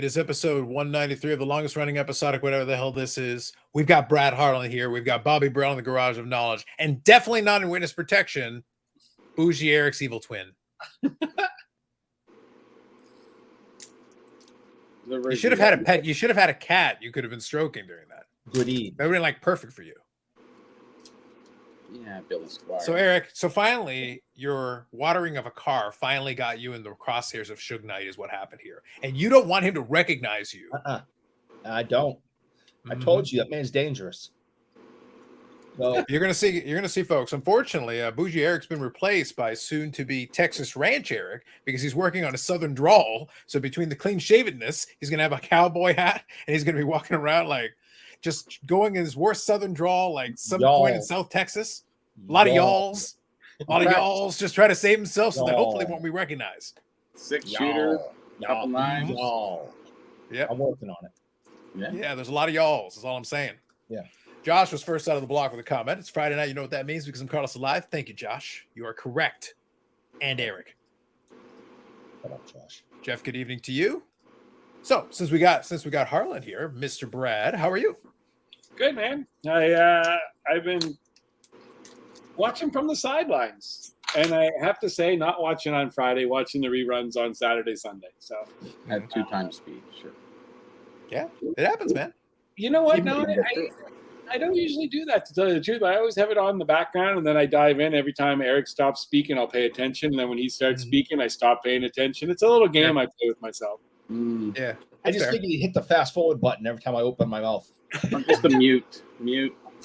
It is episode 193 of the longest running episodic, whatever the hell this is. We've got Brad Harlan here. We've got Bobby Brown in the Garage of Knowledge. And definitely not in witness protection, Bougie Eric's evil twin. You should have had a pet. You should have had a cat you could have been stroking during that. Good eat. That would have been like perfect for you. Yeah, Billy Squire. So Eric, finally your watering of a car finally got you in the crosshairs of Suge Knight is what happened here. And you don't want him to recognize you. I don't. I told you that man's dangerous. So you're gonna see, folks. Unfortunately, Bougie Eric's been replaced by soon-to-be Texas Ranch Eric because he's working on a Southern drawl. So between the clean-shavenness, he's gonna have a cowboy hat and he's gonna be walking around like just going in his worst Southern drawl, like some point in South Texas. A lot of y'alls, just trying to save himself so that hopefully won't be recognized. 6-shooter, couple lines. Yeah, I'm working on it. Yeah, there's a lot of y'alls. That's all I'm saying. Yeah. Josh was first out of the block with a comment. It's Friday night. You know what that means because I'm Carlos Alive. Thank you, Josh. You are correct. And Eric. What up, Josh? Jeff, good evening to you. So since we got Harlan here, Mr. Brad, how are you? Good, man. I've been watching from the sidelines, and I have to say, not watching on Friday, watching the reruns on Saturday, Sunday. So at 2x speed, sure. Yeah, it happens, man. You know what? No, I don't usually do that, to tell you the truth. I always have it on in the background, and then I dive in. Every time Eric stops speaking, I'll pay attention. And then when he starts speaking, I stop paying attention. It's a little game I play with myself. Yeah. I just think you hit the fast forward button every time I open my mouth. Just the mute.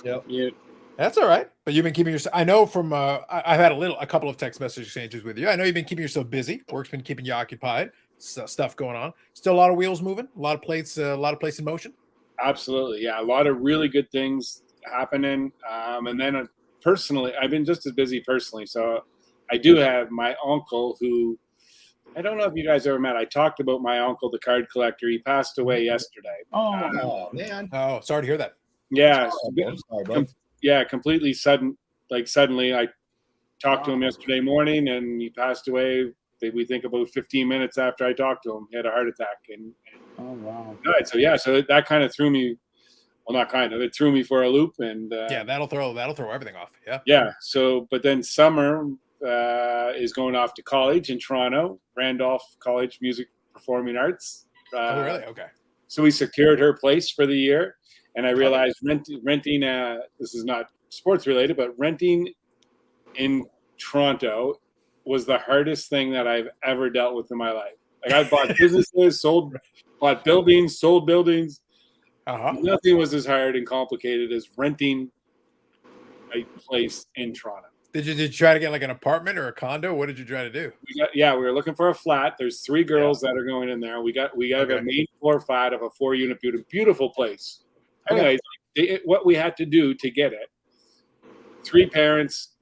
Yep. Mute. That's all right. But you've been keeping yourself. I know from I've had a couple of text message exchanges with you. I know you've been keeping yourself busy. Work's been keeping you occupied. Stuff going on. Still a lot of wheels moving. A lot of plates in motion. Absolutely, yeah. A lot of really good things happening. And then personally, I've been just as busy personally. So I do have my uncle who, I don't know if you guys ever met. I talked about my uncle, the card collector. He passed away yesterday. Oh, man. Oh, sorry to hear that. Yeah. Sorry, Completely sudden. Like suddenly I talked to him yesterday morning and he passed away. We think about 15 minutes after I talked to him, he had a heart attack and oh wow. Died. So yeah, so that kind of threw me. Well, not kind of. It threw me for a loop, and yeah, that'll throw everything off. Yeah. Yeah. So, but then Summer is going off to college in Toronto, Randolph College Music Performing Arts. Oh, really? Okay. So we secured her place for the year, and I realized renting. This is not sports related, but renting in Toronto was the hardest thing that I've ever dealt with in my life. Like I bought businesses, bought buildings, sold buildings. Nothing was as hard and complicated as renting a place in Toronto. Did you try to get like an apartment or a condo? What did you try to do? We were looking for a flat. There's 3 girls that are going in there. We got a main floor flat of a 4-unit beautiful place. Anyways, what we had to do to get it, 3 parents,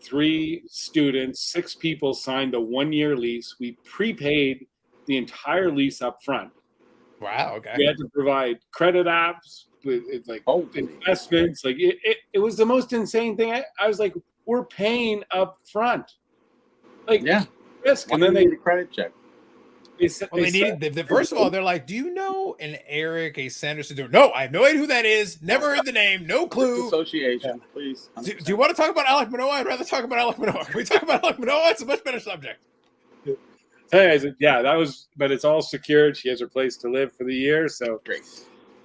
3 students, 6 people signed a 1-year lease. We prepaid the entire lease up front. Wow. Okay. We had to provide credit apps with investments. Like it was the most insane thing. I was like, we're paying up front. Like risk. And then they credit check. First of all, they're like, do you know an Eric, a Sanderson? No, I have no idea who that is. Never heard the name. No clue. Association, please. Do you want to talk about Alec Manoah? I'd rather talk about Alec Manoah. Can we talk about Alec Manoah? It's a much better subject. Yeah, but it's all secured. She has her place to live for the year. So great.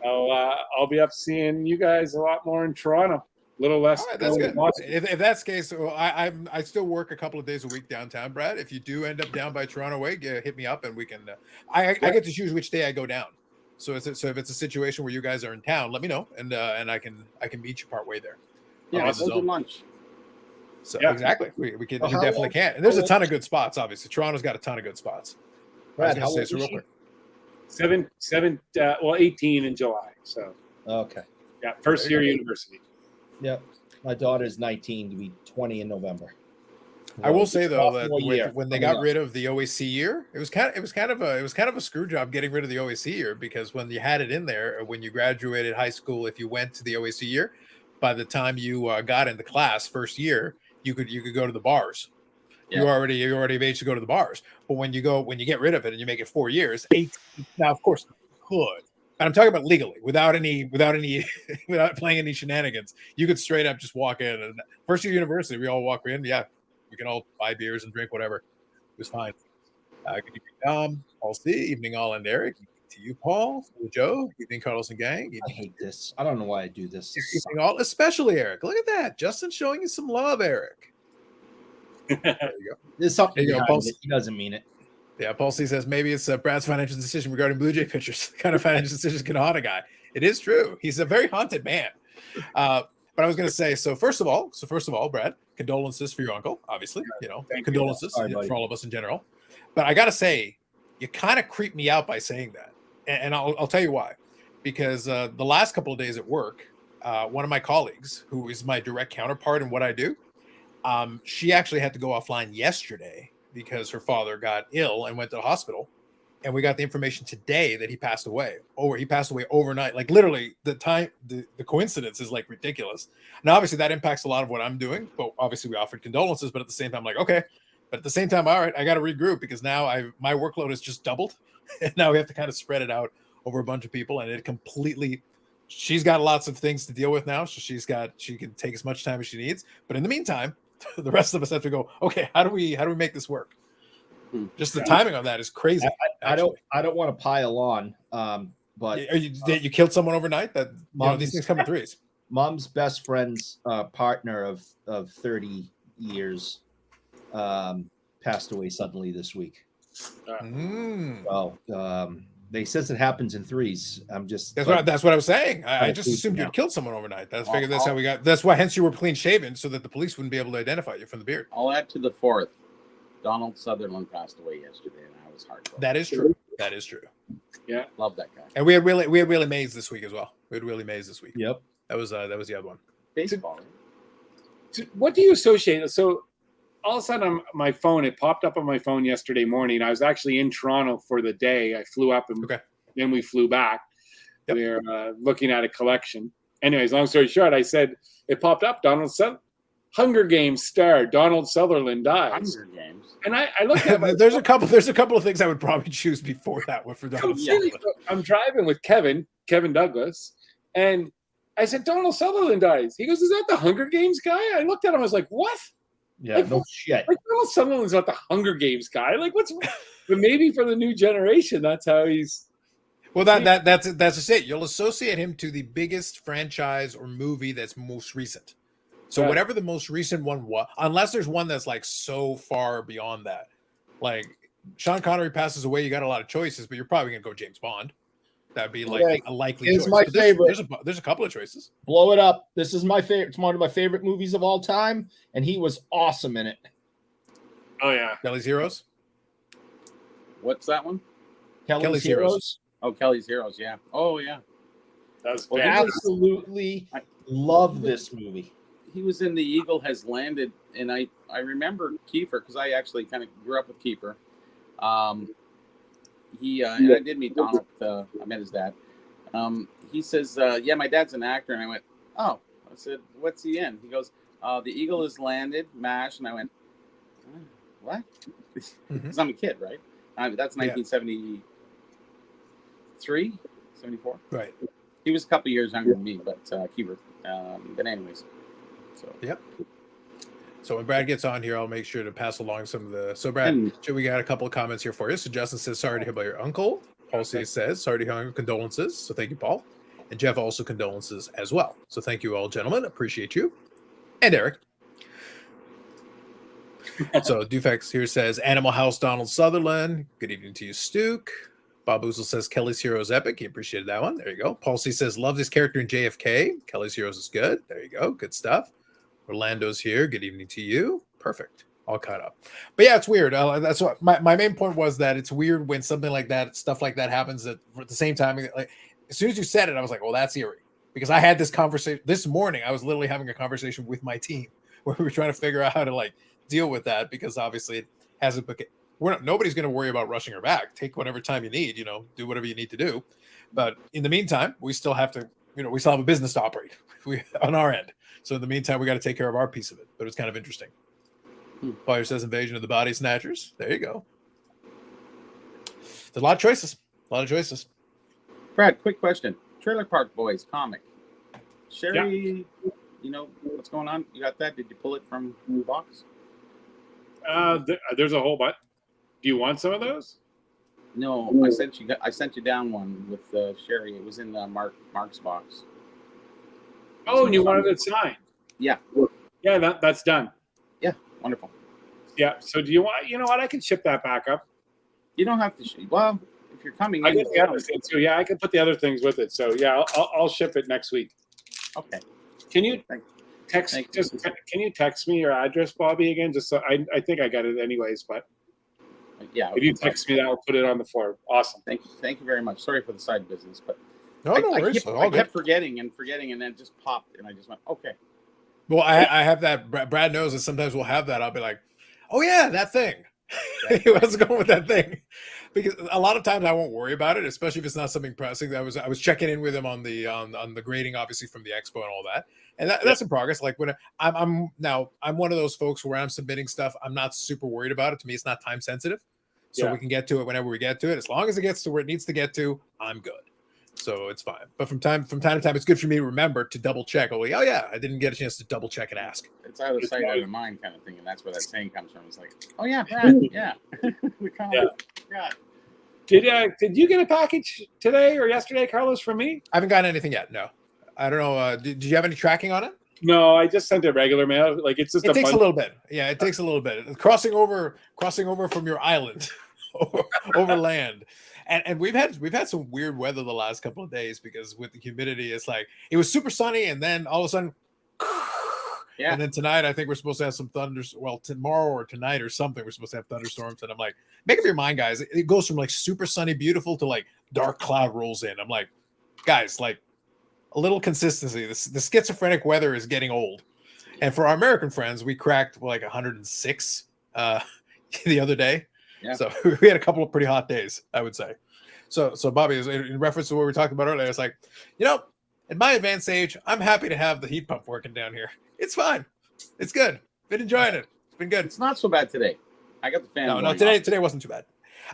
I'll be up seeing you guys a lot more in Toronto. A little less. Right, that's good. If that's the case, I still work a couple of days a week downtown, Brad. If you do end up down by Toronto way, hit me up and we can. I get to choose which day I go down. So if it's a situation where you guys are in town, let me know and I can meet you part way there. Yeah, let's do lunch. So exactly, we definitely can. And there's a ton of good spots. Obviously, Toronto's got a ton of good spots. Brad, how old is real quick? 18 in July. So okay. Yeah, first year university. Yep. My daughter's 19 to be 20 in November. I will say though that when they got rid of the OAC year, it was kind of a screw job getting rid of the OAC year because when you had it in there, when you graduated high school, if you went to the OAC year, by the time you got into class first year, you could go to the bars. Yeah. You're already of age to go to the bars. But when you get rid of it and you make it 4 years, 18. Now, of course, could. And I'm talking about legally, without without playing any shenanigans. You could straight up just walk in. And first year university, we all walk in. Yeah, we can all buy beers and drink whatever. It was fine. Good evening, Dom. Paul C. Evening, all, and Eric. Evening to you, Paul. Joe. Evening, Carlos and gang. I hate this. I don't know why I do this. Evening, all, especially Eric. Look at that. Justin showing you some love, Eric. There you go. There's something There you go, behind Paul. it. He doesn't mean it. Yeah, Paul C says maybe it's Brad's financial decision regarding Blue Jay pitchers. The kind of financial decisions can haunt a guy. It is true. He's a very haunted man. But I was going to say, so first of all, Brad, condolences for your uncle. Obviously, condolences for all of us in general. But I got to say, you kind of creep me out by saying that, and I'll tell you why. Because the last couple of days at work, one of my colleagues, who is my direct counterpart in what I do, she actually had to go offline yesterday because her father got ill and went to the hospital, and we got the information today that he passed away. He passed away overnight. Like literally, the coincidence is like ridiculous. And obviously that impacts a lot of what I'm doing. But obviously we offered condolences. But at the same time, like okay. But at the same time, all right, I got to regroup because now my workload has just doubled, and now we have to kind of spread it out over a bunch of people, and it completely. She's got lots of things to deal with now, so she can take as much time as she needs. But in the meantime, the rest of us have to go, okay, how do we make this work? Just the timing on that is crazy. I don't want to pile on, but you killed someone overnight. That these things come in threes. Mom's best friend's partner of 30 years passed away suddenly this week. Well, they says it happens in threes. That's what I was saying. I just assumed you'd killed someone overnight. That's how we got. That's why, hence you were clean shaven, so that the police wouldn't be able to identify you from the beard. I'll add to the fourth. Donald Sutherland passed away yesterday, and I was heartbroken. That is true. That is true. Yeah, love that guy. And we had Willie Mays this week as well. We had Willie Mays this week. Yep, that was the other one. Baseball. What do you associate? So all of a sudden, on my phone, it popped up on my phone yesterday morning. I was actually in Toronto for the day. I flew up and then we flew back. Yep. We were looking at a collection. Anyways, long story short, I said it popped up. Hunger Games star Donald Sutherland dies. Hunger Games. And I looked at it. There's a couple of things I would probably choose before that one for Donald Sutherland. I'm driving with Kevin Douglas, and I said, Donald Sutherland dies. He goes, is that the Hunger Games guy? I looked at him, I was like, what? Yeah, like, no shit. Like Donald Sutherland's not the Hunger Games guy. Like what's but maybe for the new generation, that's how he's well that's just it. You'll associate him to the biggest franchise or movie that's most recent. So whatever the most recent one was, unless there's one that's like so far beyond that, like Sean Connery passes away, you got a lot of choices, but you're probably gonna go James Bond. That'd be like a likely choice. My favorite. There's a couple of choices. Blow It Up. This is my favorite. It's one of my favorite movies of all time, and he was awesome in it. Oh yeah, Kelly's Heroes. What's that one? Kelly's Heroes. Oh, Kelly's Heroes. Yeah. Oh yeah. That's absolutely love this movie. He was in The Eagle Has Landed, and I remember Kiefer because I actually kind of grew up with Kiefer. And I did meet Donald. I met his dad. He says, "Yeah, my dad's an actor," and I went, "Oh." I said, "What's he in?" He goes, "The Eagle Has Landed, MASH," and I went, "What?" Because I'm a kid, right? That's 1973, 74. Right. He was a couple years younger than me, but Kiefer. But anyways. So. Yep. So when Brad gets on here, I'll make sure to pass along some of the. So Brad, we got a couple of comments here for you. So Justin says, "Sorry to hear about your uncle." Paul C says, "Sorry to hear your condolences." So thank you, Paul. And Jeff also condolences as well. So thank you all, gentlemen. Appreciate you. And Eric. So Dufex here says, "Animal House, Donald Sutherland." Good evening to you, Stuke. Bob Oozle says, "Kelly's Heroes epic." He appreciated that one. There you go. Paul C says, "Love this character in JFK." Kelly's Heroes is good. There you go. Good stuff. Orlando's here. Good evening to you. Perfect. All caught up. But yeah, it's weird. That's what my main point was, that it's weird when something like that, stuff like that happens at the same time. Like as soon as you said it, I was like, well, that's eerie. Because I had this conversation this morning. I was literally having a conversation with my team where we were trying to figure out how to like deal with that, because obviously it hasn't. Nobody's going to worry about rushing her back. Take whatever time you need, do whatever you need to do. But in the meantime, we still have to, we still have a business to operate on our end. So in the meantime, we got to take care of our piece of it. But it's kind of interesting. Fire says Invasion of the Body Snatchers. There you go. There's a lot of choices. Brad, quick question. Trailer Park Boys comic. Sherry, you know what's going on? You got that? Did you pull it from the box? There's a whole bunch. Do you want some of those? No, I sent you down one with Sherry. It was in Mark's box. Oh, and you wanted it signed? Yeah. Yeah, that's done. Yeah, wonderful. Yeah. So do you want? You know what? I can ship that back up. You don't have to. Well, if you're coming, I get the other things. So yeah, I can put the other things with it. So yeah, I'll ship it next week. Okay. Can you text? Can you text me your address, Bobby, again? Just so I think I got it anyways, but yeah. If you text me that, I'll put it on the form. Awesome. Thank you very much. Sorry for the side business, but no worries. I kept forgetting, and then it just popped, and I just went, okay. Well, I have that. Brad knows that sometimes we'll have that. I'll be like, oh yeah, that thing. He was going with that thing, because a lot of times I won't worry about it, especially if it's not something pressing. I was checking in with him on the grading, obviously from the expo and all that, and that's in progress. Like when I'm one of those folks where I'm submitting stuff, I'm not super worried about it. To me, it's not time sensitive, so we can get to it whenever we get to it. As long as it gets to where it needs to get to, I'm good. So it's fine. But from time to time, it's good for me to remember to double check. Oh yeah, I didn't get a chance to double check and ask. It's out of sight, out of mind kind of thing, and that's where that saying comes from. It's like, oh yeah, Brad, yeah. Did you get a package today or yesterday, Carlos, from me? I haven't gotten anything yet. No, I don't know. Did you have any tracking on it? No, I just sent it regular mail. Like it takes a little bit. Yeah, it takes a little bit. Crossing over from your island over land. And we've had some weird weather the last couple of days, because with the humidity, it's like it was super sunny, and then all of a sudden, and then tonight I think we're supposed to have some thunders. Well, tomorrow or tonight or something, we're supposed to have thunderstorms, and I'm like, make up your mind, guys. It goes from like super sunny, beautiful to like dark cloud rolls in. I'm like, guys, like a little consistency. The schizophrenic weather is getting old, and for our American friends, we cracked like 106 the other day. Yeah. So we had a couple of pretty hot days, I would say. So Bobby, in reference to what we were talking about earlier, it's like, at my advanced age, I'm happy to have the heat pump working down here. It's fine. It's good. Been enjoying it. It's been good. It's not so bad today. I got the fan. No, today wasn't too bad.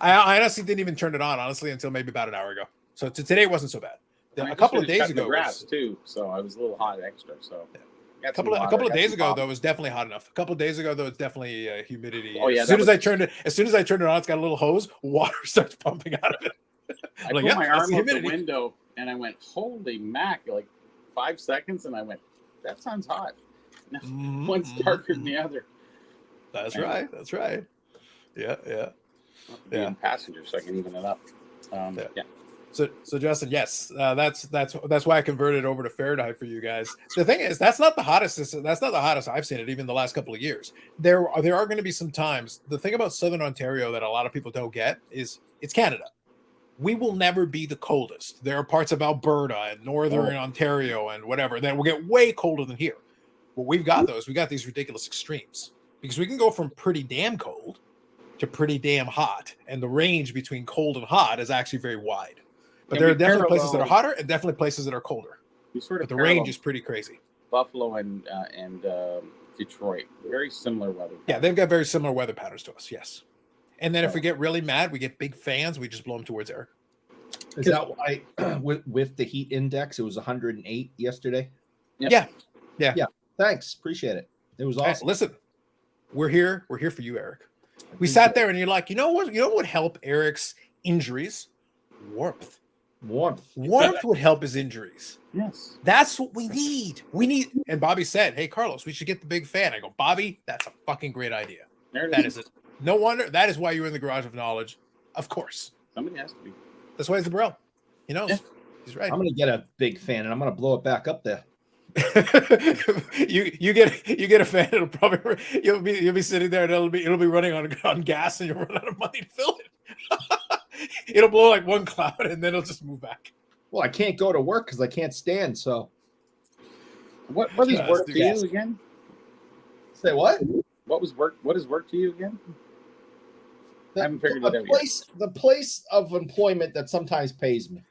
I honestly didn't even turn it on, until maybe about an hour ago. So today wasn't so bad. A couple of days ago, grass too. So I was a little hot extra. So. Yeah. A couple of days ago, though, it was definitely hot enough. A couple of days ago, though, it's definitely humidity. Oh yeah. As soon as I turned it on, it's got a little hose. Water starts pumping out of it. I put my arm out the window, and I went, "Holy mac!" Like 5 seconds, and I went, "That sounds hot." One's darker than the other. That's right. Yeah. Being passenger, so I can even it up. Yeah. So Justin, yes, that's why I converted over to Faraday for you guys. The thing is, that's not the hottest I've seen it, even the last couple of years. There are going to be some times. The thing about Southern Ontario that a lot of people don't get is it's Canada. We will never be the coldest. There are parts of Alberta and Northern Ontario and whatever that will get way colder than here. Well, we got these ridiculous extremes, because we can go from pretty damn cold to pretty damn hot, and the range between cold and hot is actually very wide. But there are definitely places that are hotter and definitely places that are colder. But the range is pretty crazy. Buffalo and Detroit, very similar weather patterns. Yeah, they've got very similar weather patterns to us, yes. And then if we get really mad, we get big fans, we just blow them towards Eric. Is that why with the heat index, it was 108 yesterday? Yeah. Thanks. Appreciate it. It was awesome. Hey, listen, we're here for you, Eric. We sat there and you're like, you know what would help Eric's injuries? Warmth would help his injuries. Yes. That's what we need. And Bobby said, hey, Carlos, we should get the big fan. I go, Bobby, that's a fucking great idea. That is it. No wonder. That is why you're in the garage of knowledge. Of course. Somebody has to be. That's why he's the bro. He knows. Yeah. He's right. I'm going to get a big fan and I'm going to blow it back up there. you get a fan. It'll probably you'll be sitting there and it'll be running on gas and you'll run out of money to fill it. It'll blow like one cloud and then it'll just move back. Well, I can't go to work because I can't stand. So, what is work to you again? Say what? What is work to you again? I haven't figured it out yet. The place of employment that sometimes pays me.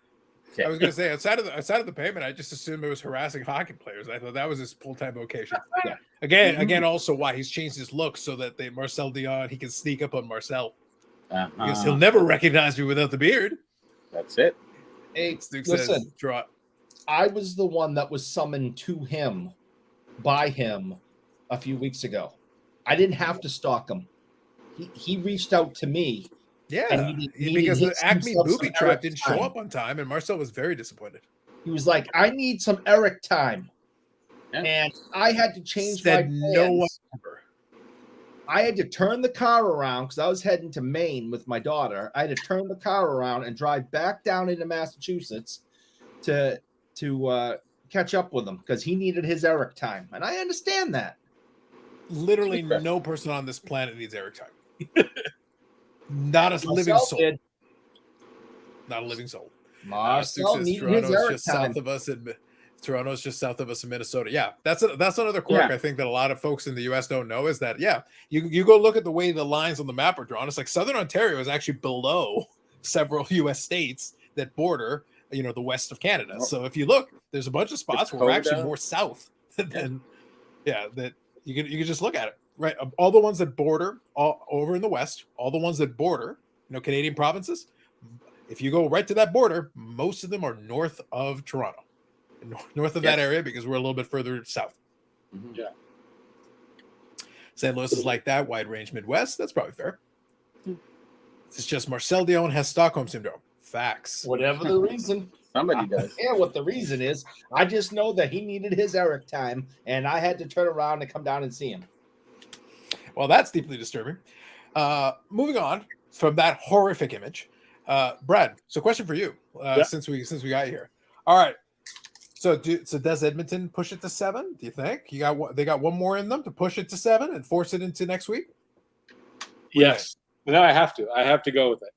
Okay. I was going to say outside of the payment, I just assumed it was harassing hockey players. I thought that was his full-time vocation. Yeah. Again, also why he's changed his look so that Marcel Dion, he can sneak up on Marcel. Because he'll never recognize me without the beard. That's it. Hey, Stu listen, says, draw. I was the one that was summoned to him by him a few weeks ago. I didn't have to stalk him. He reached out to me. Yeah, And he because the needed Acme himself Booby some Tribe Eric didn't show time. up on time, and Marcel was very disappointed. He was like, I need some Eric time. Yeah. And I had to change Said my no one plans. ever. I had to turn the car around because I was heading to Maine with my daughter. I had to turn the car around and drive back down into Massachusetts to catch up with him because he needed his Eric time. And I understand that. Literally no person on this planet needs Eric time. Not a living Marcel soul. did. Not a living soul. Marcel needed his Toronto's Eric just time. south of us Toronto's just south of us in Minnesota. Yeah, that's another quirk I think that a lot of folks in the US don't know is that you go look at the way the lines on the map are drawn. It's like Southern Ontario is actually below several US states that border, the west of Canada. So if you look, there's a bunch of spots where we're actually more south than that you can just look at it. Right. All the ones that border all over in the west, all the ones that border, Canadian provinces. If you go right to that border, most of them are north of Toronto, north of that area because we're a little bit further south. Mm-hmm. Yeah. St. Louis is like that, wide range Midwest. That's probably fair. It's just Marcel Dion has Stockholm syndrome. Facts. Whatever the reason. Somebody does. Yeah, what the reason is. I just know that he needed his Eric time, and I had to turn around and come down and see him. Well, that's deeply disturbing. Moving on from that horrific image, Brad. So, question for you, since we got you here. All right. So does Edmonton push it to 7? Do you think they got one more in them to push it to 7 and force it into next week? Yes. No, I have to. I have to go with it.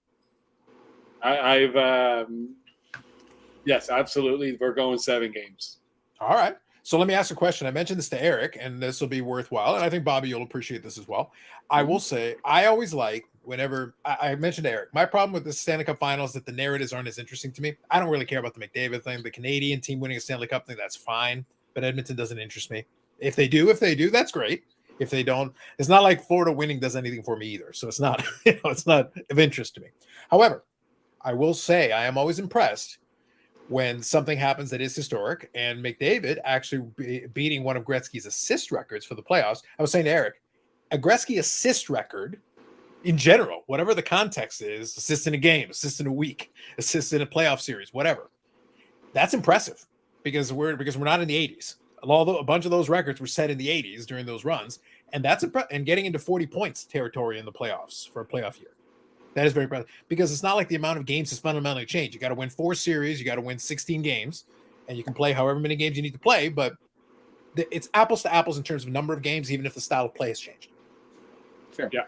Yes, absolutely. We're going 7 games. All right. So let me ask a question. I mentioned this to Eric, and this will be worthwhile. And I think, Bobby, you'll appreciate this as well. I will say, I always like whenever I mentioned to Eric, my problem with the Stanley Cup Final is that the narratives aren't as interesting to me. I don't really care about the McDavid thing. The Canadian team winning a Stanley Cup thing, that's fine. But Edmonton doesn't interest me. If they do, that's great. If they don't, it's not like Florida winning does anything for me either. So it's not, it's not of interest to me. However, I will say I am always impressed when something happens that is historic, and McDavid actually beating one of Gretzky's assist records for the playoffs. I was saying to Eric, a Gretzky assist record in general, whatever the context is, assist in a game, assist in a week, assist in a playoff series, whatever. That's impressive because we're not in the 80s. Although a bunch of those records were set in the 80s during those runs, and that's and getting into 40 points territory in the playoffs for a playoff year. That is very impressive because it's not like the amount of games has fundamentally changed. You got to win 4 series, you got to win 16 games, and you can play however many games you need to play, but it's apples to apples in terms of number of games, even if the style of play has changed. Sure. Yeah.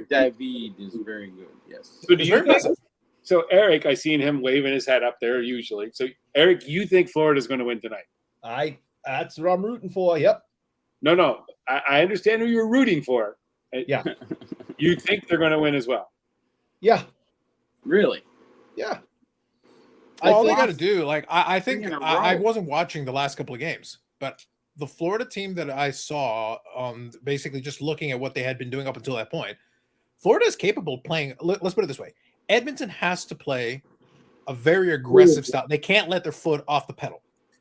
David is very good. Yes. So do you think, so Eric, I seen him waving his head up there usually. So Eric, you think Florida's going to win tonight? That's what I'm rooting for. Yep. No. I understand who you're rooting for. Yeah. You think they're going to win as well? Yeah. Really? Yeah. Well, all they got to do, I think I row. wasn't watching the last couple of games, but the Florida team that I saw, basically just looking at what they had been doing up until that point, Florida is capable of playing. Let's put it this way: Edmonton has to play a very aggressive style. They can't let their foot off the pedal.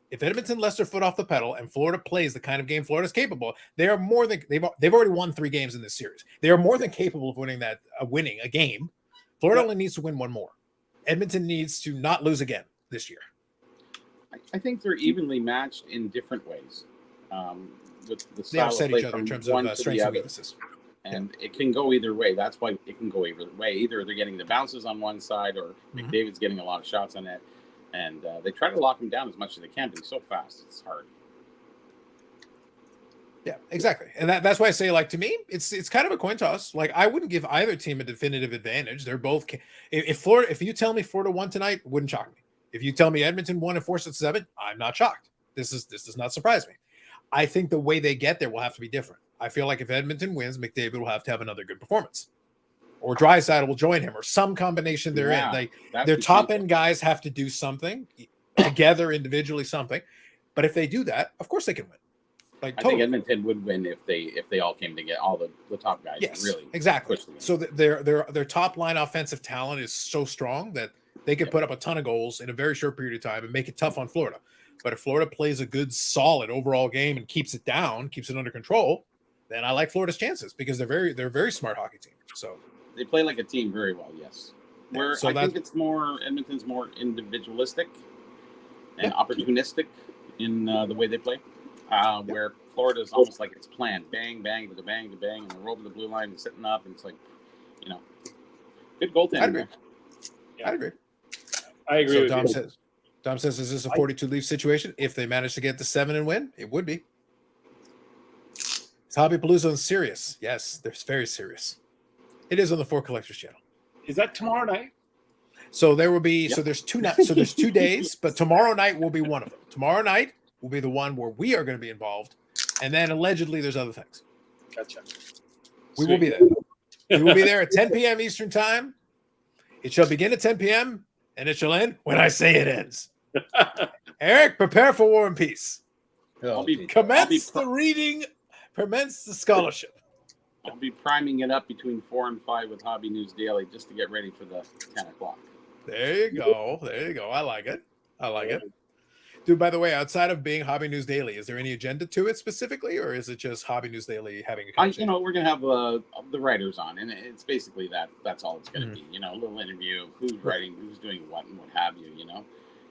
If Edmonton lets their foot off the pedal and Florida plays the kind of game Florida's capable, they are more than they've already won 3 games in this series. They are more than capable of winning a game. Florida only needs to win 1 more. Edmonton needs to not lose again this year. I think they're evenly matched in different ways. With the They style offset of play each other from in terms one of to strengths the and other. weaknesses. And it can go either way. That's why it can go either way. Either they're getting the bounces on one side, or McDavid's getting a lot of shots on it. And they try to lock him down as much as they can, but he's so fast, it's hard. Yeah, exactly. And that's why I say, to me, it's kind of a coin toss. I wouldn't give either team a definitive advantage. They're both. If you tell me Florida won tonight, it wouldn't shock me. If you tell me Edmonton won and forced it to 7, I'm not shocked. This does not surprise me. I think the way they get there will have to be different. I feel like if Edmonton wins, McDavid will have to have another good performance, or Draisaitl will join him, or some combination therein. Their top end guys have to do something together, individually, something. But if they do that, of course they can win. I think Edmonton would win if they all came to get all the top guys. Yes, really exactly. push the game. So their top line offensive talent is so strong that they could put up a ton of goals in a very short period of time and make it tough on Florida. But if Florida plays a good, solid overall game and keeps it down, keeps it under control, then I like Florida's chances because they're a very smart hockey team. So they play like a team very well. Yes. Where so I think it's more Edmonton's more individualistic and opportunistic in the way they play. Where Florida is almost like it's planned. Bang, bang, to bang, and they roll to the blue line and sitting up. And it's like, good goaltending. I agree. I agree with Dom you. Dom says, is this a 42 leaf situation? If they manage to get to 7 and win, it would be. Is Hobby Palooza serious? Yes, they're very serious. It is on the Four Collectors channel. Is that tomorrow night? So there will be so there's 2 nights. So there's 2 days, but tomorrow night will be one of them. Tomorrow night will be the one where we are going to be involved, and then allegedly there's other things. Gotcha. We will be there. We will be there at 10 p.m. Eastern time. It shall begin at 10 p.m. and it shall end when I say it ends. Eric, prepare for War and Peace. Commence the reading. Commence the scholarship. I'll be priming it up between 4 and 5 with Hobby News Daily just to get ready for the 10 o'clock. There you go. There you go. I like it. I like it. Dude, by the way, outside of being Hobby News Daily, is there any agenda to it specifically, or is it just Hobby News Daily having a conversation? We're going to have the writers on, and it's basically that. That's all it's going to be. A little interview of who's writing, who's doing what, and what have you,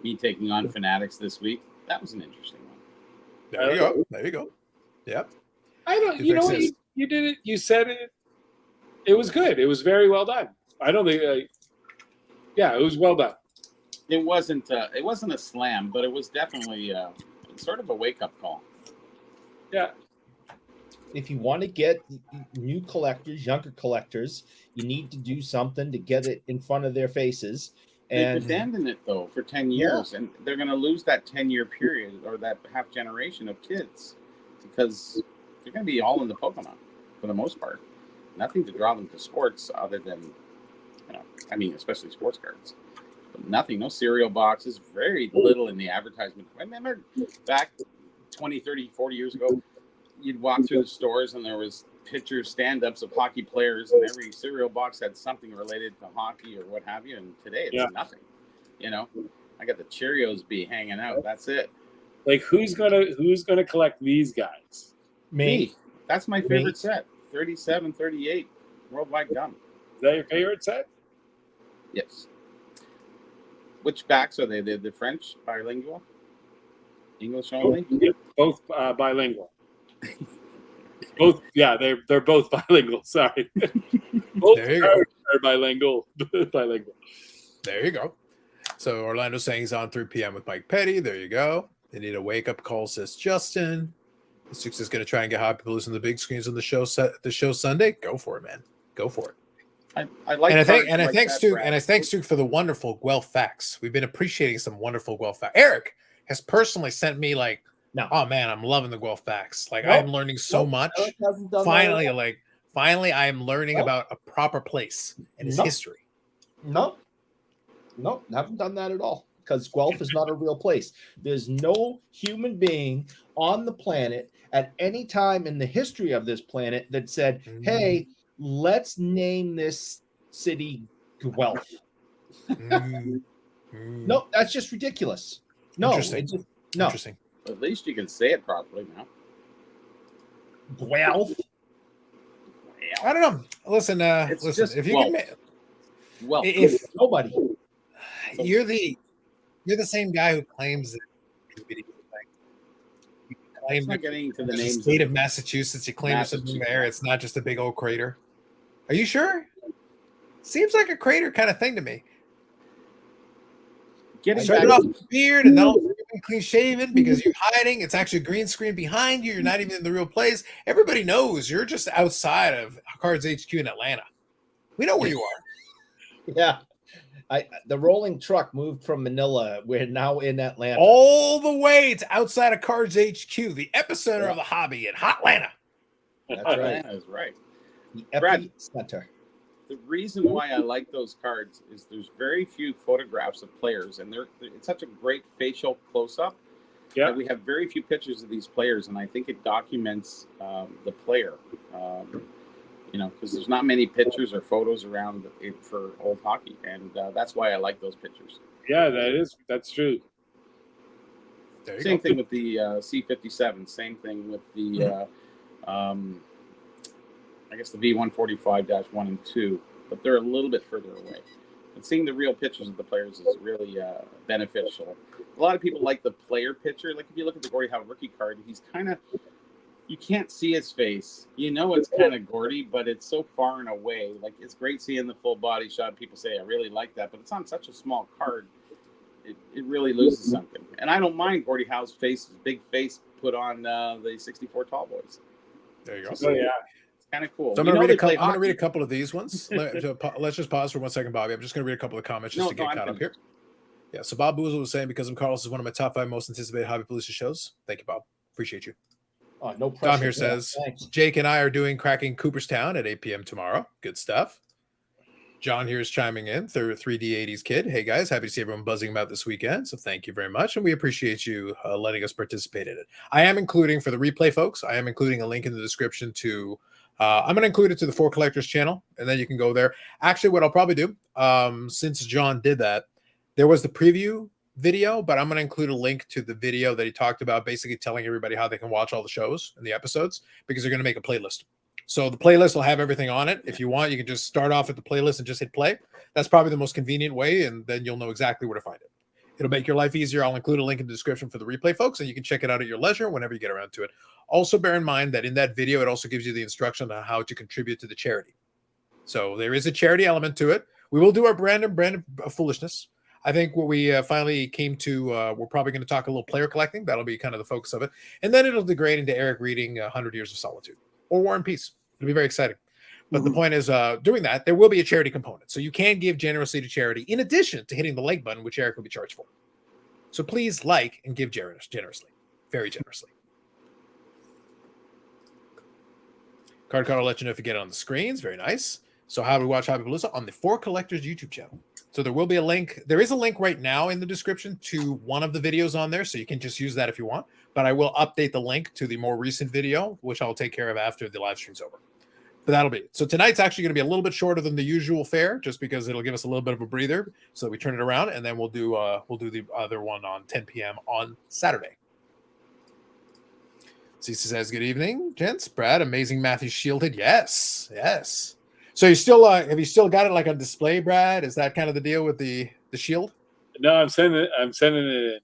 Me taking on Fanatics this week. That was an interesting one. There you go. There you go. Yep. I don't, you did it. You said it. It was good. It was very well done. I don't think, it was well done. It wasn't a slam, but it was definitely sort of a wake-up call. Yeah. If you want to get new collectors, younger collectors, you need to do something to get it in front of their faces. And they've abandoned it, though, for 10 years, and they're going to lose that 10-year period or that half generation of kids because they're going to be all into Pokemon for the most part. Nothing to draw them to sports other than, especially sports cards. Nothing, no cereal boxes, very little in the advertisement. I remember back 20, 30, 40 years ago, you'd walk through the stores and there was pictures, stand-ups of hockey players, and every cereal box had something related to hockey or what have you. And today it's nothing. I got the Cheerios bee hanging out. That's it. Like who's gonna collect these guys? Me. That's my favorite set. 37, 38 Worldwide Gum. Is that your favorite set? Yes. Which backs are they? The French bilingual? English only? Both bilingual. Both, they're both bilingual. Sorry, both are bilingual. Bilingual. There you go. So Orlando's saying he's on 3 p.m. with Mike Petty. There you go. They need a wake-up call, says Justin. The Six is going to try and get Hobby Palooza on the big screens on the show Sunday. Go for it, man. Go for it. I like, and I thank Stu for the wonderful Guelph facts. We've been appreciating some wonderful Guelph facts. Eric has personally sent me oh man, I'm loving the Guelph facts. I'm learning so much. Finally, I am learning about a proper place and its history. No, haven't done that at all. Because Guelph is not a real place. There's no human being on the planet at any time in the history of this planet that said, "Hey, let's name this city Guelph." No, that's just ridiculous. No, Interesting. Interesting. At least you can say it properly now. Guelph. I don't know. Listen, if you can, if nobody, you're the same guy who claims that you claim not getting into the the names state of Massachusetts. You claim there's something there. It's not just a big old crater. Are you sure? Seems like a crater kind of thing to me. Started off with beard and now clean shaven because you're hiding. It's actually a green screen behind you. You're not even in the real place. Everybody knows you're just outside of Cards HQ in Atlanta. We know where you are. Yeah. The rolling truck moved from Manila. We're now in Atlanta. All the way to outside of Cards HQ, the epicenter of the hobby in Hotlanta. That's right. Atlanta is right. The epicenter. The reason why I like those cards is there's very few photographs of players, and it's such a great facial close-up that we have very few pictures of these players, and I think it documents the player. because there's not many pictures or photos around it for old hockey, and that's why I like those pictures. Yeah, that's true. Same thing with the C57. Same thing with the I guess the V145-1 and 2, but they're a little bit further away. And seeing the real pictures of the players is really beneficial. A lot of people like the player picture. Like if you look at the Gordie Howe rookie card, he's kind of, you can't see his face. It's kind of Gordie, but it's so far and away. Like it's great seeing the full body shot. People say, I really like that, but it's on such a small card. It really loses something. And I don't mind Gordie Howe's face, big face put on the 64 Tall Boys. There you go. Oh, yeah. Kind of cool. So I'm going to read a couple of these ones. Let's just pause for 1 second, Bobby. I'm just going to read a couple of comments just to get caught up here. Yeah. So Bob Boozle was saying, because of Carlos is one of my top 5 most anticipated Hobby Palooza shows. Thank you, Bob. Appreciate you. Oh, no pressure. Tom here says, Jake and I are doing Cracking Cooperstown at 8 p.m. tomorrow. Good stuff. John here is chiming in, 3D80s kid. Hey guys, happy to see everyone buzzing about this weekend. So thank you very much. And we appreciate you letting us participate in it. I am including, for the replay folks, I am including a link in the description to I'm going to include it to the For Collectors channel, and then you can go there. Actually, what I'll probably do, since John did that, there was the preview video, but I'm going to include a link to the video that he talked about, basically telling everybody how they can watch all the shows and the episodes, because they're going to make a playlist. So the playlist will have everything on it. If you want, you can just start off at the playlist and just hit play. That's probably the most convenient way, and then you'll know exactly where to find it. It'll make your life easier. I'll include a link in the description for the replay, folks, and you can check it out at your leisure whenever you get around to it. Also, bear in mind that in that video, it also gives you the instruction on how to contribute to the charity. So there is a charity element to it. We will do our brand of foolishness. I think what we finally came to, we're probably going to talk a little player collecting. That'll be kind of the focus of it. And then it'll degrade into Eric reading 100 Years of Solitude or War and Peace. It'll be very exciting. But the point is, doing that, there will be a charity component. So you can give generously to charity in addition to hitting the like button, which Eric will be charged for. So please like and give generously, very generously. Card will let you know if you get it on the screens. Very nice. So how do we watch Hobby Palooza? On the For Collectors YouTube channel. So there will be a link. There is a link right now in the description to one of the videos on there. So you can just use that if you want. But I will update the link to the more recent video, which I'll take care of after the live stream's over. But that'll be it. So tonight's actually going to be a little bit shorter than the usual fare, just because it'll give us a little bit of a breather. So we turn it around, and then we'll do the other one on 10 p.m. on Saturday. Cece says, "Good evening, gents. Brad, amazing Matthew shielded. Yes. So you still have you still got it like on display, Brad? Is that kind of the deal with the shield?" No, I'm sending it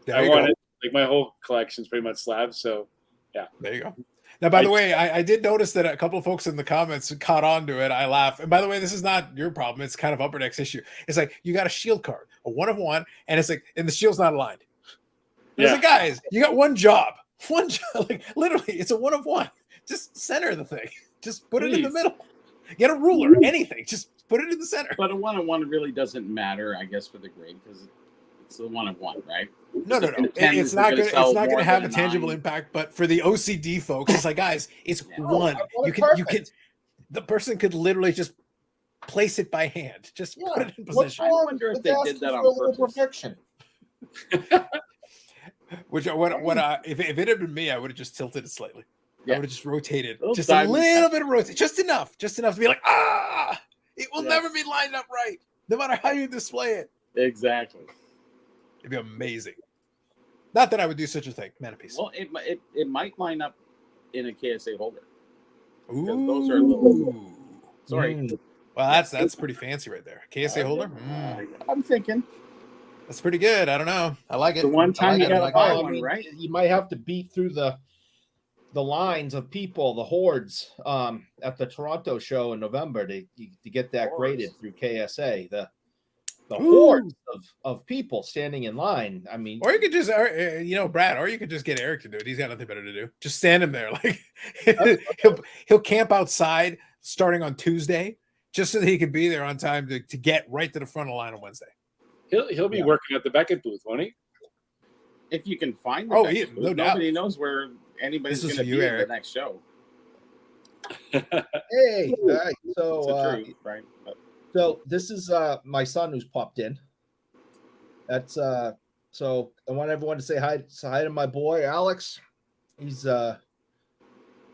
in. I want it. Like my whole collection's pretty much slabs. So yeah, there you go. Now, by the way, I did notice that a couple of folks in the comments caught on to it. I laugh. And by the way, this is not your problem. It's kind of Upper Deck's issue. It's like, you got a shield card, a 1 of 1, and it's like, and the shield's not aligned. It's like, guys, you got one job. Like literally, it's a 1 of 1. Just center the thing. Just put it in the middle. Get a ruler, anything. Just put it in the center. But a 1 of 1 really doesn't matter, I guess, for the grade, because it's a 1 of 1, right? No. It's not going to have a tangible impact. But for the OCD folks, it's like, guys, it's 1. You can. The person could literally just place it by hand. Just put it in position. I wonder if they did that on purpose. Perfection. Which if it had been me, I would have just tilted it slightly. I would have just rotated, just a little bit of rotation, just enough to be like, it will never be lined up right, no matter how you display it. Exactly. It'd be amazing. Not that I would do such a thing. Man of peace. Well, it might line up in a KSA holder. Ooh. Those are a little. Sorry. Well, that's pretty fancy right there. KSA holder. I'm thinking. That's pretty good. I don't know. I like it. The one time you got to buy one, right? You might have to beat through the lines of people, the hordes, at the Toronto show in November to get that graded through KSA. The hordes of people standing in line. I mean, or you could just, Brad, or you could just get Eric to do it. He's got nothing better to do. Just stand him there, like he'll camp outside starting on Tuesday, just so that he could be there on time to get right to the front of the line on Wednesday. He'll be working at the Beckett booth, won't he? If you can find the Beckett booth, no doubt. Nobody knows where anybody's going to be at the next show. Hey, all right. Right? So this is my son who's popped in. That's so I want everyone to say hi to my boy Alex. He's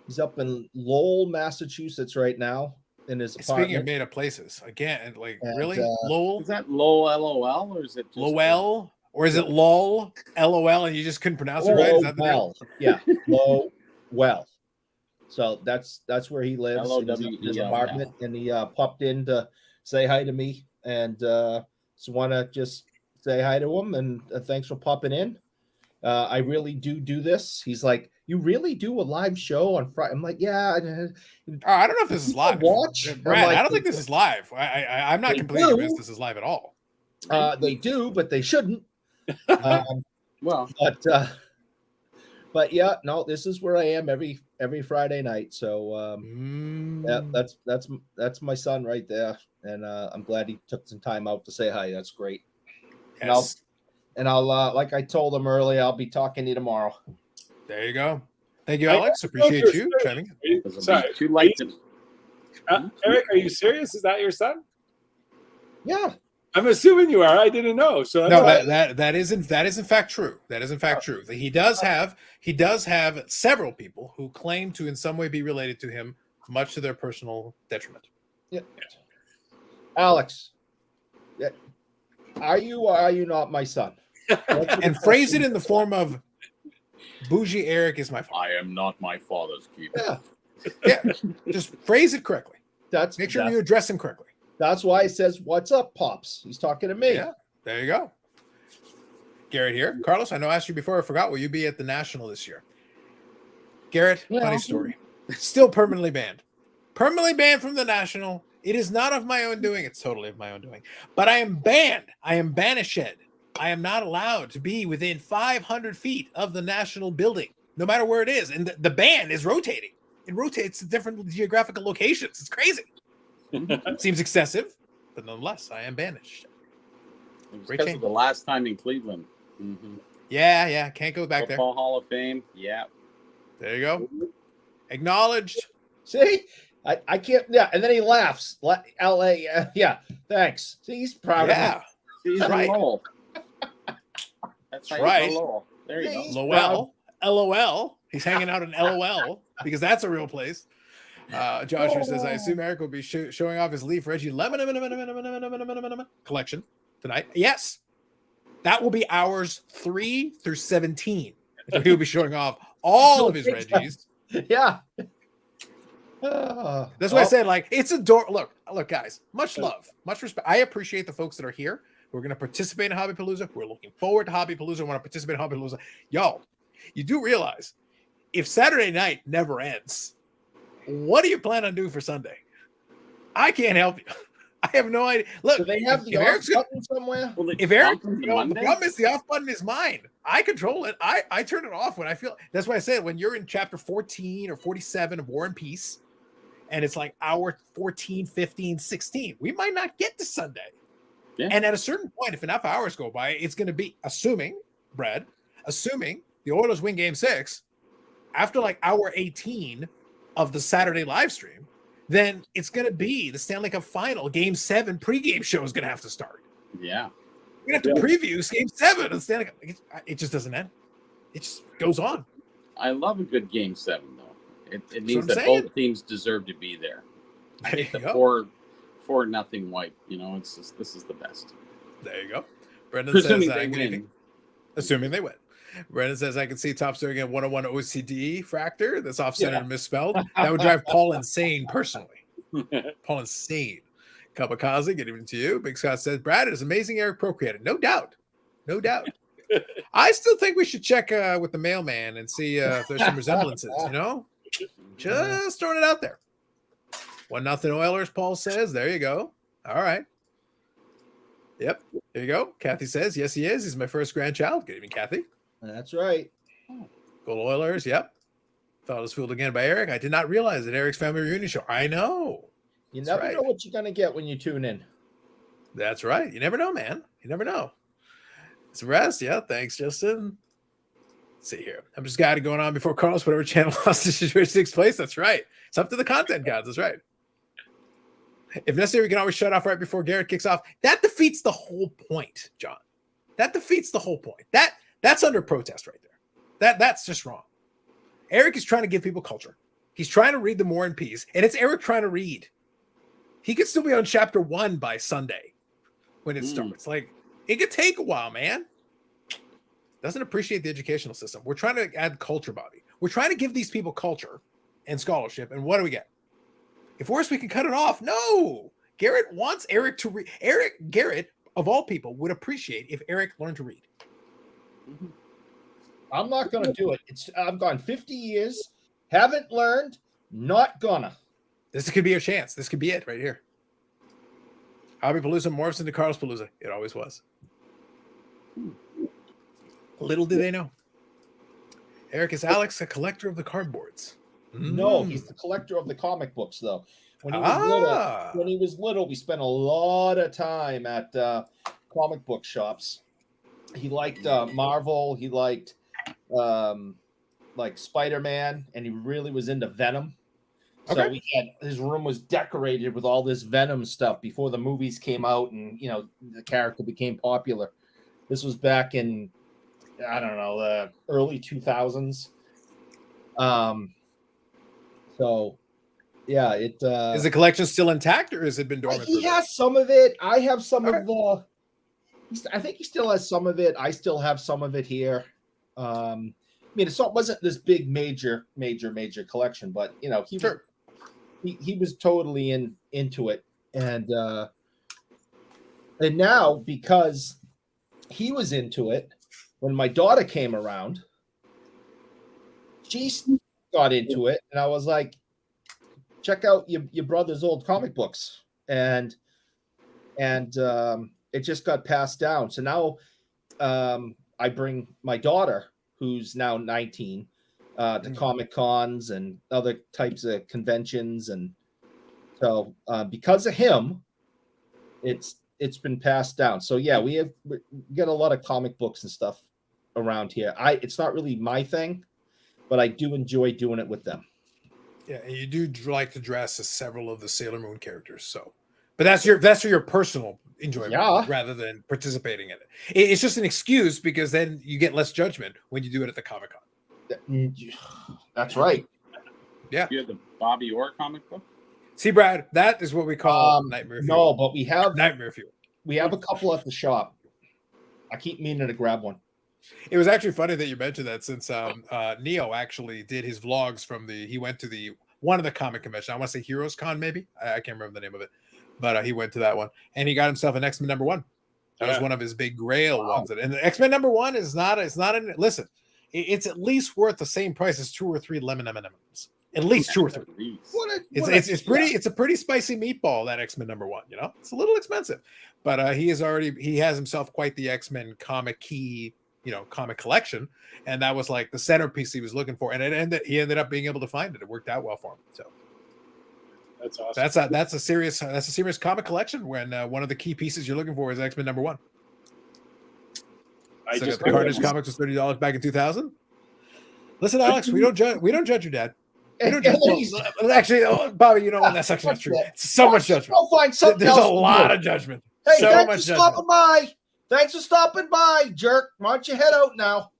He's up in Lowell, Massachusetts right now in his Speaking of apartment. made up places, again, like And, really, Lowell, Is that LOL or is it just Lowell, or is it LOL, LOL, and you just couldn't pronounce it right? Is that the deal? Yeah, Lowell. So that's where he lives. In his LOWEL. apartment, and he popped in to say hi to me, and so want to just say hi to him and thanks for popping in. I really do this. He's like, you really do a live show on Friday? I'm like, yeah. I don't know if this is live. Watch, Brad. like, I don't think this is live. I'm not completely convinced this is live at all. They do, but they shouldn't. Well, but yeah, no, this is where I am every Friday night. So yeah, that's my son right there, and I'm glad he took some time out to say hi. That's great. Yes. And I'll like I told him earlier, I'll be talking to you tomorrow. There you go. Thank you, Alex. Appreciate you chiming in. Sorry, too late. Eric, are you serious? Is that your son? Yeah. I'm assuming you are. I didn't know. So No, that is in fact true. That is in fact true. He does have several people who claim to in some way be related to him, much to their personal detriment. Yeah. Alex, are you or are you not my son? And phrase it in the form of Bougie Eric is my father. I am not my father's keeper. Yeah. Yeah, just phrase it correctly. Make sure you address him correctly. That's why he says, "What's up, Pops?" He's talking to me. Yeah, there you go. Garrett here. Carlos, I know I asked you before. I forgot. Will you be at the National this year? Garrett, funny story. Still permanently banned. Permanently banned from the National. It is not of my own doing. It's totally of my own doing. But I am banned. I am banished. I am not allowed to be within 500 feet of the National building, no matter where it is. And the ban is rotating. It rotates to different geographical locations. It's crazy. It seems excessive, but nonetheless, I am banished. It was because of the last time in Cleveland. Mm-hmm. Yeah, can't go back Football Hall of Fame. Yeah. There you go. Acknowledged. See, I can't. Yeah, and then he laughs. L.A. Yeah, thanks. See, he's proud of me. He's right. Lowell. That's right. Lowell. There you go. Lowell. LOL. He's hanging out in LOL because that's a real place. Joshua says, I assume Eric will be showing off his Leaf Reggie Lemon collection tonight. Yes. That will be hours 3 through 17. So he'll be showing off all of his Reggies. Yeah. That's why I said, like, it's adorable. Look, guys, much love, much respect. I appreciate the folks that are here who are going to participate in Hobby Palooza. We're looking forward to Hobby Palooza. Want to participate in Hobby Palooza. Yo, you do realize if Saturday night never ends, what do you plan on doing for Sunday? I can't help you. I have no idea. Look, do they have the off button somewhere? Well, if Eric, the problem is the off button is mine. I control it. I turn it off when I feel. That's why I said when you're in chapter 14 or 47 of War and Peace, and it's like hour 14, 15, 16, we might not get to Sunday. Yeah. And at a certain point, if enough hours go by, it's going to be assuming the Oilers win Game 6 after like hour 18 of the Saturday live stream. Then it's going to be the Stanley Cup Final. Game 7 pregame show is going to have to start. Yeah. We're going to have to preview Game 7 of the Stanley Cup. It just doesn't end. It just goes on. I love a good Game 7, though. It means that both teams deserve to be there. I think the 4-0 wipe, this is the best. There you go. Brendan Presuming says, they win. Assuming they win. Brendan says, I can see Topps doing a 101 OCD fractor that's off-center and misspelled. That would drive Paul insane personally. Paul insane. Kabakazi, good evening to you. Big Scott says, Brad, it is amazing Eric procreated. No doubt. I still think we should check with the mailman and see if there's some resemblances, Just throwing it out there. 1-0 Oilers, Paul says. There you go. All right. Yep. There you go. Kathy says, yes, he is. He's my first grandchild. Good evening, Kathy. That's right. Gold Oilers, yep. Thought I was fooled again by Eric. I did not realize that Eric's family reunion show. I know. You never know what you're going to get when you tune in. That's right. You never know, man. You never know. It's a rest. Yeah. Thanks, Justin. Let's see here. I'm just got it going on before Carlos, whatever channel hostage situation takes place. That's right. It's up to the content gods. That's right. If necessary, we can always shut off right before Garrett kicks off. That defeats the whole point, John. That defeats the whole point. That's under protest right there. That's just wrong. Eric is trying to give people culture. He's trying to read the War and Peace, and it's Eric trying to read. He could still be on chapter 1 by Sunday when it starts. Like, it could take a while, man. Doesn't appreciate the educational system. We're trying to add culture, Bobby. We're trying to give these people culture and scholarship, and what do we get? If worse, we can cut it off. No! Garrett wants Eric to read. Garrett, of all people, would appreciate if Eric learned to read. I'm not going to do it. I've gone 50 years, haven't learned, not gonna. This could be a chance. This could be it right here. Hobby Palooza morphs into Carlos Palooza. It always was. Little did they know. Eric, is Alex a collector of the cardboards? No, he's the collector of the comic books, though. When he was little, we spent a lot of time at comic book shops. He liked Marvel. He liked like Spider-Man, and he really was into Venom. So his room was decorated with all this Venom stuff before the movies came out, and the character became popular. This was back in, I don't know, the early 2000s. So yeah, is the collection still intact, or has it been dormant? He has some of it. I have some of the. I think he still has some of it. I still have some of it here. I mean, it wasn't this big major collection, but he was totally into it, and now, because he was into it, when my daughter came around, she got into it, and I was like, check out your brother's old comic books, and it just got passed down. So now I bring my daughter, who's now 19, to Comic Cons and other types of conventions, and so because of him, it's been passed down. So yeah, we get a lot of comic books and stuff around here. It's not really my thing, but I do enjoy doing it with them. Yeah, and you do like to dress as several of the Sailor Moon characters. So, but that's for your personal enjoyment rather than participating in it. It's just an excuse because then you get less judgment when you do it at the Comic Con. That's right. Yeah. You have the Bobby Orr comic book? See, Brad, that is what we call Nightmare Fuel. No, but we have Nightmare Fuel. We have a couple at the shop. I keep meaning to grab one. It was actually funny that you mentioned that, since Neo actually did his vlogs he went to one of the comic convention. I want to say Heroes Con, maybe. I can't remember the name of it, but he went to that one, and he got himself an X-Men #1. That was one of his big grail ones. And the X-Men #1 is not. Listen, it's at least worth the same price as 2 or 3 lemon M&Ms. At least 2 or 3. It's a pretty spicy meatball, that X-Men #1. It's a little expensive, but he has himself quite the X-Men comic key, comic collection, and that was like the centerpiece he was looking for, and he ended up being able to find it. It worked out well for him. So that's awesome. That's a serious comic collection when one of the key pieces you're looking for is X-Men #1. Carnage Comics was $30 back in 2000. Listen, Alex, we don't judge your dad. Actually, Bobby, that's actually not true. It's so much judgment. There's a lot of judgment. Hey, thanks for stopping by. Thanks for stopping by, jerk. Why don't you head out now?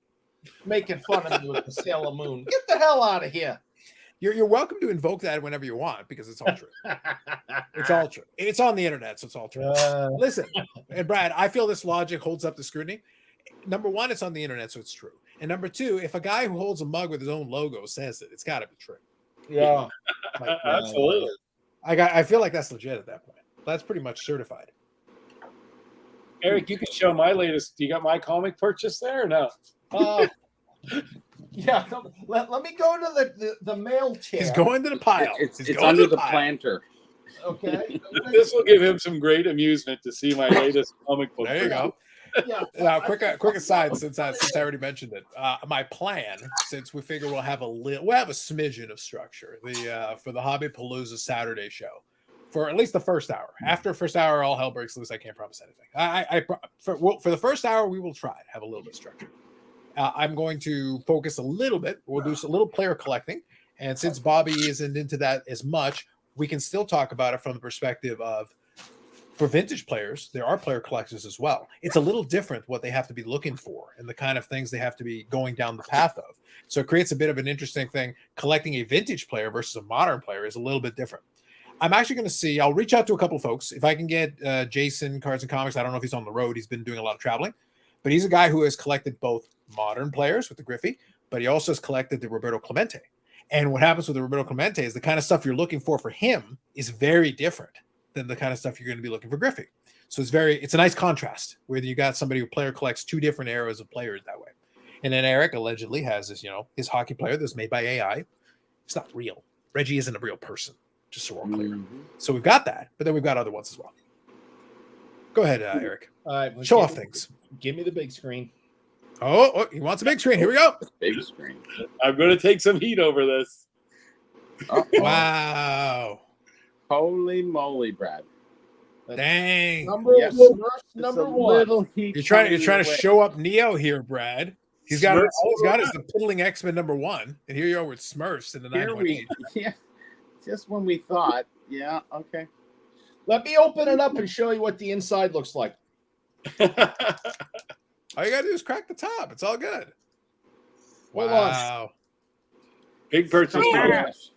Making fun of me with the Sailor Moon. Get the hell out of here. You're welcome to invoke that whenever you want, because it's all true. It's all true. It's on the internet, so it's all true. Listen, and Brad, I feel this logic holds up to scrutiny. Number one, it's on the internet, so it's true. And number two, if a guy who holds a mug with his own logo says it, it's got to be true. Yeah, absolutely. I feel like that's legit at that point. That's pretty much certified. Eric, you can show my latest. Do you got my comic purchase there or no? Yeah. Let me go to the mail chair. He's going to the pile. It's under the planter. Okay. This will give him some great amusement to see my latest comic book. There you go. Yeah. Now, quick aside, since I already mentioned it, my plan, since we figure we'll have a smidgen of structure, for the Hobby Palooza Saturday show, for at least the first hour. After first hour, all hell breaks loose. I can't promise anything. For the first hour, we will try to have a little bit of structure. I'm going to focus a little bit. We'll do a little player collecting, and since Bobby isn't into that as much, we can still talk about it from the perspective of, for vintage players, there are player collectors as well. It's a little different what they have to be looking for and the kind of things they have to be going down the path of. So it creates a bit of an interesting thing. Collecting a vintage player versus a modern player is a little bit different. I'm actually going to see, I'll reach out to a couple of folks. If I can get Jason, Cards and Comics, I don't know if he's on the road. He's been doing a lot of traveling, but he's a guy who has collected both modern players with the Griffey, but he also has collected the Roberto Clemente. And what happens with the Roberto Clemente is the kind of stuff you're looking for him is very different than the kind of stuff you're going to be looking for Griffey. So it's a nice contrast where you got somebody who player collects two different eras of players that way. And then Eric allegedly has this, his hockey player that's made by AI. It's not real. Reggie isn't a real person, just so we're all clear. Mm-hmm. So we've got that, but then we've got other ones as well. Go ahead, Eric. All right, show off things. Give me the big screen. Oh, he wants a big screen. Here we go. Big screen. I'm going to take some heat over this. Oh, wow. Holy moly, Brad. Dang. Number one. You're trying to show up Neo here, Brad. All he's got is the Piddling X-Men #1, and here you are with Smurfs in the 918. Yeah, just when we thought, yeah, okay. Let me open it up and show you what the inside looks like. All you gotta do is crack the top. It's all good. Hold Wow. Big purchase. Smash.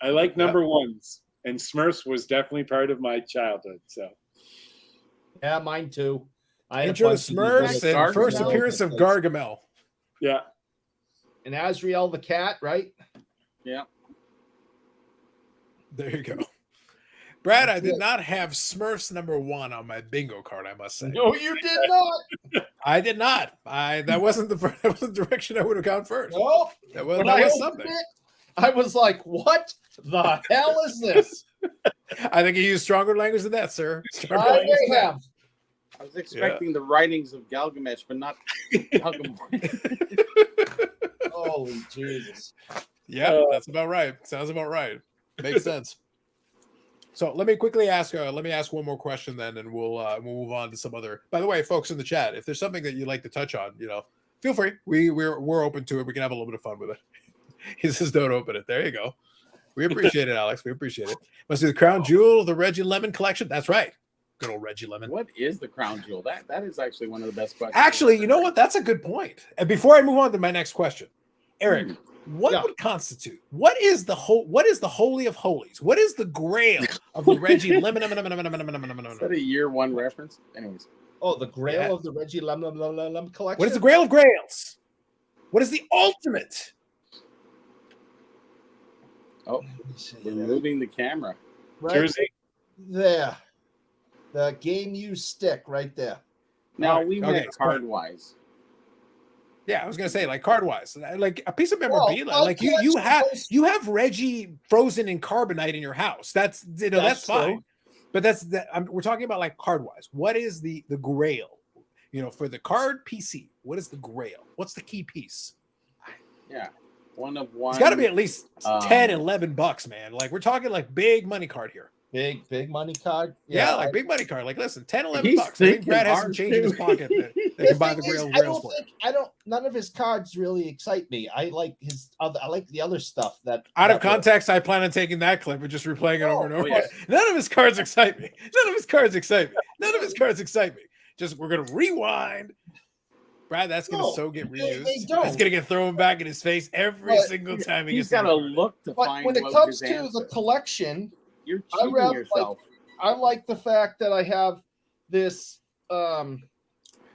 I like number ones, and Smurfs was definitely part of my childhood. So, yeah, mine too. Intro to Smurfs and first appearance of Gargamel. Yeah. And Azrael the cat, right? Yeah. There you go. Brad, I did not have Smurfs #1 on my bingo card, I must say. No, you did not. I did not. That wasn't the direction I would have gone first. No, that was something. I was like, what the hell is this? I think you used stronger language than that, sir. I may have. I was expecting the writings of Galgamesh, but not Galgamore. Holy Jesus. Yeah, that's about right. Sounds about right. Makes sense. So let me quickly ask. Let me ask one more question, then, and we'll move on to some other. By the way, folks in the chat, if there's something that you'd like to touch on, feel free. We're open to it. We can have a little bit of fun with it. He says, "Don't open it." There you go. We appreciate it, Alex. We appreciate it. Must be the crown jewel, the Reggie Lemon collection. That's right. Good old Reggie Lemon. What is the crown jewel? That is actually one of the best questions. Actually, you know what? That's a good point. And before I move on to my next question, Eric. What would constitute? What is the holy of holies? What is the grail of the Reggie Lemon? Is that a year one reference? Anyways. Oh, the grail of the Reggie Lemon collection. What is the grail of grails? What is the ultimate? Oh, we're moving the camera. Right Jersey. There. The game use stick right there. Now we went card wise. Yeah, I was gonna say like card wise, like a piece of memorabilia. Like you have Reggie frozen in carbonite in your house. That's fine. But we're talking about like card wise. What is the grail? For the card PC, what is the grail? What's the key piece? Yeah, one of one. It's got to be at least $10-$11, man. Like we're talking like big money card here. Big money card. Yeah, like big money card. Like listen, $10-$11. I think Brad has some change in his pocket that can buy the grails for. None of his cards really excite me. I like the other stuff that out of context, I plan on taking that clip and just replaying it over and over. Yeah. None of his cards excite me. Just we're gonna rewind. Brad, that's gonna get reused. That's gonna get thrown back in his face every single time he's got to look to find. When it comes to the collection, you're cheating yourself. I like the fact that I have this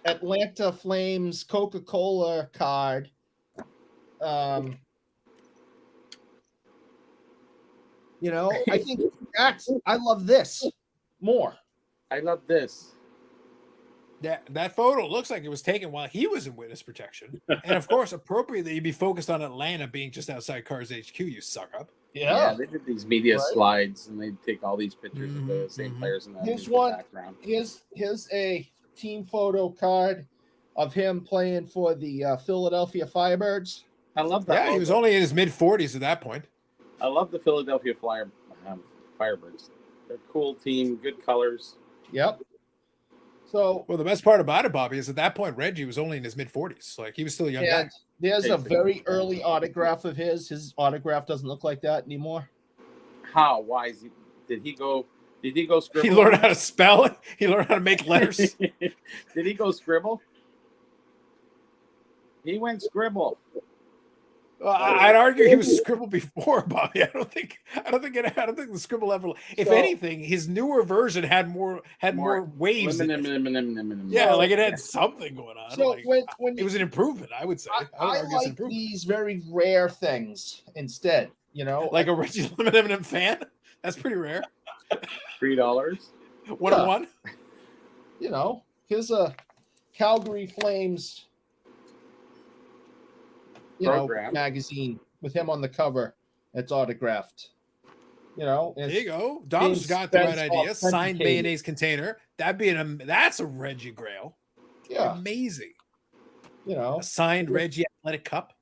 Atlanta Flames Coca-Cola card. I think I love this more. I love this. That photo looks like it was taken while he was in witness protection. And of course, appropriately, you'd be focused on Atlanta being just outside Cars HQ, you suck up. Yeah, they did these media slides and they take all these pictures of the same players in the background. Here's a team photo card of him playing for the Philadelphia Firebirds. I love that. Yeah, logo. He was only in his mid-40s at that point. I love the Philadelphia Firebirds. They're a cool team, good colors. Yep. So, well, the best part about it, Bobby, is at that point Reggie was only in his mid-40s. Like he was still a young guy. There's a very early autograph of his. His autograph doesn't look like that anymore. How? Why is he? Did he go scribble? He learned how to spell it. He learned how to make letters. Did he go scribble? He went scribble. I'd argue he was Scribble before Bobby. I don't think the Scribble ever. If anything, his newer version had more waves. Yeah, like it had something going on. So like, when it was an improvement, I would say. I like these very rare things instead. Like a Reggie Lemon fan. That's pretty rare. $3. 101. Here's a Calgary Flames. Magazine with him on the cover. It's autographed. There you go. Dom's got the right idea. Signed mayonnaise container. That's a Reggie Grail. Yeah, amazing. A signed Reggie athletic cup.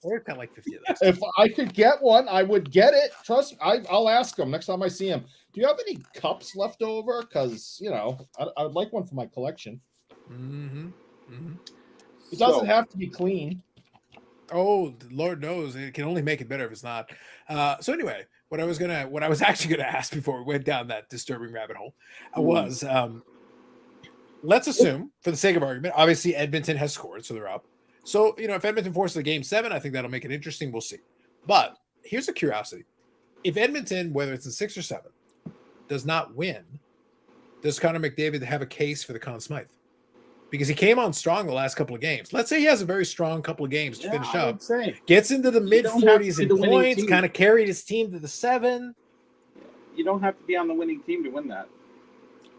We've got like 50 of those. If I could get one, I would get it. Trust me. I'll ask him next time I see him. Do you have any cups left over? Because I would like one for my collection. It doesn't have to be clean. Oh, Lord knows it can only make it better if it's not. So anyway, what I was actually gonna ask before we went down that disturbing rabbit hole was, let's assume, for the sake of argument, obviously Edmonton has scored, so they're up. So if Edmonton forces a game 7, I think that'll make it interesting. We'll see. But here's a curiosity: if Edmonton, whether it's in 6 or 7, does not win, does Connor McDavid have a case for the Conn Smythe? Because he came on strong the last couple of games. Let's say he has a very strong couple of games to finish up. Gets into the mid-40s in points, kind of carried his team to the 7. You don't have to be on the winning team to win that.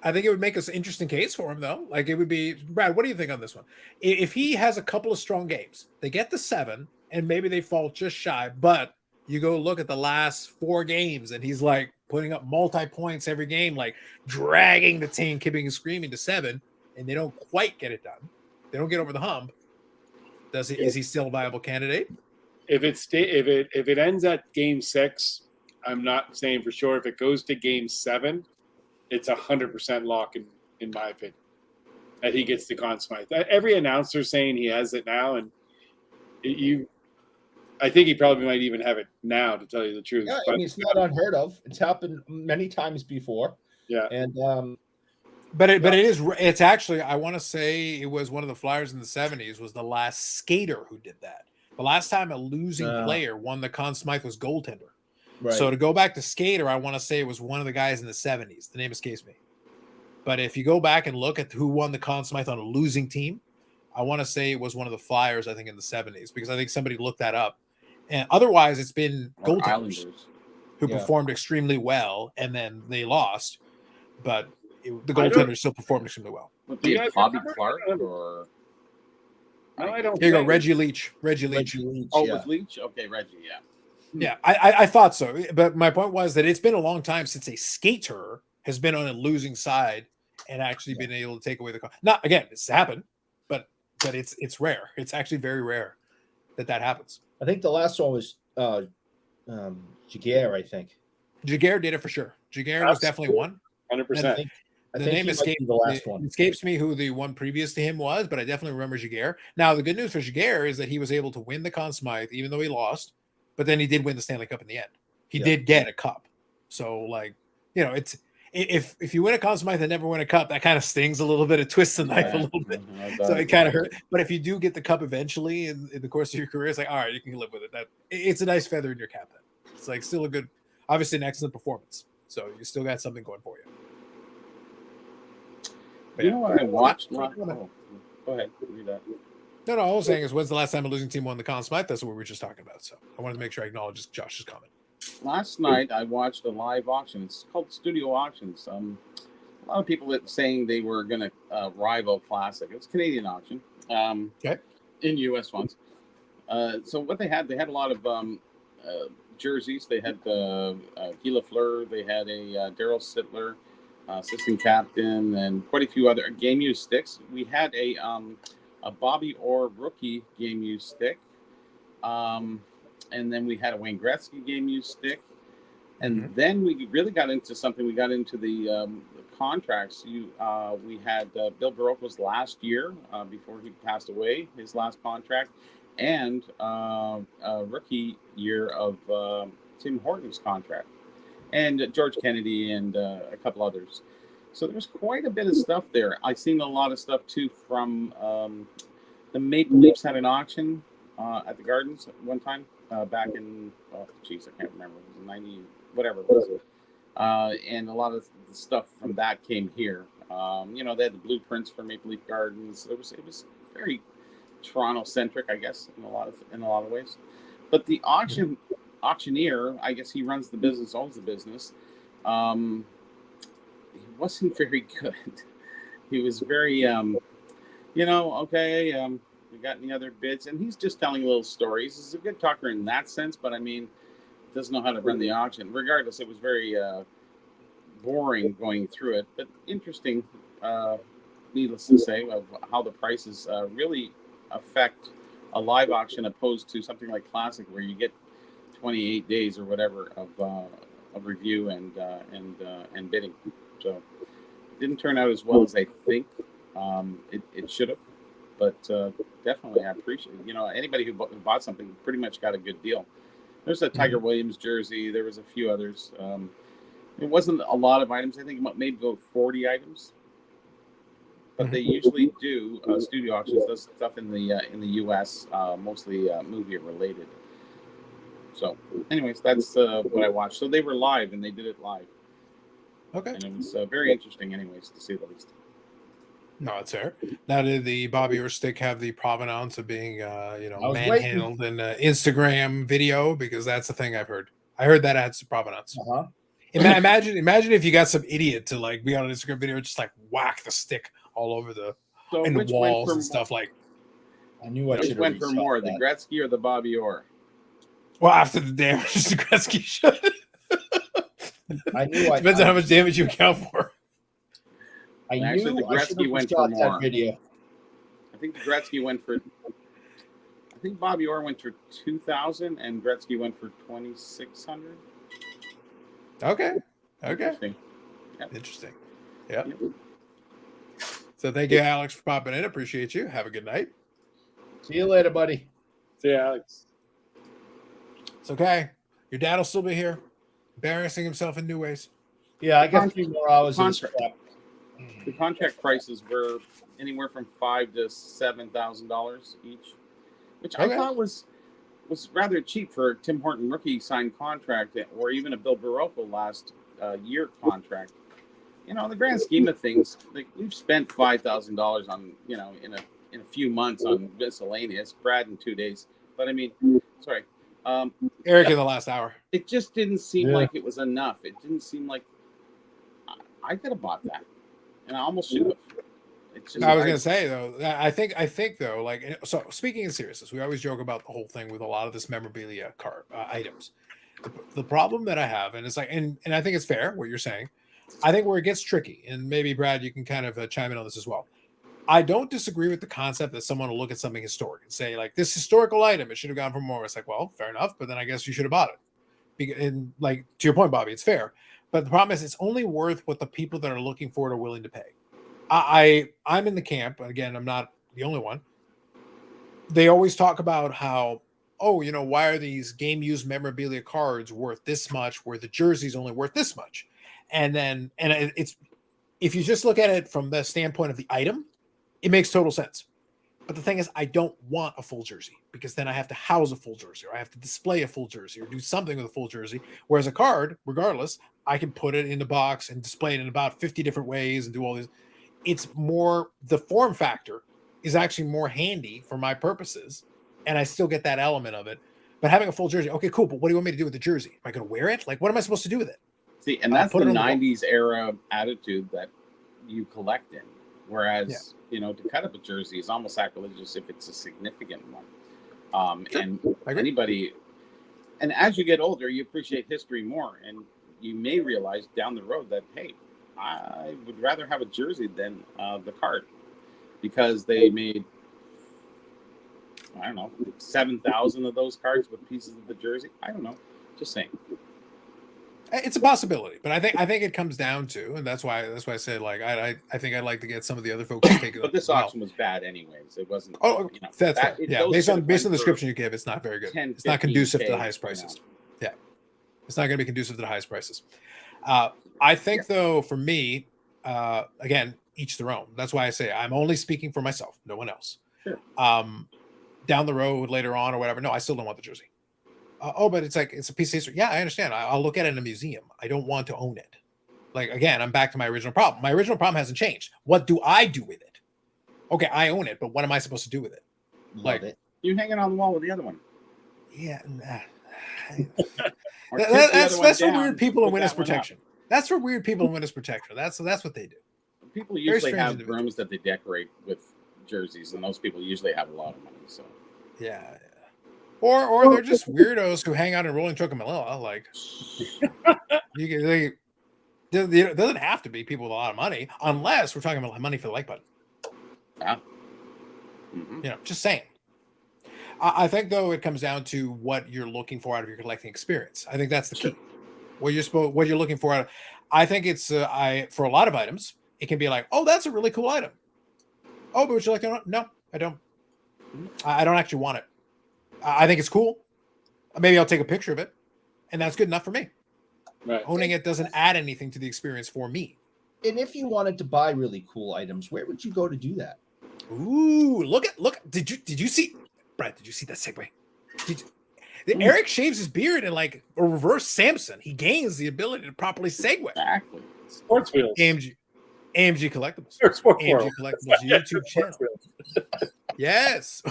I think it would make an interesting case for him, though. Like, it would be... Brad, what do you think on this one? If he has a couple of strong games, they get the 7, and maybe they fall just shy, but you go look at the last 4 games, and he's, like, putting up multi-points every game, like, dragging the team, kicking and screaming to 7, and they don't quite get it done. They don't get over the hump. Is he still a viable candidate? If it ends at game 6, I'm not saying for sure. If it goes to game 7, it's 100% lock in my opinion that he gets the Conn Smythe. Every announcer saying he has it now, and I think he probably might even have it now, to tell you the truth. Yeah, but it's not unheard of. It's happened many times before. Yeah, and it's actually, I want to say it was one of the Flyers in the 70s was the last skater who did that. The last time a losing player won the Conn Smythe was goaltender. Right. So to go back to skater, I want to say it was one of the guys in the 70s. The name escapes me. But if you go back and look at who won the Conn Smythe on a losing team, I want to say it was one of the Flyers, I think, in the 70s, because I think somebody looked that up. And otherwise, it's been goaltenders who performed extremely well, and then they lost. But the goaltender still performed extremely well. Would be Bobby Clark or? No, I don't. Here you go, Reggie Leach. Reggie Leach. Oh, it was Leach? Okay, Reggie, yeah. Yeah, I thought so. But my point was that it's been a long time since a skater has been on a losing side and actually been able to take away the – not, again, it's happened, but it's rare. It's actually very rare that happens. I think the last one was Jaguar, I think. Jaguar did it for sure. Jaguar was definitely one. 100%. I think name escapes me who the one previous to him was, but I definitely remember Jaguar. Now, the good news for Jaguar is that he was able to win the Conn Smythe, even though he lost, but then he did win the Stanley Cup in the end. He did get a cup. So, like, it's if you win a Conn Smythe and never win a cup, that kind of stings a little bit. It twists the knife a little bit. So it kind of hurt. But if you do get the cup eventually in the course of your career, it's like, all right, you can live with it. It's a nice feather in your cap then. It's like still a good, obviously an excellent performance. So you still got something going for you. But you know what I watched? Go ahead. Read that. No, all I was saying is, when's the last time a losing team won the Conn Smythe? That's what we were just talking about. So I wanted to make sure I acknowledge Josh's comment. Last night, I watched a live auction. It's called Studio Auctions. A lot of people saying they were going to rival Classic. It's a Canadian auction in U.S. funds. So what they had a lot of jerseys. They had Guy Lafleur. They had a Daryl Sittler, assistant captain, and quite a few other game-used sticks. We had a Bobby Orr rookie game-used stick. And then we had a Wayne Gretzky game-used stick. And then we really got into something. We got into the contracts. We had Bill Baroque's last year before he passed away, his last contract, and rookie year of Tim Hortons contract, and George Kennedy and a couple others. So there was quite a bit of stuff there. I've seen a lot of stuff, too, from the Maple Leafs had an auction. at the Gardens one time back in, oh, geez, I can't remember. It was 90, whatever it was. And a lot of the stuff from that came here. You know, they had the blueprints for Maple Leaf Gardens. It was very Toronto centric, I guess, in a lot of ways. But the auctioneer, I guess he runs the business, owns the business. He wasn't very good. He was very, you know, okay, we got any other bids? And he's just telling little stories. He's a good talker in that sense, but I mean, doesn't know how to run the auction. Regardless, it was very boring going through it, but interesting, needless to say, of how the prices really affect a live auction opposed to something like Classic, where you get 28 days or whatever of review and bidding. So it didn't turn out as well as I think it should have, but definitely I appreciate it. You know, anybody who bought something pretty much got a good deal. There's a Tiger Williams jersey. There was a few others. It wasn't a lot of items. I think maybe go 40 items. But they usually do studio auctions. Does stuff in the U.S. Mostly movie related. So, anyways, that's what I watched. So they were live, and they did it live. Okay. And it was very interesting, anyways, to say the least. No, it's fair. Now, did the Bobby Orr stick have the provenance of being, you know, was manhandled in Instagram video? Because that's the thing I've heard. I heard that adds to provenance. Uh-huh. Imagine if you got some idiot to like be on an Instagram video, just like whack the stick all over the walls and stuff like. I knew I Which should went for more, the Gretzky or the Bobby Orr? Well, after the damage, the Gretzky should. I knew. Depends on how much damage you account for. Actually, the Gretzky went for more. Video. I think the Gretzky went for. I think Bobby Orr went for 2,000 and Gretzky went for 2,600. Okay. Interesting. Yep. Interesting. Yeah. Yep. So thank you, Alex, for popping in. Appreciate you. Have a good night. See you later, buddy. See you, Alex. It's okay. Your dad will still be here, embarrassing himself in new ways. Yeah, I got a few more hours of scrap. The contract prices were anywhere from $5,000 to $7,000 each, which I thought was rather cheap for a Tim Horton rookie signed contract, or even a Bill Barocco last year contract. You know, in the grand scheme of things, like we've spent $5,000 on, you know, in a few months on Miscellaneous. Brad in 2 days, but I mean, sorry, Eric in the last hour. It just didn't seem like it was enough. It didn't seem like I could have bought that. And I almost should have. I was going to say, though, I think though, like, so speaking in seriousness, we always joke about the whole thing with a lot of this memorabilia card items. The problem that I have, and it's like, and I think it's fair what you're saying. I think where it gets tricky, and maybe Brad, you can kind of chime in on this as well. I don't disagree with the concept that someone will look at something historic and say, like, this historical item, it should have gone for more. It's like, well, fair enough, but then I guess you should have bought it. And like, to your point, Bobby, it's fair. But the problem is it's only worth what the people that are looking for it are willing to pay. I'm in the camp, again, I'm not the only one. They always talk about how, oh, you know, why are these game used memorabilia cards worth this much where the jersey's only worth this much? And it's, if you just look at it from the standpoint of the item, it makes total sense. But the thing is, I don't want a full jersey because then I have to house a full jersey, or I have to display a full jersey, or do something with a full jersey. Whereas a card, regardless, I can put it in the box and display it in about 50 different ways and do all these. It's more, the form factor is actually more handy for my purposes, and I still get that element of it. But having a full jersey, okay, cool. But what do you want me to do with the jersey? Am I going to wear it? Like, what am I supposed to do with it? See, and that's the 90s era attitude that you collect in. Whereas, you know, to cut up a jersey is almost sacrilegious if it's a significant one. Sure. And anybody, and as you get older, you appreciate history more, and you may realize down the road that, hey, I would rather have a jersey than the card, because they made, I don't know, 7,000 of those cards with pieces of the jersey. I don't know, just saying. It's a possibility, but I think it comes down to, and that's why I said, like, I think I'd like to get some of the other folks to take it. But this auction was bad anyways. It wasn't. Oh, you know, that's right. Yeah, based on the description you give, it's not very good. 10, it's not conducive to the highest prices. You know. Yeah, it's not going to be conducive to the highest prices. I think though, for me, again, each their own. That's why I say I'm only speaking for myself, no one else. Sure. down the road later on or whatever. No, I still don't want the jersey. Oh, but it's like, it's a piece of history. Yeah, I understand. I'll look at it in a museum. I don't want to own it. Like, again, I'm back to my original problem. My original problem hasn't changed. What do I do with it? Okay, I own it, but what am I supposed to do with it? Love it. You hang it on the wall with the other one. Yeah. Or tip the other one That's for down, weird people in put witness that one up. protection. That's for weird people in witness protection. That's what they do. People Very usually strange have individual. rooms that they decorate with jerseys, and those people usually have a lot of money. So Yeah. Or they're just weirdos who hang out in Rolling Truck in Manila. Like, it doesn't have to be people with a lot of money, unless we're talking about money for the like button. yeah. Mhm. You know, just saying. I think though it comes down to what you're looking for out of your collecting experience. I think that's the key. What you're looking for out of, I think it's for a lot of items, it can be like, oh, that's a really cool item. Oh, but would you like to? No, I don't. I don't actually want it. I think it's cool. Maybe I'll take a picture of it, and that's good enough for me. Right. Owning it doesn't add anything to the experience for me. And if you wanted to buy really cool items, where would you go to do that? Ooh, look! Did you see, Brad? Did you see that segue? Eric shaves his beard in like a reverse Samson. He gains the ability to properly segue. Exactly. Sports wheels. AMG Collectibles. Or Sport AMG World. Collectibles YouTube channel. Sports wheels. Yes.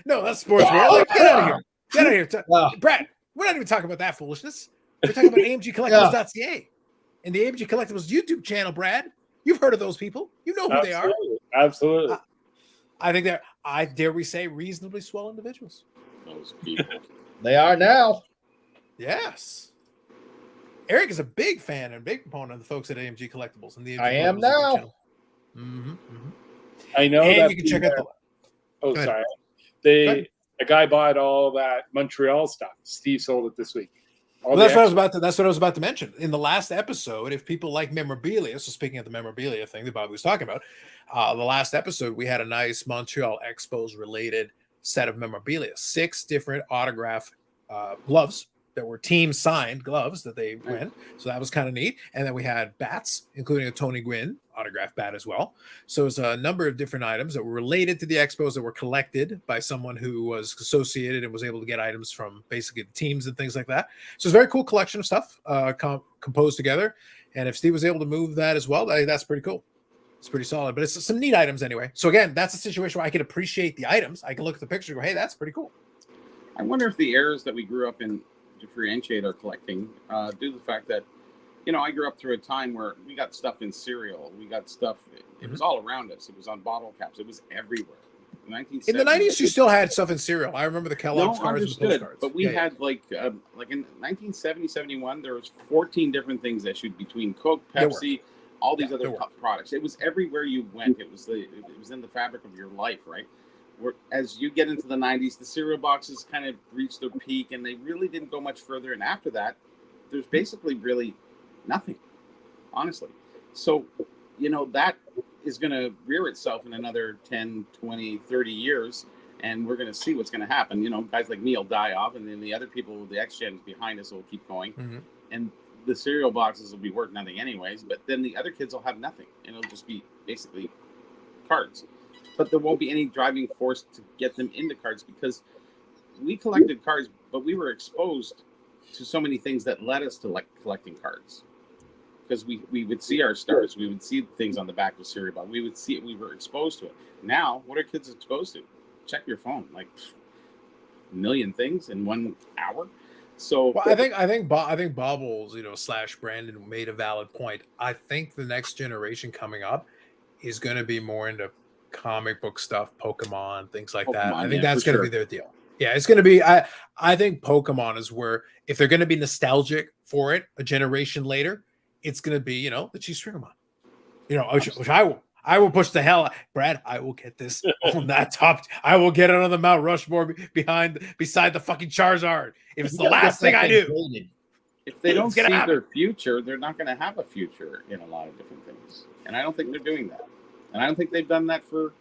No, that's sports world. Like, get out of here. Get out of here. Wow. Brad, we're not even talking about that foolishness. We're talking about AMGcollectibles.ca and the AMG Collectibles YouTube channel, Brad. You've heard of those people. You know who they are. Absolutely. I think they're, I dare we say, reasonably swell individuals. Those people. They are now. Yes. Eric is a big fan and big proponent of the folks at AMG Collectibles and the AMG I am Collectibles now. channel. Mm-hmm. I know And that you can check out the. Oh, Go ahead. sorry. Go ahead. A guy bought all that Montreal stuff. Steve sold it this week. Well, that's what I was about to mention. In the last episode, if people like memorabilia, so speaking of the memorabilia thing that Bobby was talking about, the last episode we had a nice Montreal Expos related set of memorabilia, 6 different autograph gloves that were team signed gloves that they went. So that was kind of neat. And then we had bats, including a Tony Gwynn autograph bat as well. So it's a number of different items that were related to the Expos that were collected by someone who was associated and was able to get items from basically the teams and things like that. So it's a very cool collection of stuff composed together. And if Steve was able to move that as well, that's pretty cool. It's pretty solid, but it's some neat items anyway. So again, that's a situation where I can appreciate the items. I can look at the picture and go, hey, that's pretty cool. I wonder if the eras that we grew up in differentiate our collecting due to the fact that, you know, I grew up through a time where we got stuff in cereal. We got stuff, it was all around us. It was on bottle caps. It was everywhere. In the 90s, you still had stuff in cereal. I remember the Kellogg's cards and the postcards. But we had like in 1970, 71, there was 14 different things issued between Coke, Pepsi, all these other products. It was everywhere you went. It was in the fabric of your life, right? As you get into the 90s, the cereal boxes kind of reached their peak, and they really didn't go much further. And after that, there's basically really nothing, honestly. So, you know, that is going to rear itself in another 10, 20, 30 years, and we're going to see what's going to happen. You know, guys like me will die off, and then the other people, the X-Gens behind us, will keep going. Mm-hmm. And the cereal boxes will be worth nothing anyways, but then the other kids will have nothing, and it'll just be basically cards. But there won't be any driving force to get them into cards, because we collected cards, but we were exposed to so many things that led us to like collecting cards. Because we would see our stars, we would see things on the back of cereal box, we would see it, we were exposed to it. Now, what are kids exposed to? Check your phone, like a million things in 1 hour. So well, I think Bobbles, you know, / Brandon made a valid point. I think the next generation coming up is going to be more into comic book stuff, Pokemon, things like that. I think that's going to be their deal. Yeah, it's going to be. I think Pokemon is where, if they're going to be nostalgic for it a generation later, it's going to be, you know, the Chief Stringamon. You know, which I will push the hell, Brad. I will get this on that top. I will get it on the Mount Rushmore beside the fucking Charizard. If it's the last thing I do. If they don't see their future, they're not going to have a future in a lot of different things. And I don't think they're doing that. And I don't think they've done that for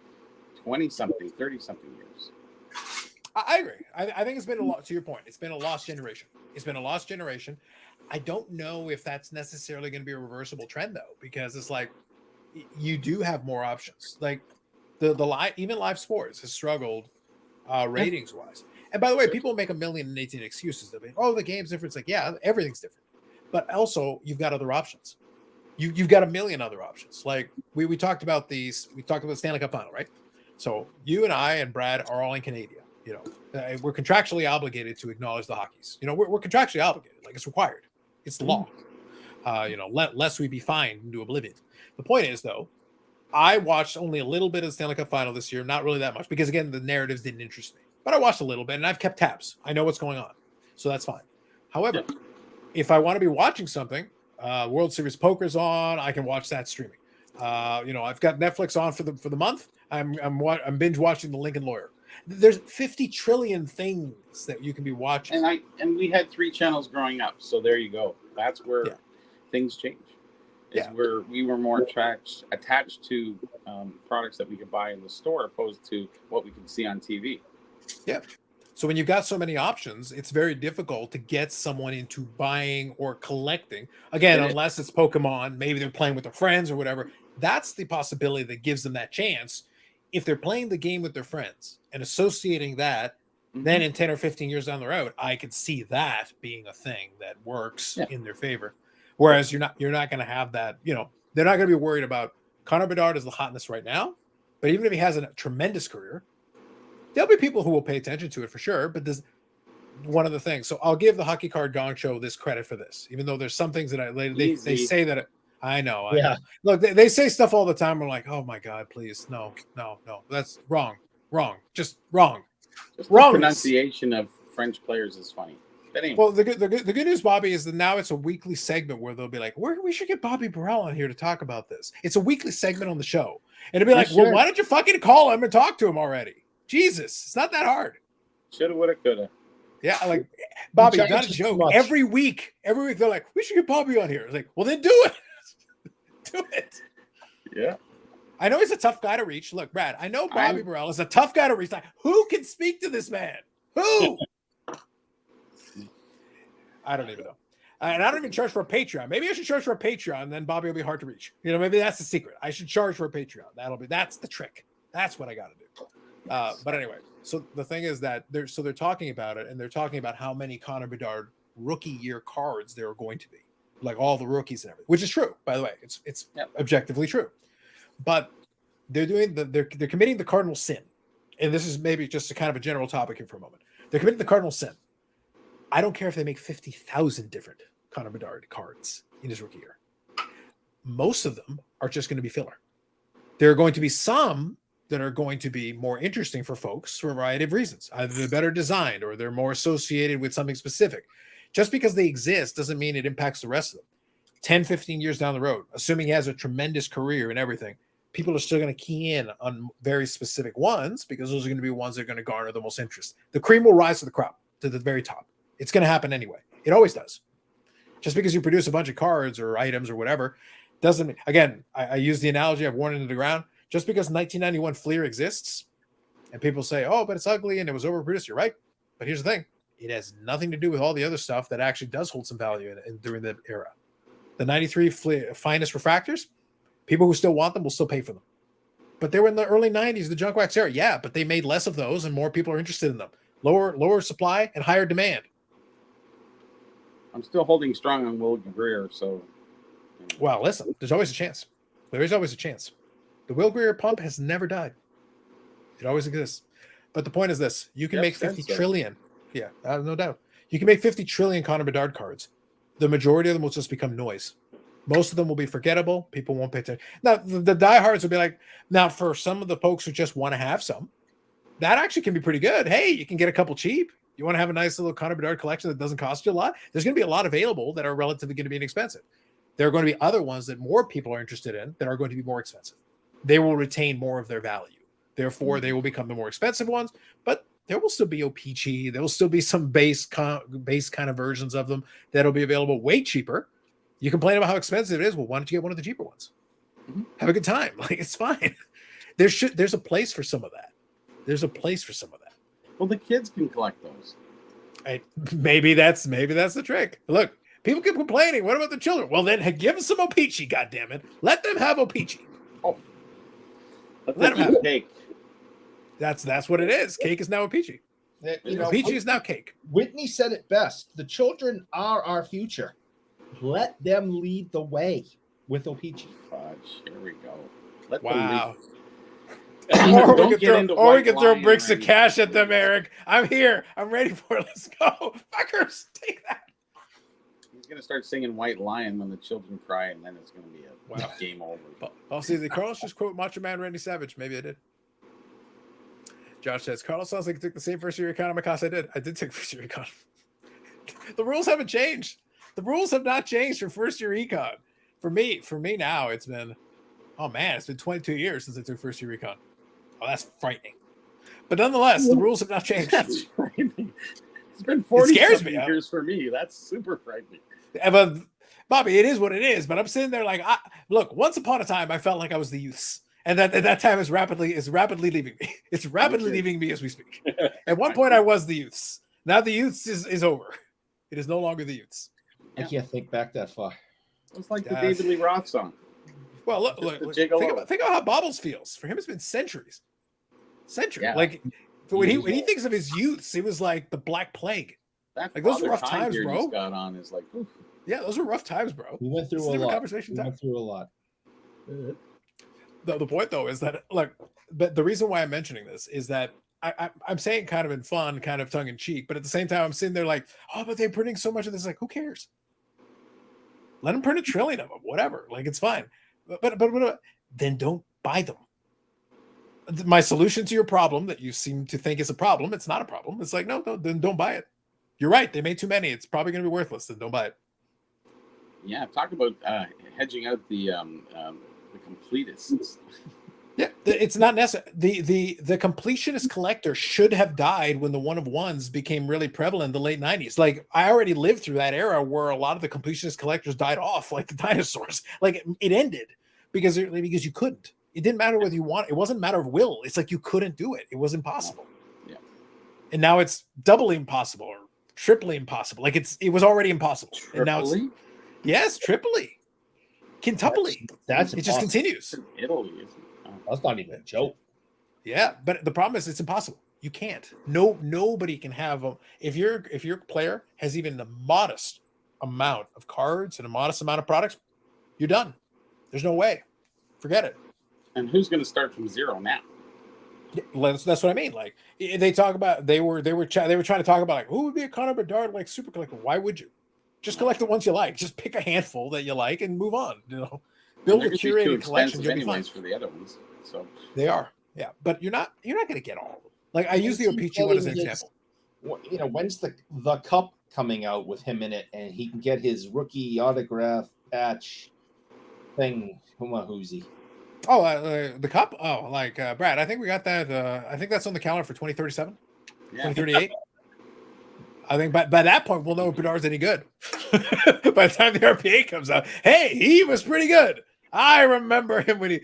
20-something, 30-something years. I agree. I think it's been a lot, to your point, it's been a lost generation. It's been a lost generation. I don't know if that's necessarily going to be a reversible trend, though, because it's like you do have more options. Like the live, even live sports has struggled ratings wise. And by the way, people make 1,018 excuses. They'll be, oh, the game's different. It's like, yeah, everything's different. But also, you've got other options. You've got a million other options. Like we talked about these. We talked about the Stanley Cup Final, right? So you and I and Brad are all in Canada. You know, we're contractually obligated to acknowledge the hockeys. You know, we're contractually obligated. Like it's required. It's the law. You know, lest we be fined into oblivion. The point is, though, I watched only a little bit of the Stanley Cup Final this year. Not really that much because, again, the narratives didn't interest me. But I watched a little bit, and I've kept tabs. I know what's going on. So that's fine. However, if I want to be watching something, World Series Poker's on, I can watch that streaming. You know, I've got Netflix on for the month. I'm binge watching The Lincoln Lawyer. There's 50 trillion things that you can be watching. And we had 3 channels growing up, so there you go. That's where things change. Where we were more attached to products that we could buy in the store opposed to what we could see on TV. Yeah. So when you've got so many options, it's very difficult to get someone into buying or collecting. Again, unless it's Pokemon, maybe they're playing with their friends or whatever. That's the possibility that gives them that chance. If they're playing the game with their friends and associating that, then in 10 or 15 years down the road, I could see that being a thing that works in their favor. Whereas you're not going to have that, you know, they're not going to be worried about Connor Bedard is the hotness right now. But even if he has a tremendous career, there'll be people who will pay attention to it for sure. But there's one of the things. So I'll give the Hockey Card Gong Show this credit for this, even though there's some things that they say that I know. Look, they say stuff all the time. We're like, oh my God, please. No. That's wrong. Just wrong. Just the pronunciation of French players is funny. But anyway. Well, the good news, Bobby, is that now it's a weekly segment where they'll be like, we should get Bobby Burrell on here to talk about this. It's a weekly segment on the show. And it'll be like, well, why don't you fucking call him and talk to him already? Jesus, it's not that hard. Shoulda, woulda, coulda. Yeah, like Bobby, not a joke. Every week they're like, we should get Bobby on here. It's like, well, then do it. Do it. Yeah. I know he's a tough guy to reach. Look, Brad, I know Bobby Burrell is a tough guy to reach. Like, who can speak to this man? Who? I don't even know. And I don't even charge for a Patreon. Maybe I should charge for a Patreon, and then Bobby will be hard to reach. You know, maybe that's the secret. I should charge for a Patreon. That's the trick. That's what I got to do. But anyway, so the thing is that they're talking about it, and they're talking about how many Connor Bedard rookie year cards there are going to be, like all the rookies and everything, which is true, by the way. It's objectively true. But they're committing the cardinal sin, and this is maybe just a kind of a general topic here for a moment. They're committing the cardinal sin. I don't care if they make 50,000 different Connor Bedard cards in his rookie year. Most of them are just going to be filler. There are going to be some that are going to be more interesting for folks for a variety of reasons. Either they're better designed or they're more associated with something specific. Just because they exist doesn't mean it impacts the rest of them. 10, 15 years down the road, assuming he has a tremendous career and everything, people are still going to key in on very specific ones because those are going to be ones that are going to garner the most interest. The cream will rise to the crop, to the very top. It's going to happen anyway. It always does. Just because you produce a bunch of cards or items or whatever doesn't, again, I use the analogy I've worn into the ground. Just because 1991 Fleer exists and people say, oh, but it's ugly and it was overproduced, you're right. But here's the thing. It has nothing to do with all the other stuff that actually does hold some value during the era. The 93 finest refractors, people who still want them will still pay for them. But they were in the early 90s, the junk wax era. Yeah, but they made less of those and more people are interested in them. Lower supply and higher demand. I'm still holding strong on Will Greer, so. Well, listen, there's always a chance. There is always a chance. The Will Greer pump has never died. It always exists. But the point is this. You can make 50 trillion. Yeah, no doubt. You can make 50 trillion Connor Bedard cards. The majority of them will just become noise. Most of them will be forgettable. People won't pay attention. Now, the diehards will be like, now for some of the folks who just want to have some, that actually can be pretty good. Hey, you can get a couple cheap. You want to have a nice little Connor Bedard collection that doesn't cost you a lot? There's going to be a lot available that are relatively going to be inexpensive. There are going to be other ones that more people are interested in that are going to be more expensive. They will retain more of their value. Therefore, they will become the more expensive ones, but there will still be OPG. There will still be some base kind of versions of them that'll be available way cheaper. You complain about how expensive it is. Well, why don't you get one of the cheaper ones? Have a good time. Like, it's fine. There's a place for some of that. There's a place for some of that. Well, the kids can collect those. Maybe that's the trick. Look, people keep complaining. What about the children? Well, then give them some O-Pee-Chee, goddammit. Let them have O-Pee-Chee. Oh. Let them have cake. That's what it is. Cake is now a peachy. You know, Peachy is now cake. Whitney said it best. The children are our future. Let them lead the way with O-Peachy. Fudge. Here we go. Let Wow. them Or Don't we could get throw, into or we white could throw wine bricks or of cash anything, at them, please. Eric. I'm here. I'm ready for it. Let's go. Fuckers, take that. He's gonna start singing White Lion when the children cry, and then it's gonna be a Wow. game over. I'll see. Did Carlos just quote Macho Man Randy Savage? Maybe I did. Josh says, Carlos sounds like he took the same first year econ. Because I did take first year econ. The rules haven't changed. The rules have not changed for first year econ. For me now, it's been, oh man, it's been 22 years since I took first year econ. Oh, that's frightening. But nonetheless, the rules have not changed. That's frightening. It's been 40 years for me. That's super frightening. But Bobby, it is what it is. But I'm sitting there like, look. Once upon a time, I felt like I was the youths, and that time is rapidly leaving me. It's rapidly leaving me as we speak. At one point, I was the youths. Now the youths is over. It is no longer the youths. I can't think back that far. It's like the David Lee Roth song. Well, look think about how Bobbles feels. For him, it's been centuries. Yeah. Like when he thinks of his youths, it was like the Black Plague. That like those were rough time times, bro. Got on is like, oof. Yeah, those were rough times, bro. We went through a lot. The point though is that but the reason why I'm mentioning this is that I'm saying kind of in fun, kind of tongue in cheek, but at the same time I'm sitting there like, oh, but they're printing so much of this. Like, who cares? Let them print 1 trillion of them, whatever. Like, it's fine. But then don't buy them. My solution to your problem that you seem to think is a problem, it's not a problem. It's like, no, then don't buy it. You're right. They made too many. It's probably going to be worthless. Then don't buy it. Yeah, talk about hedging out the completists. Yeah, it's not necessary. The completionist collector should have died when the one of ones became really prevalent in the late 90s. Like, I already lived through that era where a lot of the completionist collectors died off, like the dinosaurs. Like, it ended because you couldn't. It didn't matter whether you want. It wasn't a matter of will. It's like you couldn't do it. It was impossible. Yeah. And now it's doubly impossible or triply impossible. Like it was already impossible. Triply? And now it's yes, triply, quintuply. That's it. Just continues. Italy. That's not even a joke. Yeah, but the problem is it's impossible. You can't. Nobody can have a, if your player has even a modest amount of cards and a modest amount of products, you're done. There's no way. Forget it. And who's going to start from zero now? Yeah, that's what I mean. Like they talk about, they were trying to talk about like who would be a Connor Bedard like super collector. Why would you? Just collect the ones you like. Just pick a handful that you like and move on. You know, build a curated collection. You'll be fine. For the other ones, so they are. Yeah, but you're not going to get all of them. Like I use the O-Peachy one as an example. You know, when's the cup coming out with him in it, and he can get his rookie autograph patch thing? Who's Oh, the cup? Oh, like Brad, I think we got that. I think that's on the calendar for 2037, 2038. I think by that point, we'll know if Bedard's any good. By the time the RPA comes out, hey, he was pretty good. I remember him when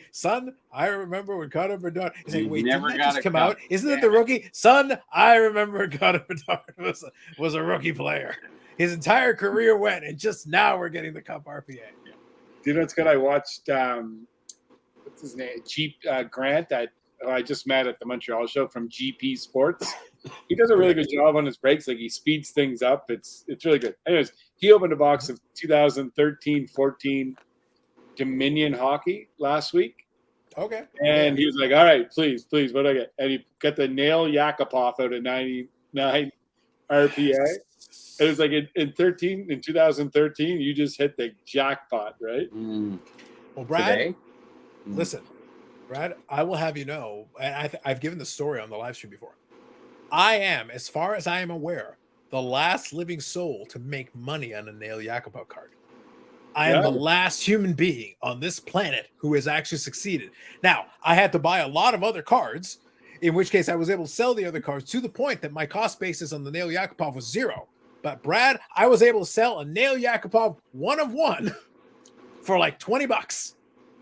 I remember when Connor Bedard. He's like, wait, didn't that just come out? Isn't it the rookie? Son, I remember Connor Bedard was a rookie player. His entire career went, and just now we're getting the cup RPA. Do you know what's good? I watched what's his name? Grant that I just met at the Montreal show from GP Sports. He does a really good job on his breaks. Like he speeds things up. It's really good. Anyways, he opened a box of 2013-14 Dominion hockey last week. Okay. And he was like, all right, please, what do I get? And he got the Nail Yakupov out of 99 RPA. It was like in 2013, you just hit the jackpot, right? Well, Brad, listen, Brad, I will have you know, and I've given the story on the live stream before. I am, as far as I am aware, the last living soul to make money on a Nail Yakupov card. I am the last human being on this planet who has actually succeeded. Now, I had to buy a lot of other cards, in which case I was able to sell the other cards to the point that my cost basis on the Nail Yakupov was zero. But Brad, I was able to sell a Nail Yakupov 1 of 1 for like $20.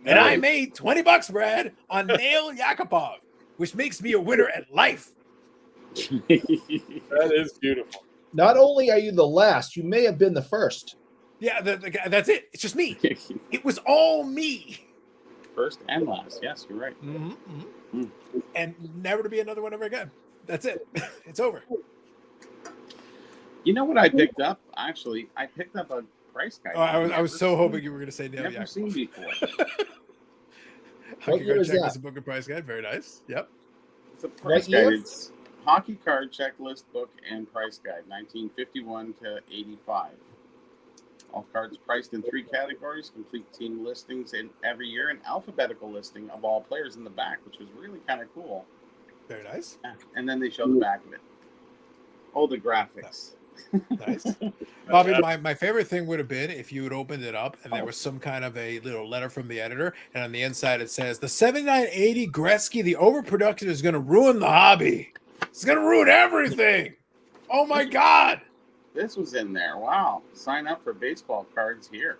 And I made $20, Brad, on Nail Yakupov, which makes me a winner at life. That is beautiful. Not only are you the last, you may have been the first. Yeah, that's it. It's just me. It was all me. First and last. Yes, you're right. And never to be another one ever again. That's it. It's over. You know what I picked up? Actually, I picked up a price guide. Oh, I was so hoping you were going to say Neil Never seen Yakimov. before. I What can year go is check that? this book and price guide. Very nice. Yep. It's a price year? guide. It's hockey card checklist book and price guide, 1951 to 85. All cards priced in 3 categories, complete team listings in every year, and alphabetical listing of all players in the back, which was really kind of cool. Very nice. And then they show the back of it. Oh, the graphics. Nice. Bobby, my favorite thing would have been if you had opened it up and there was some kind of a little letter from the editor, and on the inside it says, the 7980 Gretzky, the overproduction is going to ruin the hobby. It's going to ruin everything. Oh, my God. This was in there. Wow. Sign up for baseball cards here.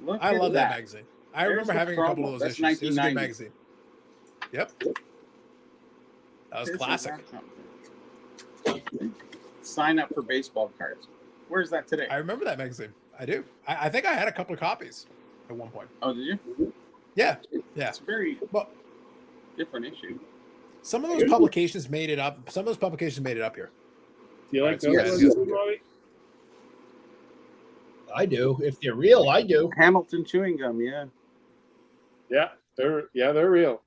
Look I at love that magazine. I There's remember the having a couple promo. of those That's issues. It was a good 1990. magazine. Yep. That was Isn't classic. that something? Sign up for baseball cards. Where's that today? I remember that magazine. I do. I think I had a couple of copies at one point. Oh, did you? Yeah. Yeah. It's a very Well, different issue. some of those publications made it up. Some of those publications made it up here. Do you like All right, those so ones, yes. Bobby? I do. If they're real, I do. Hamilton chewing gum, yeah. Yeah, they're real.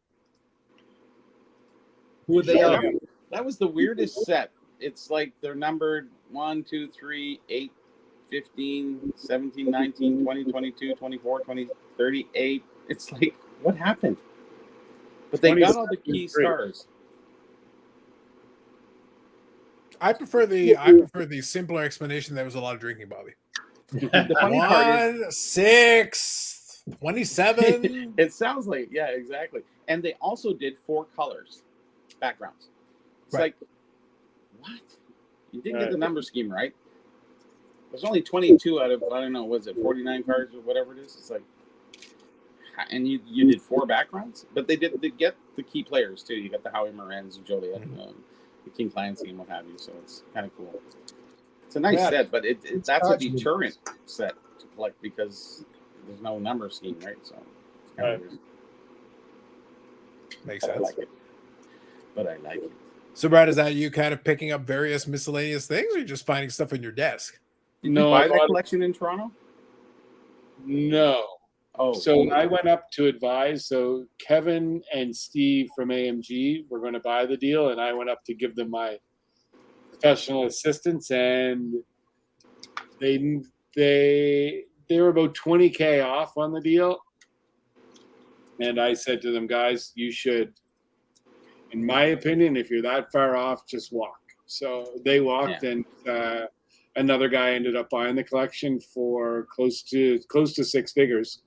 Who are they Yeah, on? that was the weirdest set. It's like they're numbered 1, 2, 3, 8, 15, 17, 19, 20, 22, 24, 20, 38. It's like, what happened? But they got all the key 23. stars. I prefer the simpler explanation. There was a lot of drinking, Bobby. The funny part is, 1, 6, 27. it sounds like, yeah, exactly. And they also did 4 colors, backgrounds. It's Right. like, what? You didn't get the number scheme right. There's only 22 out of, I don't know, was it 49 cards or whatever it is? It's like, and you did 4 backgrounds, but they get the key players too. You got the Howie Morans, Joliet, the King Clancy, and what have you. So it's kind of cool. It's a nice set, but that's a deterrent set to collect because there's no number scheme, right? So it's kind of weird. Makes But I sense. like it. But I like it. So, Brad, is that you kind of picking up various miscellaneous things, or you just finding stuff on your desk? Did you No, buy that collection in Toronto? No. Oh, So I went up to advise. So Kevin and Steve from AMG were going to buy the deal, and I went up to give them my professional assistance, and they were about 20K off on the deal. And I said to them, guys, you should, in my opinion, if you're that far off, just walk. So they walked, and another guy ended up buying the collection for close to 6 figures.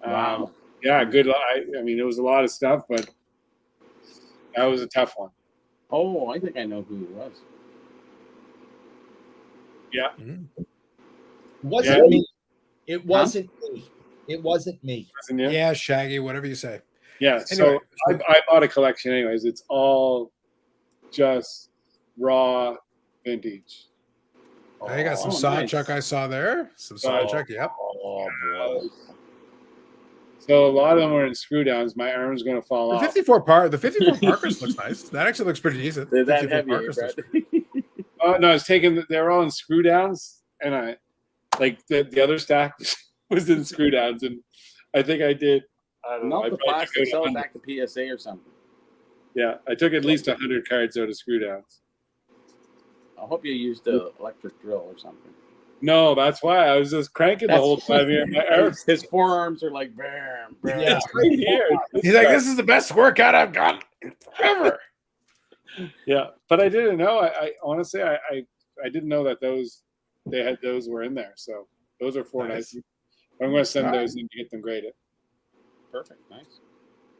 Wow. Yeah, good. I mean, it was a lot of stuff, but that was a tough one. Oh, I think I know who it was. Yeah. Wasn't me. It wasn't me. It wasn't me. Wasn't you? Yeah, Shaggy, whatever you say. Yeah. Anyway. So I bought a collection anyways. It's all just raw vintage. I got some Oh, side nice. chuck I saw there. Some side chuck, yep. Oh boy. So a lot of them were in screw downs. My arm's going to fall The off. 54 Parkers looks nice. That actually looks pretty decent. They're that 54 heavy, Parkers Brad. looks- Oh, no, I was taking, they were all in screw downs, and I, like, the other stack was in screw downs, and I think I did, I don't know. Melt I the probably plastic, took sell it 100 back to PSA or something. Yeah, I took at least 100 cards out of screw downs. I hope you used the electric drill or something. No, that's why I was just cranking the whole time here. My arms, His forearms are like bam, bam. Yeah. it's right here. He's like, this is the best workout I've got ever. Yeah, but I didn't know. I honestly, I didn't know that those were in there. So those are 4 Nice. nice. I'm going to send All those in to get them graded. Perfect, nice.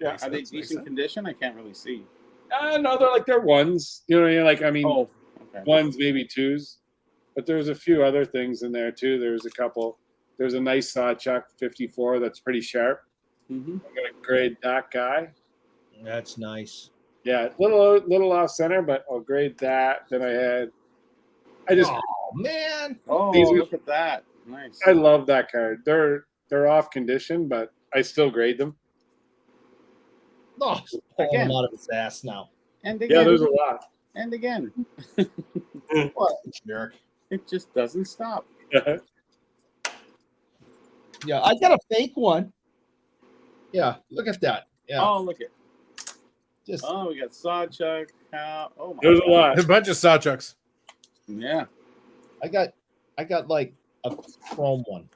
Yeah. Makes Are they sense, makes decent sense. condition? I can't really see. No, they're ones. You know what I mean? Like, I mean, Oh, okay. ones, maybe 2s. But there's a few other things in there too. There's a couple. There's a nice Sawchuck 54 that's pretty sharp. Mm-hmm. I'm gonna grade that guy. That's nice. Yeah, little off center, but I'll grade that. Then I just Oh man. Oh, These are- look at that. Nice. I love that card. They're off condition, but I still grade them. Oh, pulling Again. him out of his ass now. And Yeah, again. there's a lot. And again. What a jerk. It just doesn't stop. Yeah, I got a fake one. Yeah, look at that. Yeah, Oh, look at. just Oh, we got Sawchuck. Oh my There's a God. lot. There's a bunch of Sawchucks. Yeah. I got like a chrome one.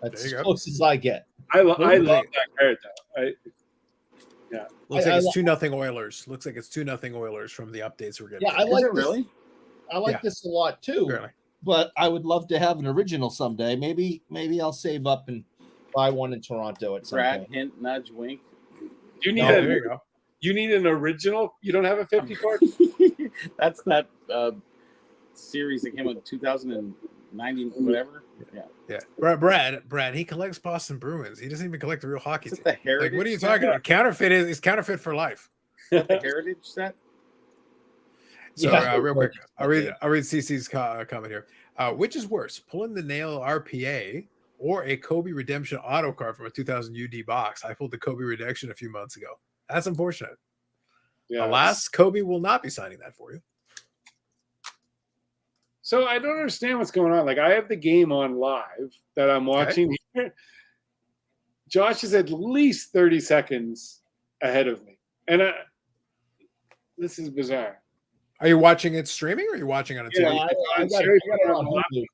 That's There as you go. close as I get. I love that card though. Looks I like it's 2-0 Oilers. Looks like it's 2-0 Oilers from the updates we're getting. Yeah, I Is like it this. really? I like Yeah. this a lot too. Apparently. But I would love to have an original someday. Maybe I'll save up and buy one in Toronto at some Brad, point. hint, nudge, wink. You need Oh, there you go. You need an original. You don't have a 54. That's that series that came out in 2090, whatever. Yeah. Yeah. Brad, he collects Boston Bruins. He doesn't even collect the real hockey Is team. it the Heritage? Like, what are you set? talking about? Counterfeit is counterfeit for life. Is that the Heritage set? So Yeah. real quick, I'll read CC's comment here. Which is worse, pulling the nail RPA or a Kobe Redemption auto card from a 2000 UD box? I pulled the Kobe Redemption a few months ago. That's unfortunate. Yeah. Alas, Kobe will not be signing that for you. So I don't understand what's going on. Like I have the game on live that I'm watching here. Josh is at least 30 seconds ahead of me. And this is bizarre. Are you watching it streaming or are you watching on a TV? Yeah, I got it on Hulu.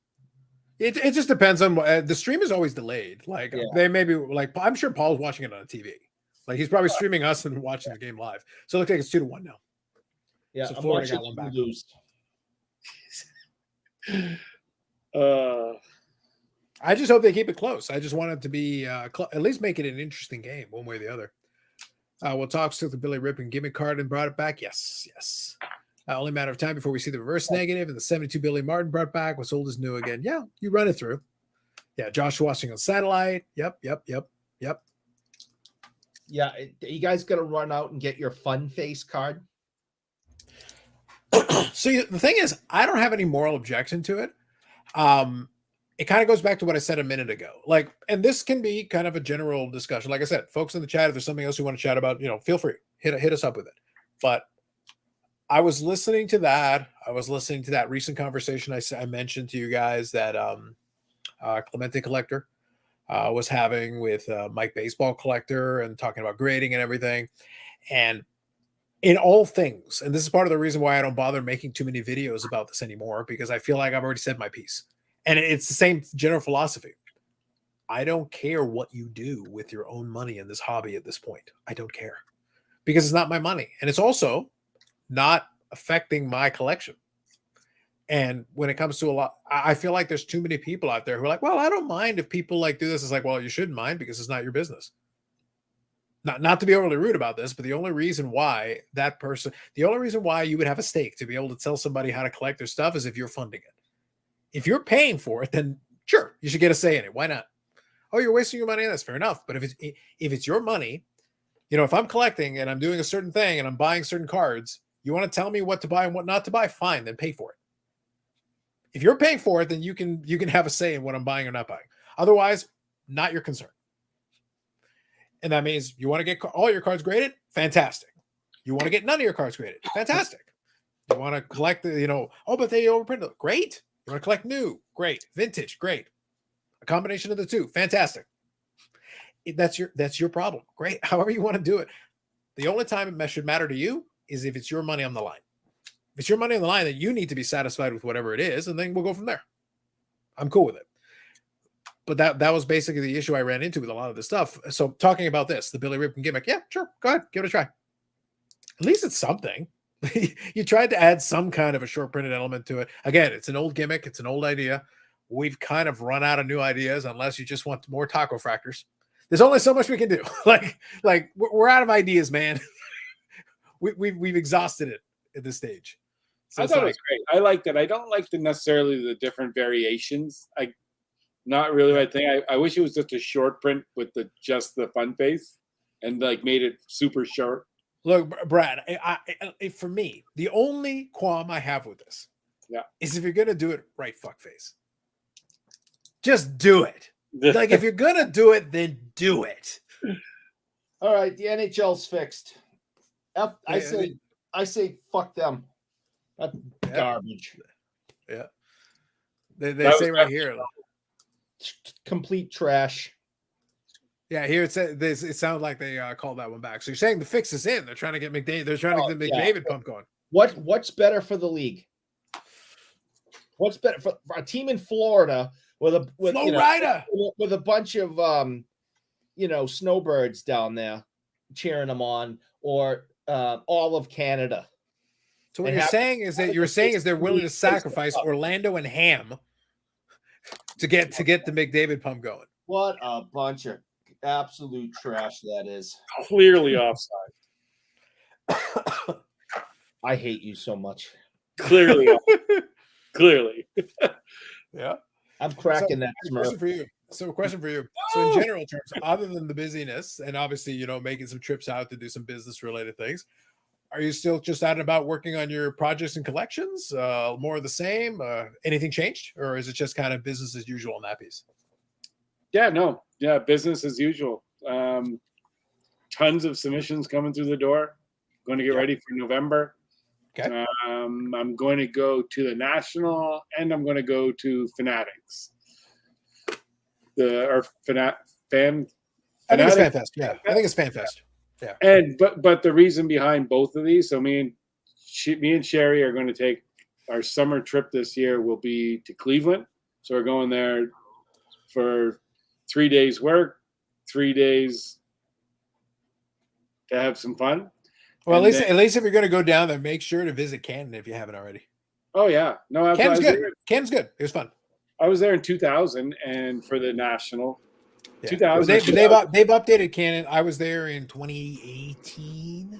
It just depends on the stream is always delayed. Like Yeah. they may be like I'm sure Paul's watching it on a TV. Like he's probably streaming us and watching the game live. So it looks like it's 2-1 now. Yeah, So I'm Florida watching got one back. Lose. I just hope they keep it close. I just want it to be at least make it an interesting game, one way or the other. We'll talk to the Billy Rip and gimmick card and brought it back. Yes. Only a matter of time before we see the reverse negative and the 72 Billy Martin brought back. What's old is new again. Yeah, you run it through. Yeah, Josh watching on satellite. Yep. Yeah, you guys got to run out and get your fun face card. So the thing is, I don't have any moral objection to it. It kind of goes back to what I said a minute ago. Like, and this can be kind of a general discussion. Like I said, folks in the chat, if there's something else you want to chat about, feel free, hit us up with it. But I was listening to that. I was listening to that recent conversation I mentioned to you guys that Clemente Collector was having with Mike Baseball Collector and talking about grading and everything. And in all things, and this is part of the reason why I don't bother making too many videos about this anymore, because I feel like I've already said my piece. And it's the same general philosophy. I don't care what you do with your own money in this hobby at this point. I don't care because it's not my money. And it's also not affecting my collection. And when it comes to a lot, I feel like there's too many people out there who are like, well, I don't mind if people like do this. It's like, well, you shouldn't mind because it's not your business. Not to be overly rude about this, but the only reason why you would have a stake to be able to tell somebody how to collect their stuff is if you're funding it. If you're paying for it, then sure, you should get a say in it. Why not? Oh, you're wasting your money. That's fair enough. But if it's your money, if I'm collecting and I'm doing a certain thing and I'm buying certain cards, you want to tell me what to buy and what not to buy? Fine, then pay for it. If you're paying for it, then you can have a say in what I'm buying or not buying. Otherwise, not your concern. And that means you want to get all your cards graded? Fantastic. You want to get none of your cards graded? Fantastic. You want to collect but they overprinted. Great. You want to collect new? Great. Vintage? Great. A combination of the two? Fantastic. That's your problem. Great. However you want to do it. The only time it should matter to you is if it's your money on the line. If it's your money on the line, then you need to be satisfied with whatever it is, and then we'll go from there. I'm cool with it. But that was basically the issue I ran into with a lot of this stuff. So talking about this, the Billy Ripken gimmick, yeah, sure, go ahead, give it a try. At least it's something. You tried to add some kind of a short printed element to it. Again, it's an old gimmick. It's an old idea. We've kind of run out of new ideas unless you just want more taco fractors. There's only so much we can do. like we're out of ideas, man. We've exhausted it at this stage. So I thought it was great. I liked it. I don't like necessarily the different variations. Not really my thing. I wish it was just a short print with just the fun face and made it super short. Look, Brad, for me, the only qualm I have with this is if you're going to do it right, fuckface. Just do it. If you're going to do it, then do it. All right, the NHL's fixed. I Yeah, say fuck them. That's Yeah. garbage. Yeah. They That say was right here. Complete trash. Yeah, here it says this. It sounds like they called that one back. So you're saying the fix is in? They're trying to get McDavid. They're trying to get the McDavid pump going. What's better for the league? What's better for a team in Florida with a bunch of snowbirds down there cheering them on, or all of Canada? So what you're saying is they're willing to sacrifice Orlando and Ham to get the McDavid pump going. What a bunch of absolute trash that is. Clearly offside. I hate you so much. Clearly. Clearly. Yeah. I'm cracking that question for you. So question for you. So in general terms, other than the busyness and obviously, making some trips out to do some business related things, are you still just out and about working on your projects and collections? More of the same? Anything changed? Or is it just kind of business as usual on that piece? Yeah, no. Yeah, business as usual. Tons of submissions coming through the door. Going to get ready for November. Okay. I'm going to go to the National, and I'm going to go to Fanatics. I think it's FanFest. Yeah, I think it's FanFest. Yeah. And but the reason behind both of these, so me and Sherry are going to take our summer trip this year. Will be to Cleveland, so we're going there for 3 days work, 3 days to have some fun. Well, at least if you're going to go down there, make sure to visit Canton if you haven't already. Oh yeah, no, Canton's good. Canton's good. It was fun. I was there in 2000 and for the National. Yeah. 2000. They've updated Canton. I was there in 2018. Yeah.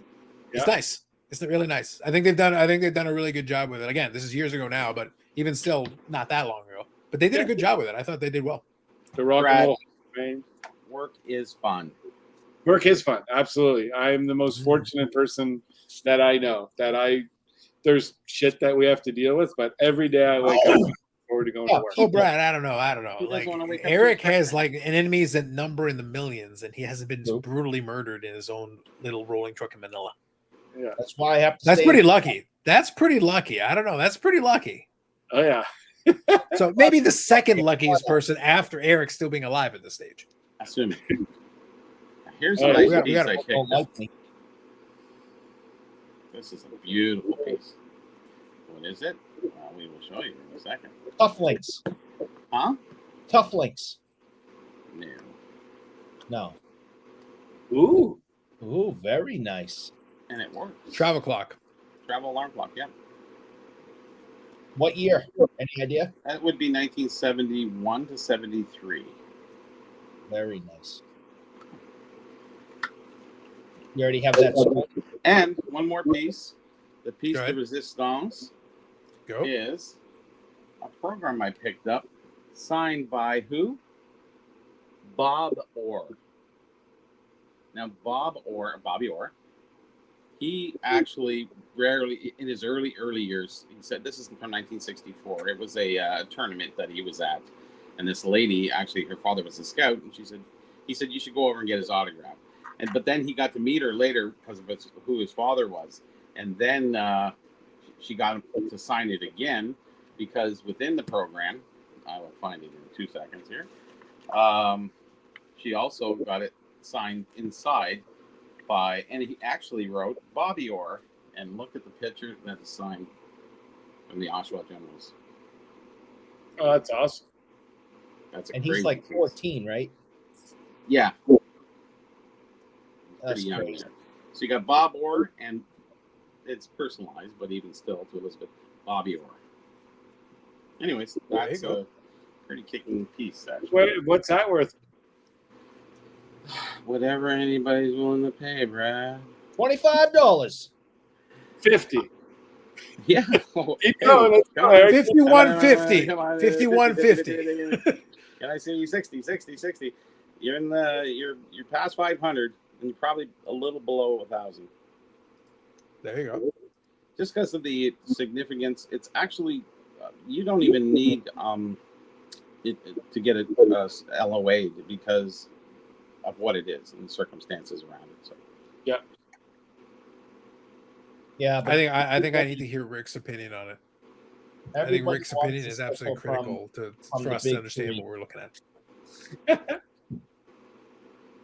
It's nice. It's really nice. I think they've done a really good job with it. Again, this is years ago now, but even still, not that long ago. But they did a good job with it. I thought they did well. The rock and roll. Man. Work is fun. Work is fun. Absolutely. I am the most fortunate person that I know. There's shit that we have to deal with, but every day I wake up looking forward to going to work. Oh, Brad, I don't know. Like Eric has like enemies that number in the millions, and he hasn't been brutally murdered in his own little rolling truck in Manila. Yeah, that's why I have to. That's pretty lucky. That's pretty lucky. I don't know. That's pretty lucky. Oh yeah. So maybe the second luckiest person after Eric still being alive at this stage. Assuming. Here's a nice piece I picked up. This is a beautiful piece. What is it? We will show you in a second. Tough links. Huh? Tough links. No. Ooh, very nice. And it works. Travel clock. Travel alarm clock, yeah. What year? Any idea? That would be 1971 to 73. Very nice. You already have that. And one more piece. The piece de resistance is a program I picked up, signed by who? Bob Orr. Now, Bobby Orr, he actually rarely, in his early years, he said, this is from 1964. It was a tournament that he was at. And this lady, actually, her father was a scout, and he said, you should go over and get his autograph. But then he got to meet her later because of who his father was. And then she got him to sign it again because within the program, I will find it in 2 seconds here. She also got it signed inside and he actually wrote Bobby Orr. And look at the picture that's signed from the Oshawa Generals. Oh, that's awesome. And he's like 14, right? Yeah. That's pretty young crazy. there. So you got Bob Orr, and it's personalized, but even still to Elizabeth, Bobby Orr. Anyways, that's a pretty kicking piece, actually. What's that worth? Whatever anybody's willing to pay, Brad. $25. 50. Yeah. Keep going. 51.50. 51.50. Can I see you 60? You're in you're past 500, and you're probably a little below 1,000. There you go. Just because of the significance, it's actually you don't even need to get a LOA because of what it is and the circumstances around it. So Yeah, but I think I need to hear Rick's opinion on it. I think everybody Rick's wants opinion to is suffer absolutely critical from for the us to big understand three. what we're looking at.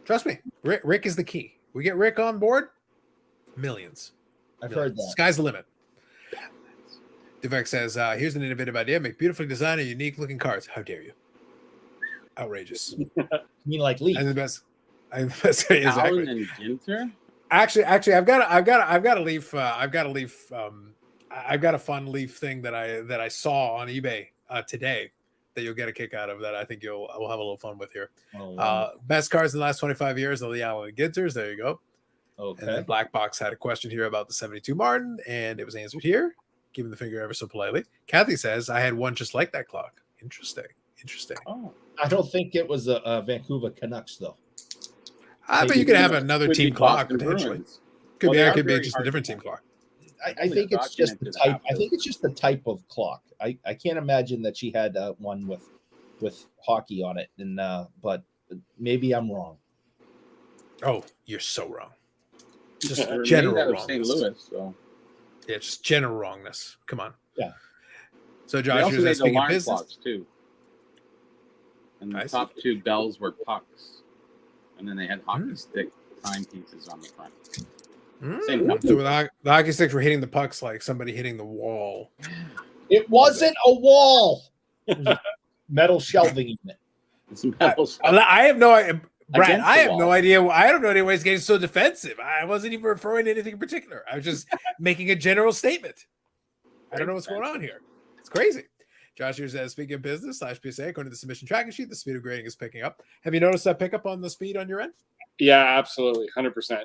Trust me, Rick is the key. We get Rick on board, millions. I've heard that. Sky's the limit. Devek says, here's an innovative idea. Make beautifully designed and unique looking cards. How dare you? Outrageous. You mean like Lee? And the best. And the best exactly. Allen and Ginter. Actually, I've got a leaf. I've got a fun leaf thing that I saw on eBay today that you'll get a kick out of, that I think we'll have a little fun with here. Oh, wow. Best cards in the last 25 years are the Allen and Ginters. There you go. Okay. And then Black Box had a question here about the 72 Martin, and it was answered here. Give him the finger ever so politely. Kathy says, I had one just like that clock. Interesting. Oh, I don't think it was a Vancouver Canucks though. I bet you could have another Could be team clock Boston potentially. Bruins. Could Well, be they are just very a hard different to team clock. I think it's just the documented type. I after. think it's just the type of clock. I can't imagine that she had one with hockey on it, and but maybe I'm wrong. Oh, you're so wrong. Just They're general named out of wrongness. St. Louis, so Yeah, just general wrongness. Come on. Yeah. So they Josh, also you're made the speaking alarm business. clocks too. And I the see. top two bells were pucks, and then they had hockey stick timepieces on the front. Same company. So the hockey sticks were hitting the pucks like somebody hitting the wall. It wasn't a wall. It was a metal shelving unit. It's metal I have no idea. Brad, Against I the have wall. no idea. I don't know why he's getting so defensive. I wasn't even referring to anything in particular. I was just making a general statement. I don't know what's going on here. It's crazy. Josh here says, speaking of business /PSA, according to the submission tracking sheet, the speed of grading is picking up. Have you noticed that pickup on the speed on your end? Yeah, absolutely, 100%.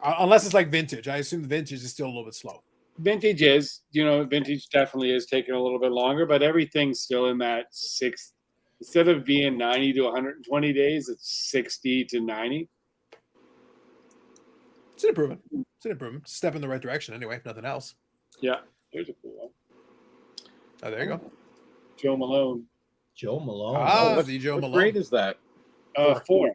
Unless it's like vintage. I assume the vintage is still a little bit slow. Vintage is, vintage definitely is taking a little bit longer, but everything's still in that instead of being 90 to 120 days, it's 60 to 90. It's an improvement. It's an improvement. Step in the right direction anyway, if nothing else. Yeah, there's a cool one. Oh, there you go. Joe Malone. Joe Malone. Ah, what the Joe what Malone. grade is that? 4.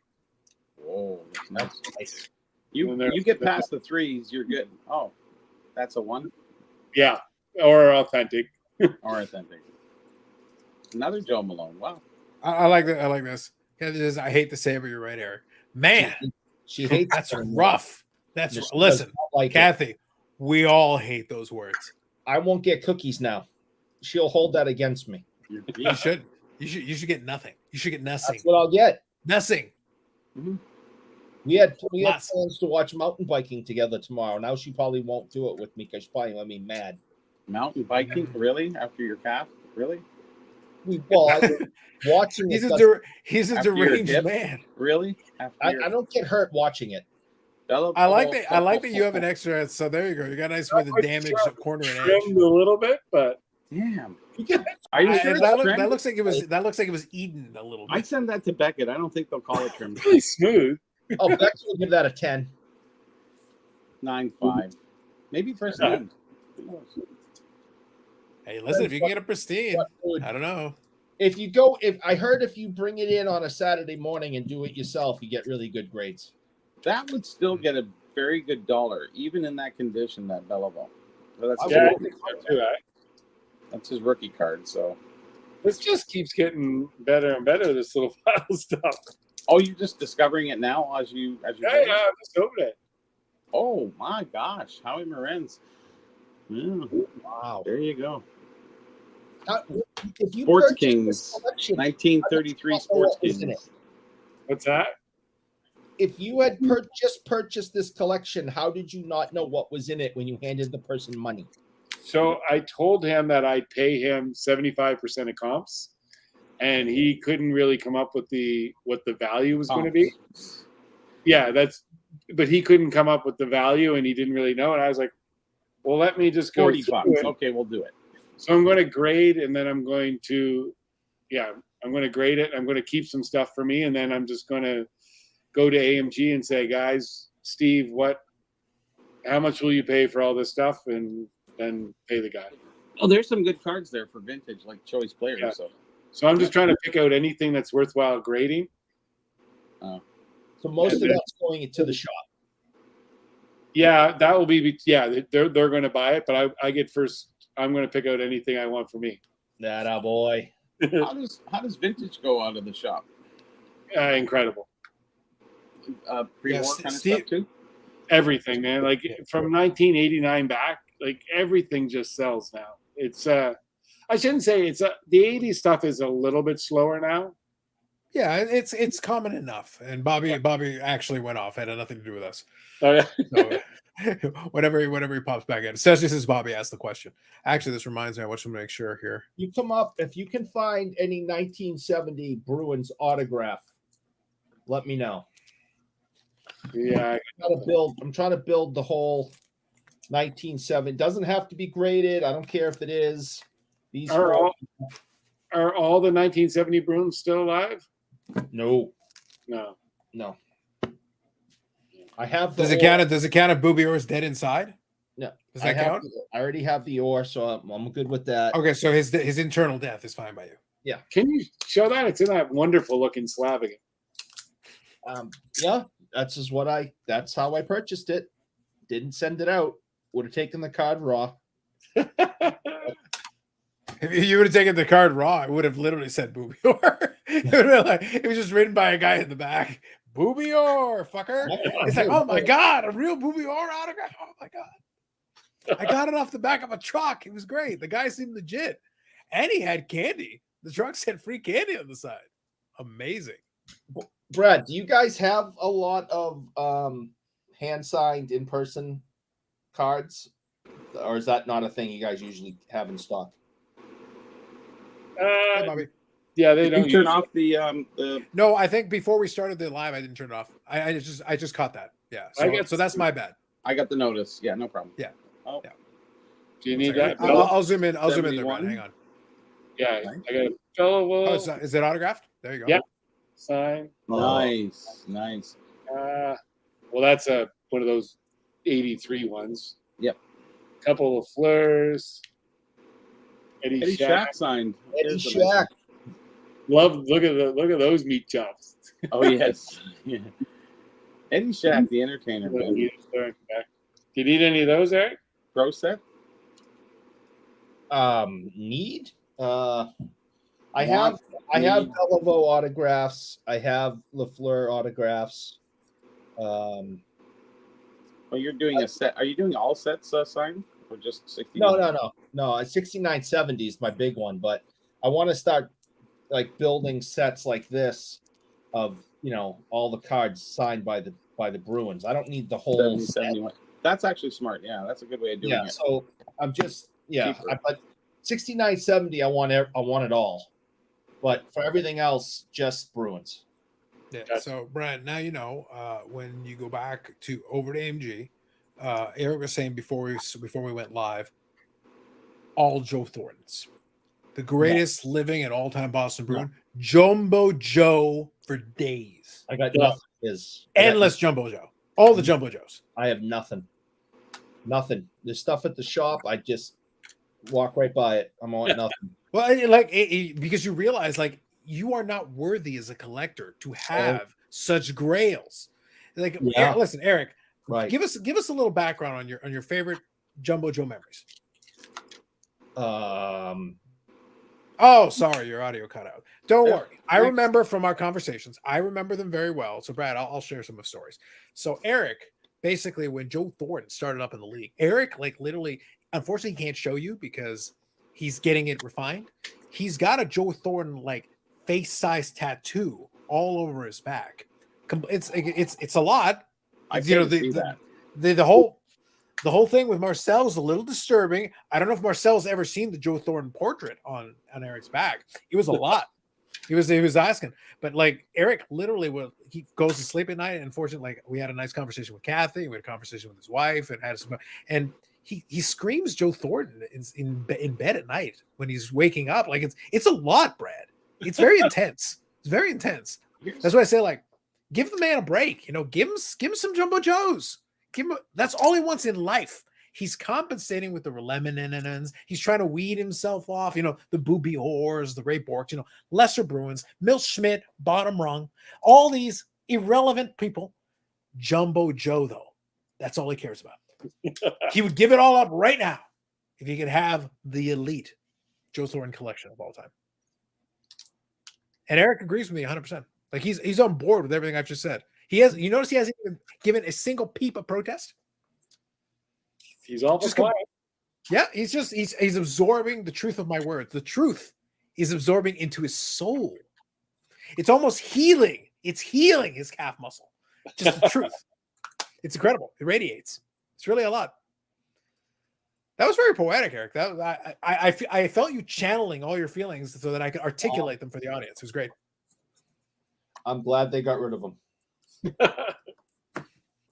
Whoa, that's nice. Nice. You get past the threes, you're good. Oh, that's a 1 Yeah, or authentic. or authentic. Another Joe Malone. Wow. I like that. I like this. I hate to say it, but you're right, Eric. Man, She hates that's it. rough. That's Just listen, does not like it. Kathy. We all hate those words. I won't get cookies now. She'll hold that against me. You're You deep. should. You should get nothing. You should get nothing. That's what I'll get. Nothing. We had Lots. plans to watch mountain biking together tomorrow. Now she probably won't do it with me because she probably let me mad. Mountain biking? Really? After your calf? Really? I was watching He's it. he's a After your deranged hip? man. Really? After I don't get hurt watching it. I like that you have an extra. So there you go. You got a nice way to damage the corner and edge. Trimmed a little bit, but Damn. Are you sure that, it's trimmed? that looks like it was eaten a little I bit. send that to Beckett. I don't think they'll call it trimmed. really smooth. Oh, Bex will give that a 10. 9.5. Maybe pristine. Hey, listen, if you can get a pristine, Dude, I don't know. if you bring it in on a Saturday morning and do it yourself, you get really good grades. That would still get a very good dollar, even in that condition, that Belleville. So that's, his Yeah, I rookie think so card. too. That's his rookie card. So, This just keeps getting better and better. This little file stuff. oh, you're just discovering it now as you Yeah, go? I'm just over it. Oh my gosh, Howie Morenz. Yeah, Wow. there you go. If you Sports purchase Kings, this collection, 1933 what Sports was in it? Kings. What's that? if you had just purchased this collection, how did you not know what was in it when you handed the person money? So I told him that I'd pay him 75% of comps, and he couldn't really come up with what the value was going to be. Yeah, but he couldn't come up with the value, and he didn't really know. And I was like, well, let me just go $40. through it. Okay, we'll do it. So I'm going to grade, and then I'm going to grade it. I'm going to keep some stuff for me, and then I'm just going to go to AMG and say, guys, Steve, how much will you pay for all this stuff? And then pay the guy. Oh, there's some good cards there for vintage, like choice players. Yeah. So So I'm just trying to pick out anything that's worthwhile grading. So most And of then- that's going into the shop. Yeah, that will be. Yeah, they're going to buy it, but I get first. I'm going to pick out anything I want for me. That boy. How does vintage go out of the shop? Incredible. Pre-war Yes, kind of Steve- stuff too. Everything, man. Like from 1989 back, like everything just sells now. It's I shouldn't say it's the 80s stuff is a little bit slower now. Yeah, it's common enough. And Bobby actually went off. It had nothing to do with us. Oh, yeah. So whenever he pops back in, especially since Bobby asked the question. Actually, this reminds me. I want to make sure here. You come up if you can find any 1970 Bruins autograph. Let me know. Yeah, I'm trying to build the whole 1970. It doesn't have to be graded. I don't care if it is. These are all the 1970 Bruins still alive? no. I have the Does it count? Does it count if Booby Orr's dead inside? No. Does that count? I already have the ore, so I'm good with that. Okay, so his internal death is fine by you. Can you show that? It's in that wonderful looking slab again. Yeah, that's how I purchased it. Didn't send it out. Would have taken the card raw. If you would have taken the card raw, it would have literally said Booby Orr. It was just written by a guy in the back. Booby Orr, fucker. It's like, oh my God, a real Booby Orr autograph. Oh my God. I got it off the back of a truck. It was great. The guy seemed legit. And he had candy. The truck said free candy on the side. Amazing. Brad, do you guys have a lot of hand-signed in-person cards? Or is that not a thing you guys usually have in stock? Hey, Bobby. Yeah, they Did don't you turn use off the No, I think before we started the live, I didn't turn it off. I just caught that. Yeah. So that's my bad. I got the notice. Yeah, no problem. Yeah. Oh, Yeah. Do you need that? I'll zoom in. I'll zoom in there, Brad. 71? Hang on. Yeah, I got a fellow. Oh, is it autographed? There you go. Yeah. Sign. nice. Well, that's one of those 83 ones. Yep. Couple of Fleurs. Eddie Eddie Shack. Shack signed. Eddie Here's the nice Shack. Look at those meat chops. one. Oh yes. Yeah. Eddie Shack, the entertainer. Man. Do you need any of those, Eric? Pro set. Need? I have Beliveau autographs. I have Lafleur autographs. Well, you're doing a set. Are you doing all sets signed or just 60? No. 6970 is my big one, but I want to start like building sets like this of all the cards signed by the Bruins. I don't need the whole 70, set. 71. That's actually smart. Yeah, that's a good way of doing it. So I'm just Cheaper. but 6970 I want it all. But for everything else, just Bruins. Yeah. Gotcha. So, Brad, now you know when you go back over to AMG, Eric was saying before we went live, all Joe Thorntons, the greatest living and all-time Boston Bruin, Jumbo Joe for days. I got Yeah. nothing. Endless Jumbo Joe. All the Jumbo Joes. I have nothing. There's stuff at the shop. I just walk right by it. I want nothing. Well, because you realize you are not worthy as a collector to have such grails. Yeah. Listen, Eric, Right. give us a little background on your favorite Jumbo Joe memories. Oh, sorry, your audio cut out. Don't worry. I remember from our conversations. I remember them very well. So, Brad, I'll share some of the stories. So, Eric, basically, when Joe Thornton started up in the league, Eric, literally, unfortunately, he can't show you because he's getting it refined. He's got a Joe Thornton face size tattoo all over his back. It's a lot. I can't see that. The whole thing with Marcel's a little disturbing. I don't know if Marcel's ever seen the Joe Thornton portrait on Eric's back. It was a lot. He was asking, but Eric literally he goes to sleep at night. And unfortunately, we had a nice conversation with Kathy. We had a conversation with his wife, and he screams Joe Thornton in bed at night when he's waking up. It's a lot, Brad. It's very intense. It's very intense. That's why I say give the man a break. Give him some Jumbo Joes. That's all he wants in life. He's compensating with the Lemon. He's trying to weed himself off. The Booby Orrs, the Ray Borks, lesser Bruins, Milt Schmidt, bottom rung. All these Irrelevant people. Jumbo Joe, though. That's all he cares about. He would give it all up right now if he could have the elite Joe Thornton collection of all time. And Eric agrees with me 100%. Like he's on board with everything I've just said. You notice he hasn't even given a single peep of protest. He's all just quiet. Yeah, he's absorbing the truth of my words. The truth is absorbing into his soul. It's almost healing. It's healing his calf muscle. Just the truth. It's incredible. It radiates. It's really a lot. That was very poetic, Eric. I felt you channeling all your feelings so that I could articulate them for the audience. It was great. I'm glad they got rid of him.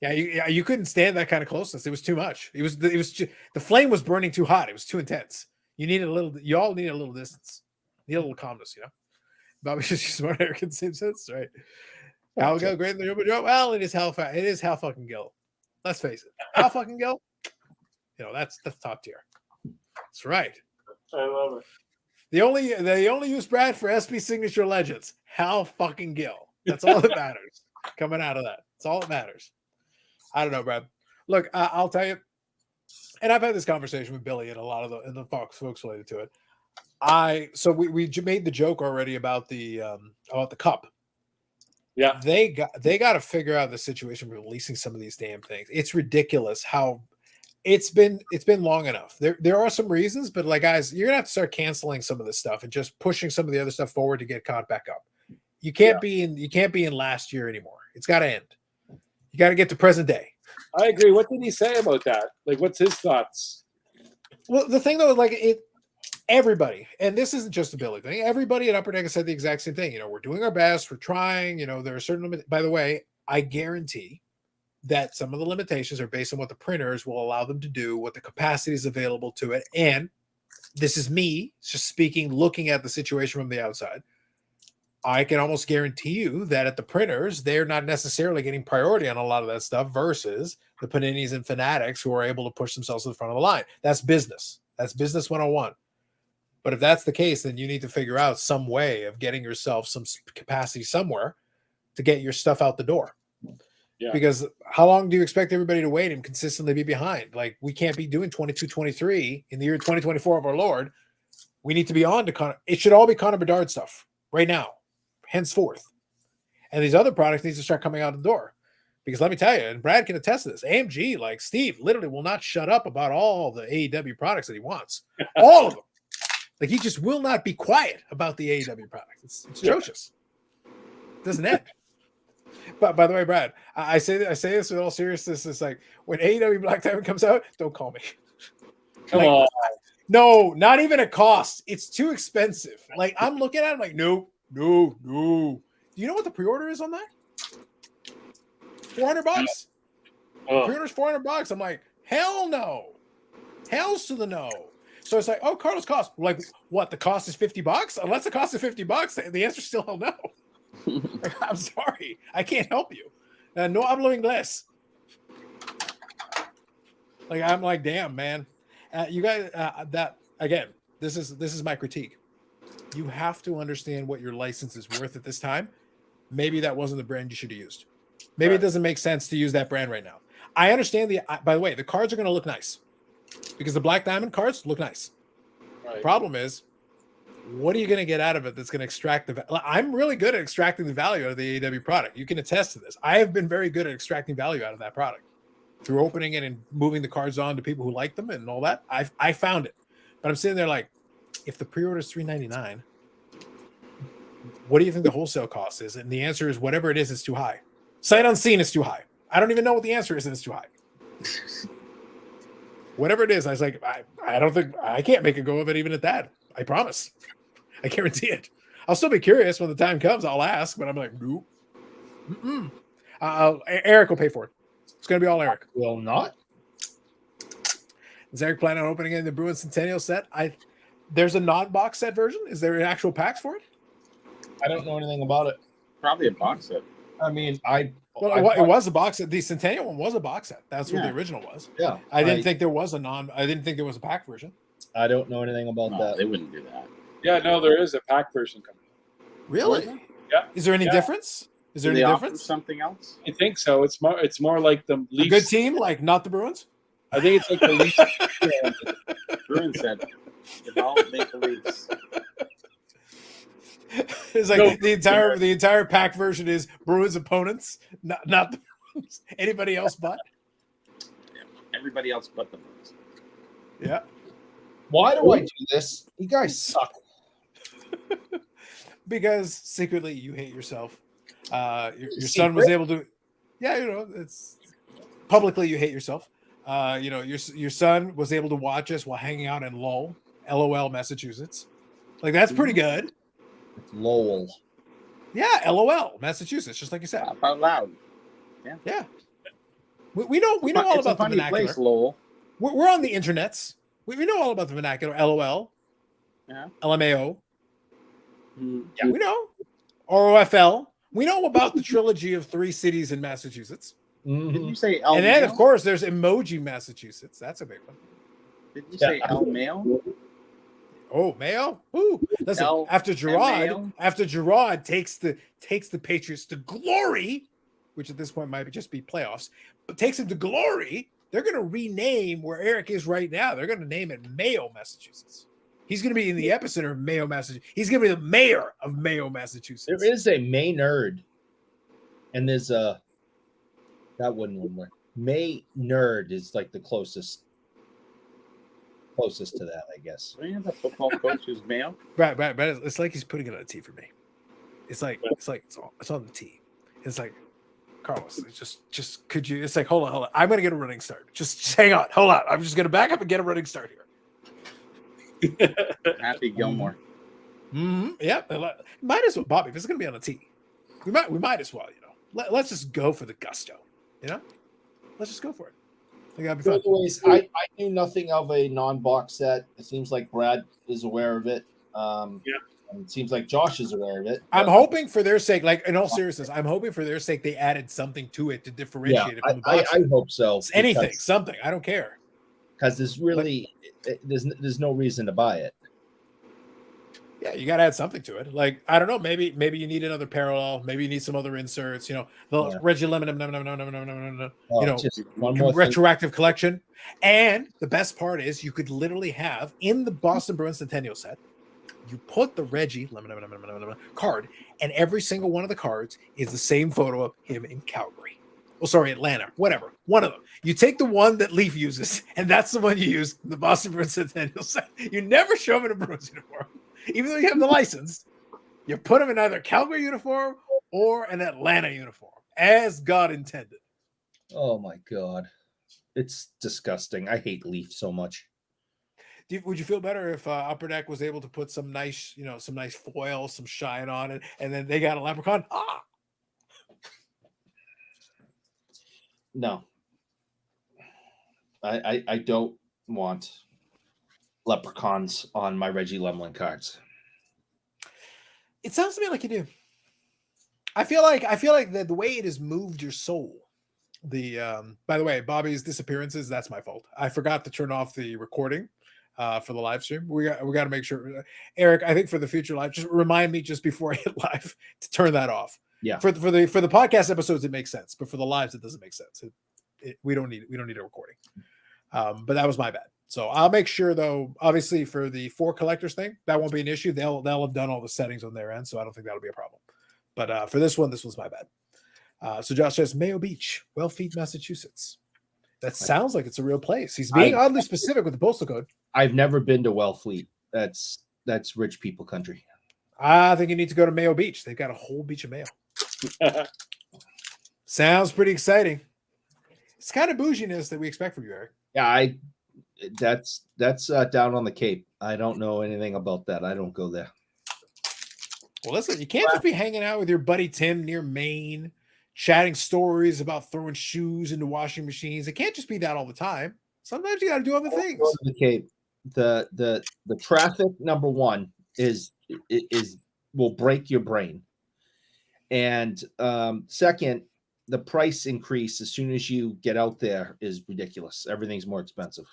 Yeah, you couldn't stand that kind of closeness. It was too much. The flame was burning too hot. It was too intense. You all needed a little distance. Need a little calmness, you know. Bobby's just smart, Eric in the same sense, right? How go great in the Jumbo Joe? Well, it is Hal fucking Gill. Let's face it. Hal fucking Gill. You know, that's top tier. That's right. I love it. They only use Brad for SB Signature Legends. Hal fucking Gill. That's all that matters. Coming out of that. That's all that matters. I don't know, Brad. Look, I'll tell you, and I've had this conversation with Billy and a lot of the folks related to it. So we made the joke already about the cup. Yeah, they got to figure out the situation with releasing some of these damn things. It's ridiculous how it's been long enough. There are some reasons, but like, guys, you're gonna have to start canceling some of this stuff and just pushing some of the other stuff forward to get caught back up. You can't be in last year anymore. It's got to end. You got to get to present day. I agree. What did he say about that? Like, what's his thoughts? Well, the thing though, like everybody, and this isn't just a Billy thing. Everybody at Upper Deck has said the exact same thing. You know, we're doing our best. We're trying. You know, there are certain limits. By the way, I guarantee that some of the limitations are based on what the printers will allow them to do, what the capacity is available to it. And this is me just speaking, looking at the situation from the outside. I can almost guarantee you that at the printers, they're not necessarily getting priority on a lot of that stuff versus the Paninis and Fanatics who are able to push themselves to the front of the line. That's business. That's business 101. But if that's the case, then you need to figure out some way of getting yourself some capacity somewhere to get your stuff out the door. Yeah. Because how long do you expect everybody to wait and consistently be behind? Like, we can't be doing 22-23 in the year 2024 of our Lord. We need to be on to Connor. It should all be Connor Bedard stuff right now, henceforth. And these other products need to start coming out the door. Because let me tell you, and Brad can attest to this, AMG, like Steve, literally will not shut up about all the AEW products that he wants. All of them. Like, he just will not be quiet about the AEW product. It's atrocious. It doesn't end. But by the way, Brad, I say this with all seriousness. It's like, when AEW Black Diamond comes out, don't call me. Come on. No, not even a cost. It's too expensive. Like, I'm looking at it like, no. Do you know what the pre-order is on that? $400. Pre-order's $400. I'm like, hell no. Hell's to the no. So it's like, oh, Carlos cost. Like, what? The cost is $50? Unless the cost is $50, the answer's still hell no. Like, I'm sorry. I can't help you. No hablo inglés. Like, I'm like, damn, man. You guys, that, again, this is my critique. You have to understand what your license is worth at this time. Maybe that wasn't the brand you should have used. Maybe It doesn't make sense to use that brand right now. I understand by the way, the cards are going to look nice because the Black Diamond cards look nice. Right. The problem is, what are you going to get out of it that's going to extract I'm really good at extracting the value out of the AEW product. You can attest to this. I have been very good at extracting value out of that product through opening it and moving the cards on to people who like them and all that. I found it. But I'm sitting there like, if the pre-order is $399, what do you think the wholesale cost is? And the answer is whatever it is, it's too high. Sight unseen is too high. I don't even know what the answer is, and it's too high. Whatever it is, I was like, I don't think I can't make a go of it even at that. I promise. I guarantee it. I'll still be curious when the time comes. I'll ask, but I'm like, nope. Eric will pay for it. It's going to be all Eric. Will not. Is Eric planning on opening in the Bruins Centennial set? There's a non-box set version. Is there an actual packs for it? I don't know anything about it. Probably a box set. I mean, it was a box set. The Centennial one was a box set. That's what the original was. Yeah. I didn't think there was a pack version. I don't know anything about that. They wouldn't do that. Yeah, no, there is a pack version coming. Really? Yeah. Is there any difference? Is there Do any they offer difference? something else? I think so. It's more like the A Leafs. good team, like not the Bruins. I think it's like the Leafs. Bruins said, "Develop Maple Leafs." It's like No. the entire pack version is Bruins opponents, not the Bruins. Anybody else but. Everybody else but the Bruins. Yeah. Why do I do this? You guys suck. Because secretly you hate yourself. Your son was able to, yeah, it's publicly you hate yourself. Your son was able to watch us while hanging out in LOL, Massachusetts. Like that's pretty good. It's Lowell. Yeah, LOL, Massachusetts, just like you said. Laugh out loud. Yeah. We know all It's a about the funny vernacular. place, Lowell. We're on the internets. We know all about the vernacular. LOL, Yeah. LMAO. Mm. Yeah, we know. ROFL. We know about the trilogy of 3 cities in Massachusetts. Did you say El And then, Mayo? of course, there's Emoji, Massachusetts. That's a big one. Did you say El Mayo? Oh, Mayo. Ooh. Listen, El after Mayo? Gerard takes the Patriots to glory, which at this point might just be playoffs, but takes them to glory, they're going to rename where Eric is right now. They're going to name it Mayo, Massachusetts. He's going to be in the epicenter of Mayo, Massachusetts. He's going to be the mayor of Mayo, Massachusetts. There is a Maynard, and there's a that wouldn't work. Maynard is like the closest to that, I guess. Do you have a football coach who's Mayo? Right. It's like he's putting it on a T for me. It's on the T. It's like, Carlos, just could you? It's like, hold on. I'm gonna get a running start. Just hang on. Hold on. I'm just gonna back up and get a running start here. Happy Gilmore. Mm-hmm. Yeah. Might as well, Bobby. If it's gonna be on a T, we might as well. Let's just go for the gusto. Let's just go for it. I think that'd be fun. Anyways, I knew nothing of a non-box set. It seems like Brad is aware of it. And it seems like Josh is aware of it. I'm hoping for their sake, like in all seriousness, I'm hoping for their sake they added something to it to differentiate it from the box. I hope so. Anything, something. I don't care. Because there's really there's no reason to buy it. Yeah, you got to add something to it. Like, I don't know, maybe you need another parallel. Maybe you need some other inserts. The Reggie Lemon, Just one more retroactive collection. And the best part is you could literally have in the Boston Bruins Centennial set, you put the Reggie Lemon card, and every single one of the cards is the same photo of him in Calgary. Oh, sorry, Atlanta, whatever. One of them. You take the one that Leaf uses, and that's the one you use in the Boston Bruins Centennial set. You never show him in a Bruins uniform. Even though you have the license, you put him in either Calgary uniform or an Atlanta uniform, as God intended. Oh my God. It's disgusting. I hate Leaf so much. Would you feel better if Upper Deck was able to put some nice foil, some shine on it, and then they got a leprechaun? No. I don't want leprechauns on my Reggie Lemon cards. It sounds to me like you do. I feel like the way it has moved your soul. By the way, Bobby's disappearances, that's my fault. I forgot to turn off the recording for the live stream. We got to make sure, Eric, I think for the future live, just remind me just before I hit live to turn that off. Yeah. For the podcast episodes, it makes sense, but for the lives, it doesn't make sense. We don't need a recording. But that was my bad. So I'll make sure, though, obviously for the 4 collectors thing, that won't be an issue. They'll have done all the settings on their end, so I don't think that'll be a problem. But for this one, this was my bad. So Josh says Mayo Beach, Wellfleet, Massachusetts. That sounds like it's a real place. He's being oddly specific with the postal code. I've never been to Wellfleet. That's rich people country. I think you need to go to Mayo Beach. They've got a whole beach of mayo. Sounds pretty exciting. It's kind of bouginess that we expect from you, Eric. Yeah, that's down on the Cape. I don't know anything about that. I don't go there. Well, listen, you can't just be hanging out with your buddy Tim near Maine, chatting stories about throwing shoes into washing machines. It can't just be that all the time. Sometimes you got to do other things. Go to the Cape. The traffic, number one, is will break your brain, and second, the price increase as soon as you get out there is ridiculous. Everything's more expensive.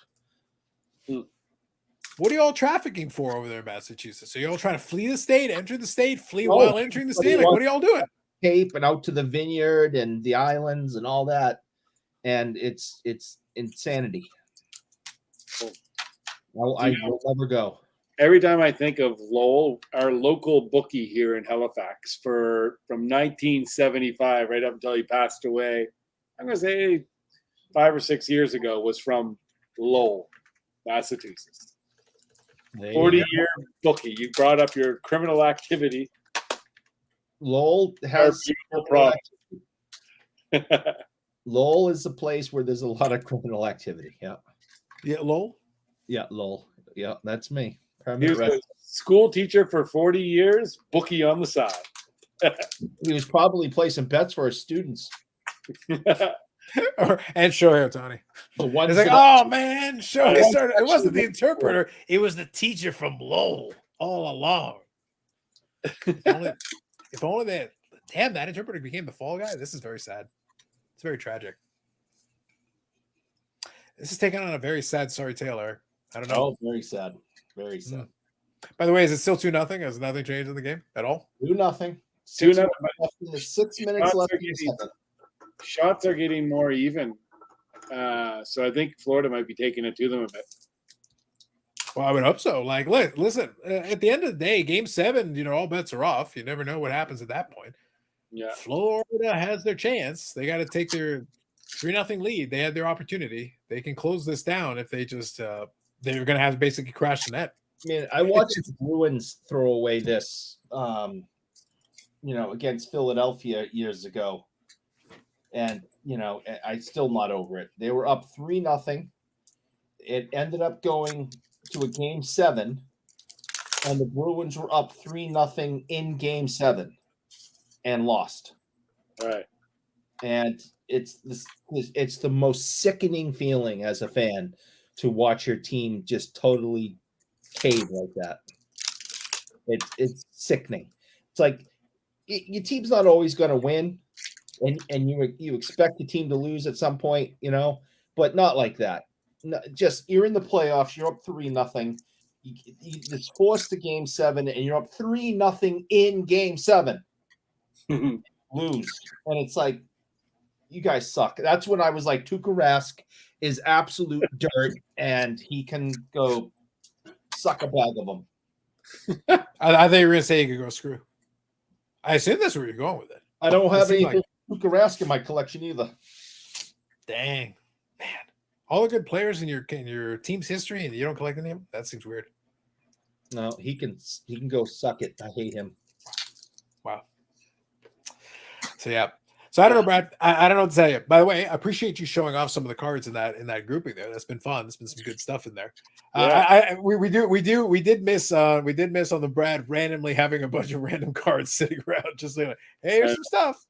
What are you all trafficking for over there in Massachusetts? Are you all trying to flee the state, enter the state, flee while entering the state? Like, what are y'all doing? Cape and out to the vineyard and the islands and all that, and it's insanity. I will never go. Every time I think of Lowell, our local bookie here in Halifax, from 1975 right up until he passed away, I'm going to say 5 or 6 years ago, was from Lowell, Massachusetts. 40-year bookie. You brought up your criminal activity. Lowell has problem. Lowell is a place where there's a lot of criminal activity. Yeah. Yeah, Lowell. Yeah, Lowell. Yeah, that's me. He was a school teacher for 40 years, bookie on the side. He was probably placing bets for his students. And Shohei Ohtani. It's like, oh man, Shohei started. It wasn't the interpreter; it was the teacher from Lowell all along. If only that. Damn, that interpreter became the fall guy. This is very sad. It's very tragic. This is taking on a very sad story, Taylor. I don't know. Oh, very sad. Very sad. By the way, is it still 2-0? Has nothing changed in the game at all? 2-0. 2-0. 6 minutes left in the second. Shots are getting more even. So I think Florida might be taking it to them a bit. Well, I would hope so. Like, listen, at the end of the day, game 7, all bets are off. You never know what happens at that point. Yeah. Florida has their chance. They got to take their 3-0 lead. They had their opportunity. They can close this down if they just they're going to have to basically crash the net. I mean, I watched the Bruins throw away this, against Philadelphia years ago. And, I'm still not over it. They were up 3-0. It ended up going to a game 7, and the Bruins were up 3-0 in game 7 and lost. Right. And it's the most sickening feeling as a fan to watch your team just totally cave like that. It's sickening. It's like your team's not always going to win, and you expect the team to lose at some point, but not like that. No, just you're in the playoffs, you're up 3-0. You just forced to game 7, and you're up 3-0 in game 7. Lose, and it's like, you guys suck. That's when I was like, Tuukka Rask is absolute dirt, and he can go suck a bag of them. I thought you were going to say you could go screw. I assume that's where you're going with it. I don't have any Tuukka Rask in my collection either. Dang, man! All the good players in your team's history, and you don't collect any of them. That seems weird. No, he can go suck it. I hate him. Wow. So yeah. So I don't know, Brad. I don't know what to tell you. By the way, I appreciate you showing off some of the cards in that grouping there. That's been fun. There's been some good stuff in there. Yeah. We did miss on the Brad randomly having a bunch of random cards sitting around, just like, hey, here's some stuff.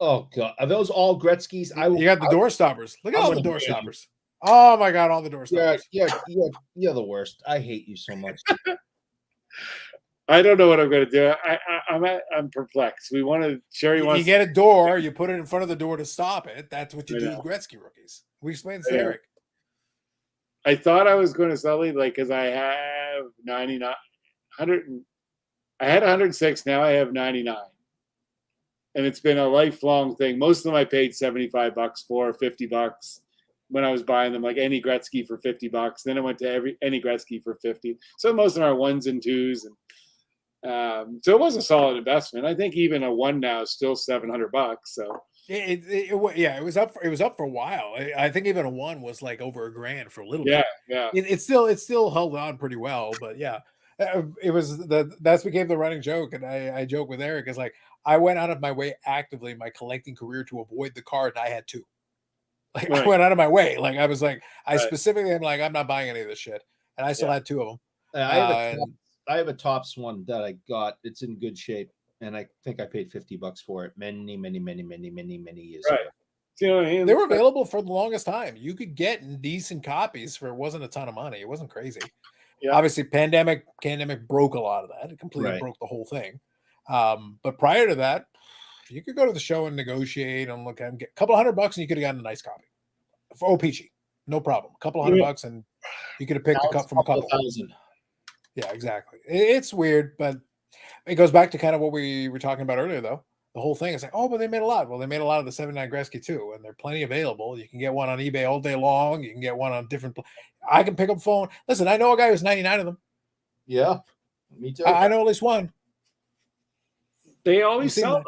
Oh God, are those all Gretzky's? You got the door stoppers. Look at all the door stoppers. Oh my God, all the door stoppers. Yeah, you're the worst. I hate you so much. I don't know what I'm going to do. I'm perplexed. Sherry wants. You get a door. You put it in front of the door to stop it. That's what you do with Gretzky rookies. We explained this to Eric. I thought I was going to sell it because I have 99, 100. I had 106. Now I have 99, and it's been a lifelong thing. Most of them I paid $75 for, $50 when I was buying them, like any Gretzky for $50. Then I went to any Gretzky for $50. So most of them are 1s and 2s, and so it was a solid investment. I think even a 1 now is still $700. So it was up for a while. I think even a 1 was like over $1,000 for a little bit. Yeah. It still held on pretty well, but yeah, it was that's became the running joke, and I joke with Eric is like, I went out of my way actively in my collecting career to avoid the card, and I had 2. Like, right. I went out of my way. Like, I was like, specifically am like, I'm not buying any of this shit, and I still had 2 of them. I have a Topps one that I got. It's in good shape, and I think I paid $50 for it many years ago. You know what I mean? They were available for the longest time. You could get decent copies for it wasn't a ton of money. It wasn't crazy. Yeah. Obviously, pandemic broke a lot of that. It completely broke the whole thing. But prior to that, you could go to the show and negotiate and look and get a couple $100 and you could have gotten a nice copy for Peachy. No problem. A couple $100 and you could have picked a cup from a couple. $1,000. Yeah, exactly. It's weird, but It goes back to kind of what we were talking about earlier, though. The whole thing is like, oh, but they made a lot. Well, they made a lot of the 79 Gretzky too, and they're plenty available. You can get one on eBay all day long. You can get one on different. I can pick up phone. Listen, I know a guy who's 99 of them. Yeah, me too. I know at least one. They always sell them.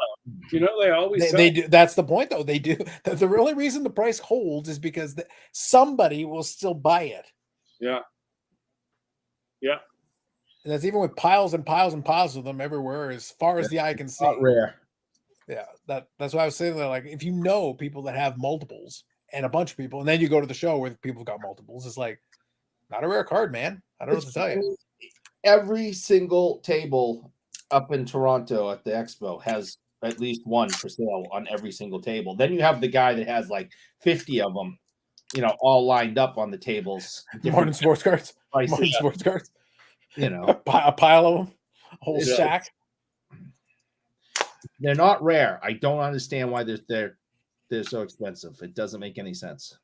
You know, they always sell. They do. That's the point, though. They do. The only reason the price holds is because somebody will still buy it. Yeah. Yeah. And that's even with piles and piles and piles of them everywhere, as far as the eye can see. Not rare. Yeah, that's why I was saying that. Like, if you know people that have multiples and a bunch of people, and then you go to the show where people got multiples, it's like not a rare card, man. I don't know what to tell you. Every single table up in Toronto at the expo has at least one for sale on every single table. Then you have the guy that has like 50 of them, you know, all lined up on the tables. Modern sports cards. Modern sports cards. You know, a pile of them, a whole stack. They're not rare. I don't understand why they're so expensive. It doesn't make any sense.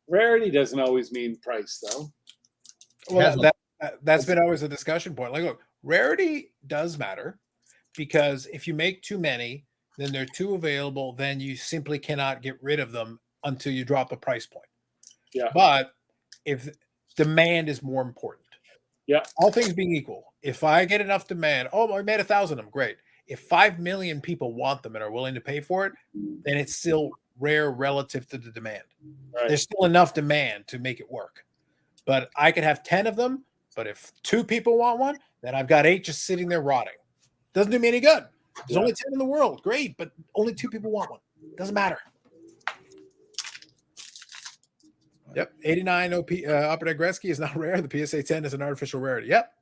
Rarity doesn't always mean price, though. Well, that's been always a discussion point. Like, look, rarity does matter because if you make too many, then they're too available. Then you simply cannot get rid of them until you drop the price point. Yeah. But if demand is more important, yeah, all things being equal, if I get enough demand, oh, I made 1,000 of them, great. If 5 million people want them and are willing to pay for it, then it's still rare relative to the demand. Right. There's still enough demand to make it work. But I could have 10 of them, but if 2 people want one, then I've got 8 just sitting there rotting. Doesn't do me any good. There's only 10 in the world. Great, but only 2 people want one. Doesn't matter. Yep. 89 Upper Deck Gretzky is not rare. The PSA 10 is an artificial rarity. Yep.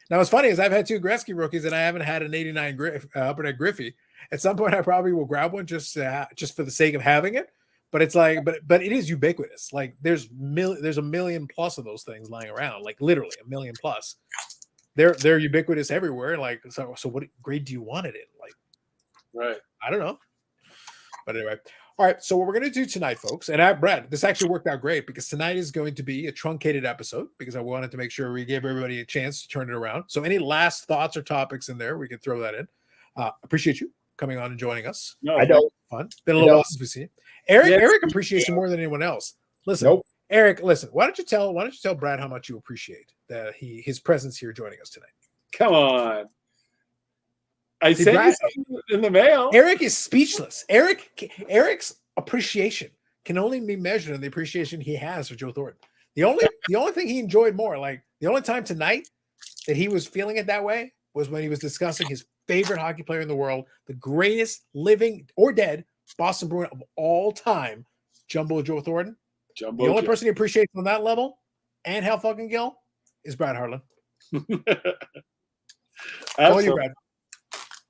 Now, what's funny is I've had 2 Gretzky rookies and I haven't had an 89 Upper Deck Griffey. At some point, I probably will grab one just for the sake of having it. But it's like, but it is ubiquitous. Like there's a million plus of those things lying around. Like literally a million plus. They're ubiquitous everywhere. Like so what grade do you want it in? Like, right? I don't know. But anyway. All right, so what we're going to do tonight, folks, and Brad, this actually worked out great because tonight is going to be a truncated episode because I wanted to make sure we gave everybody a chance to turn it around. So any last thoughts or topics in there, we can throw that in. Appreciate you coming on and joining us. No, I know. Fun. Been a little while since we've seen you. Eric appreciates you more than anyone else. Listen, Eric, listen, why don't you tell Brad how much you appreciate his presence here joining us tonight? Come on. I sent you something in the mail. Eric is speechless. Eric's appreciation can only be measured in the appreciation he has for Joe Thornton. The only thing he enjoyed more, like the only time tonight that he was feeling it that way was when he was discussing his favorite hockey player in the world, the greatest living or dead Boston Bruin of all time, Jumbo Joe Thornton. The only person he appreciates on that level, and Hal fucking Gill, is Brad Harlan. All you, Brad.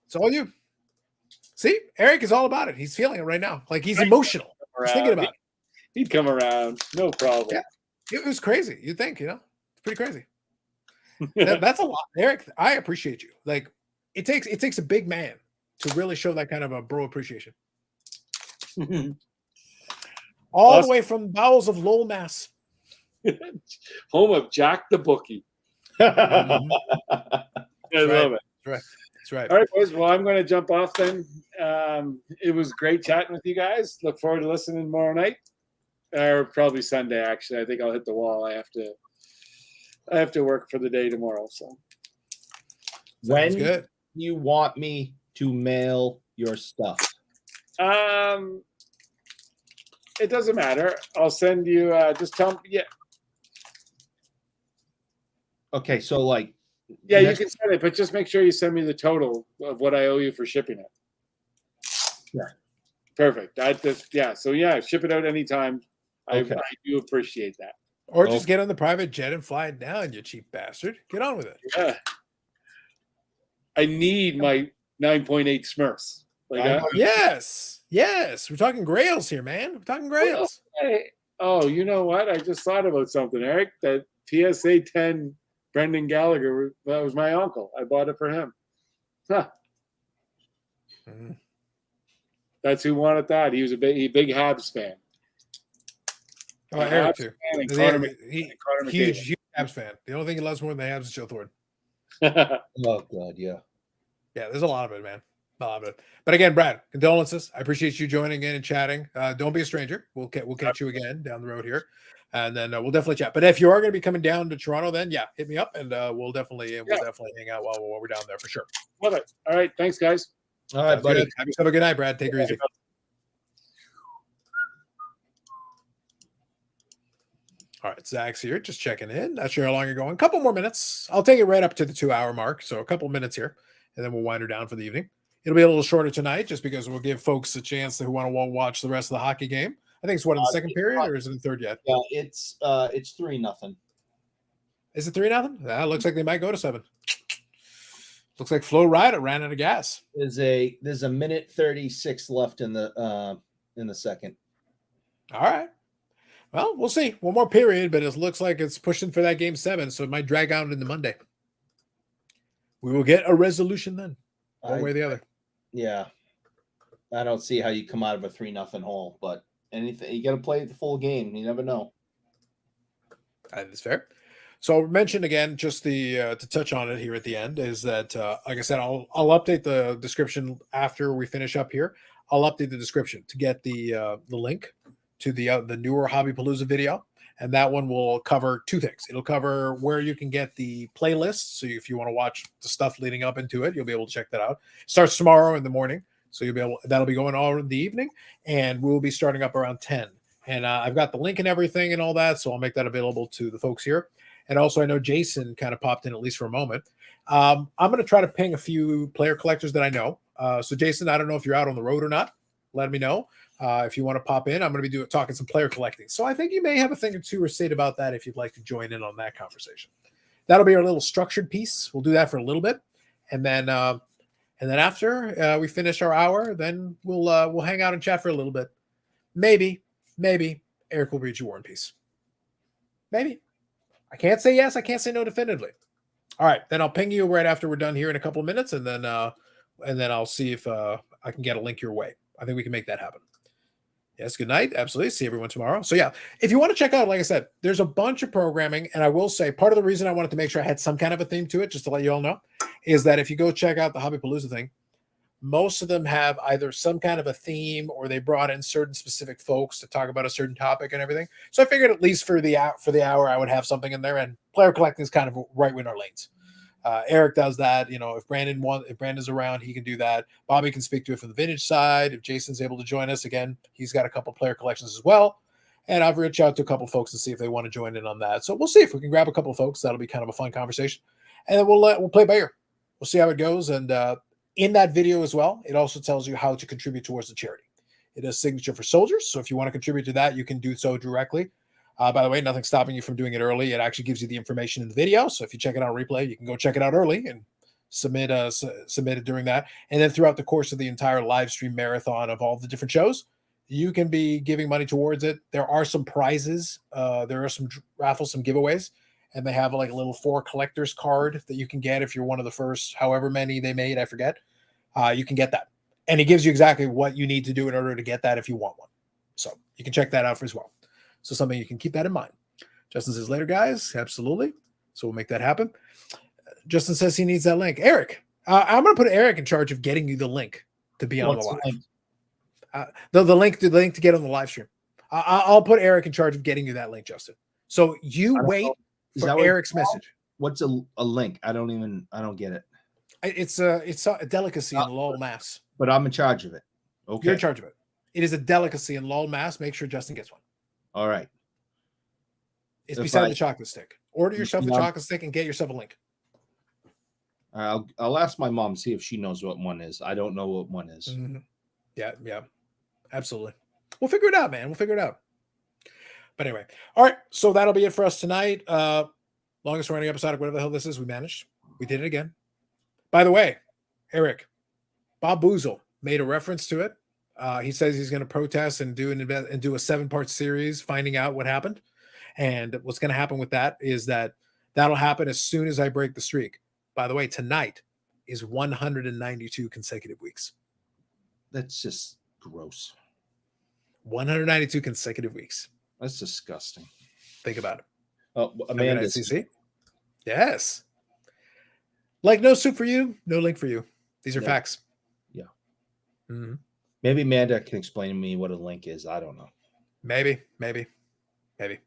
It's all you. See, Eric is all about it. He's feeling it right now. Like he's emotional. He's thinking about it. He'd come around. No problem. Yeah. It was crazy. You think, it's pretty crazy. That's a lot. Eric, I appreciate you. Like it takes a big man to really show that kind of a bro appreciation. All the way from bowels of Lowell, Mass. Home of Jack the Bookie. I love it. Right. That's right. All right, boys. Well, I'm going to jump off then. It was great chatting with you guys. Look forward to listening tomorrow night, or probably Sunday. Actually, I think I'll hit the wall. I have to work for the day tomorrow. So, when you want me to mail your stuff? It doesn't matter. I'll send you. Just tell me. Yeah. Okay, so like. Yeah, you can send it, but just make sure you send me the total of what I owe you for shipping it. Yeah. Perfect. So ship it out anytime. Okay. I do appreciate that. Or just get on the private jet and fly it down, you cheap bastard. Get on with it. Yeah. I need my 9.8 Smurfs. Yes. We're talking grails here, man. We're talking grails. Oh, you know what? I just thought about something, Eric. That PSA 10 Brendan Gallagher, that was my uncle. I bought it for him. Huh. Mm-hmm. That's who wanted that. He was a big Habs fan. Oh, Eric too. Huge Habs fan. The only thing he loves more than the Habs is Joe Thornton. Oh God, yeah. Yeah, there's a lot of it, man. A lot of it. But again, Brad, condolences. I appreciate you joining in and chatting. Don't be a stranger. We'll catch you again down the road here, and then we'll definitely chat. But if you are going to be coming down to Toronto, then yeah, hit me up, and we'll definitely hang out while we're down there for sure. Love it. All right, thanks, guys. All right, buddy. Good. Have yourself a good night, Brad. Take her easy. All right, Zach's here, just checking in. Not sure how long you're going. A couple more minutes. I'll take it right up to the 2-hour mark. So a couple minutes here, and then we'll wind her down for the evening. It'll be a little shorter tonight, just because we'll give folks a chance who want to watch the rest of the hockey game. I think it's what in the second period, or is it in the third yet? Yeah, it's 3-0. Is it 3-0? That looks like they might go to 7. Looks like Flo Rida ran out of gas. There's a minute 36 left in the second. All right. Well, we'll see. One more period, but it looks like it's pushing for that game 7, so it might drag out into Monday. We will get a resolution then, one way or the other. Yeah, I don't see how you come out of a 3-0 hole, but anything you got to play the full game. You never know. That is fair. So I'll mention again, just to touch on it here at the end, is that like I said, I'll update the description after we finish up here. I'll update the description to get the link to the newer Hobby Palooza video, and that one will cover 2 things. It'll cover where you can get the playlist, so if you want to watch the stuff leading up into it, you'll be able to check that out. It starts tomorrow in the morning, so that'll be going all in the evening, and we'll be starting up around 10. And I've got the link and everything and all that, so I'll make that available to the folks here. And also, I know Jason kind of popped in at least for a moment. I'm going to try to ping a few player collectors that I know. So Jason, I don't know if you're out on the road or not. Let me know. If you want to pop in, I'm going to be talking some player collecting. So I think you may have a thing or two or say about that if you'd like to join in on that conversation. That'll be our little structured piece. We'll do that for a little bit, and then after we finish our hour, then we'll hang out and chat for a little bit. Maybe Eric will read you War and Peace. Maybe. I can't say yes. I can't say no definitively. All right, then I'll ping you right after we're done here in a couple of minutes, and then I'll see if I can get a link your way. I think we can make that happen. Yes, good night. Absolutely. See everyone tomorrow. So yeah, if you want to check out, like I said, there's a bunch of programming, and I will say part of the reason I wanted to make sure I had some kind of a theme to it, just to let you all know, is that if you go check out the Hobby Palooza thing, most of them have either some kind of a theme or they brought in certain specific folks to talk about a certain topic and everything. So I figured at least for the hour, I would have something in there, and player collecting is kind of right in our lanes. Eric does that. If Brandon's around, he can do that. Bobby can speak to it from the vintage side. If Jason's able to join us again, he's got a couple player collections as well. And I've reached out to a couple folks to see if they want to join in on that. So we'll see if we can grab a couple folks. That'll be kind of a fun conversation. And then we'll play by ear. We'll see how it goes. And in that video as well, it also tells you how to contribute towards the charity. It is Signature for Soldiers. So if you want to contribute to that, you can do so directly. By the way, nothing's stopping you from doing it early. It actually gives you the information in the video. So if you check it out on replay, you can go check it out early and submit it during that. And then throughout the course of the entire live stream marathon of all the different shows, you can be giving money towards it. There are some prizes. There are some raffles, some giveaways, and they have like a little 4 collector's card that you can get if you're one of the first, however many they made, I forget. You can get that. And it gives you exactly what you need to do in order to get that if you want one. So you can check that out as well. So something you can keep that in mind. Justin says later, guys. Absolutely. So we'll make that happen. Justin says he needs that link. Eric, I'm going to put Eric in charge of getting you the link to be on the live. The link to get on the live stream. I'll put Eric in charge of getting you that link, Justin. So you wait for Eric's message. What's a link? I don't get it. It's a delicacy in LOL Mass. But I'm in charge of it. Okay. You're in charge of it. It is a delicacy in LOL Mass. Make sure Justin gets one. All right. It's beside the chocolate stick. Order yourself a chocolate stick and get yourself a link. I'll ask my mom, see if she knows what one is. I don't know what one is. Mm-hmm. Yeah. Absolutely. We'll figure it out, man. We'll figure it out. But anyway. All right. So that'll be it for us tonight. Longest running episode of whatever the hell this is. We managed. We did it again. By the way, Eric, Bob Boozle made a reference to it. He says he's going to protest and do a 7-part series finding out what happened. And what's going to happen with that is that'll happen as soon as I break the streak. By the way, tonight is 192 consecutive weeks. That's just gross. 192 consecutive weeks. That's disgusting. Think about it. Oh, Amanda. CC? Yes. Like no soup for you, no link for you. These are Yeah. facts. Yeah. Mm-hmm. Maybe Amanda can explain to me what a link is. I don't know. Maybe. We've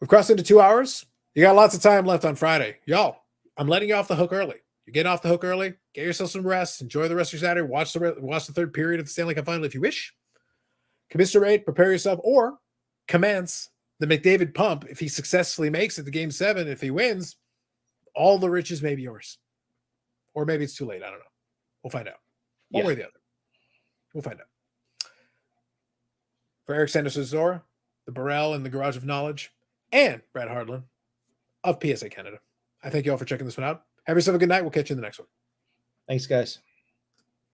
crossed into 2 hours. You got lots of time left on Friday. Y'all, I'm letting you off the hook early. You're getting off the hook early. Get yourself some rest. Enjoy the rest of your Saturday. Watch the third period of the Stanley Cup Final if you wish. Commiserate, prepare yourself, or commence the McDavid pump if he successfully makes it to Game 7. If he wins, all the riches may be yours. Or maybe it's too late. I don't know. We'll find out. One way or the other. We'll find out. For Eric Sanderson-Zora, the Burrell and the Garage of Knowledge, and Brad Hardlin of PSA Canada, I thank you all for checking this one out. Have yourself a good night. We'll catch you in the next one. Thanks, guys.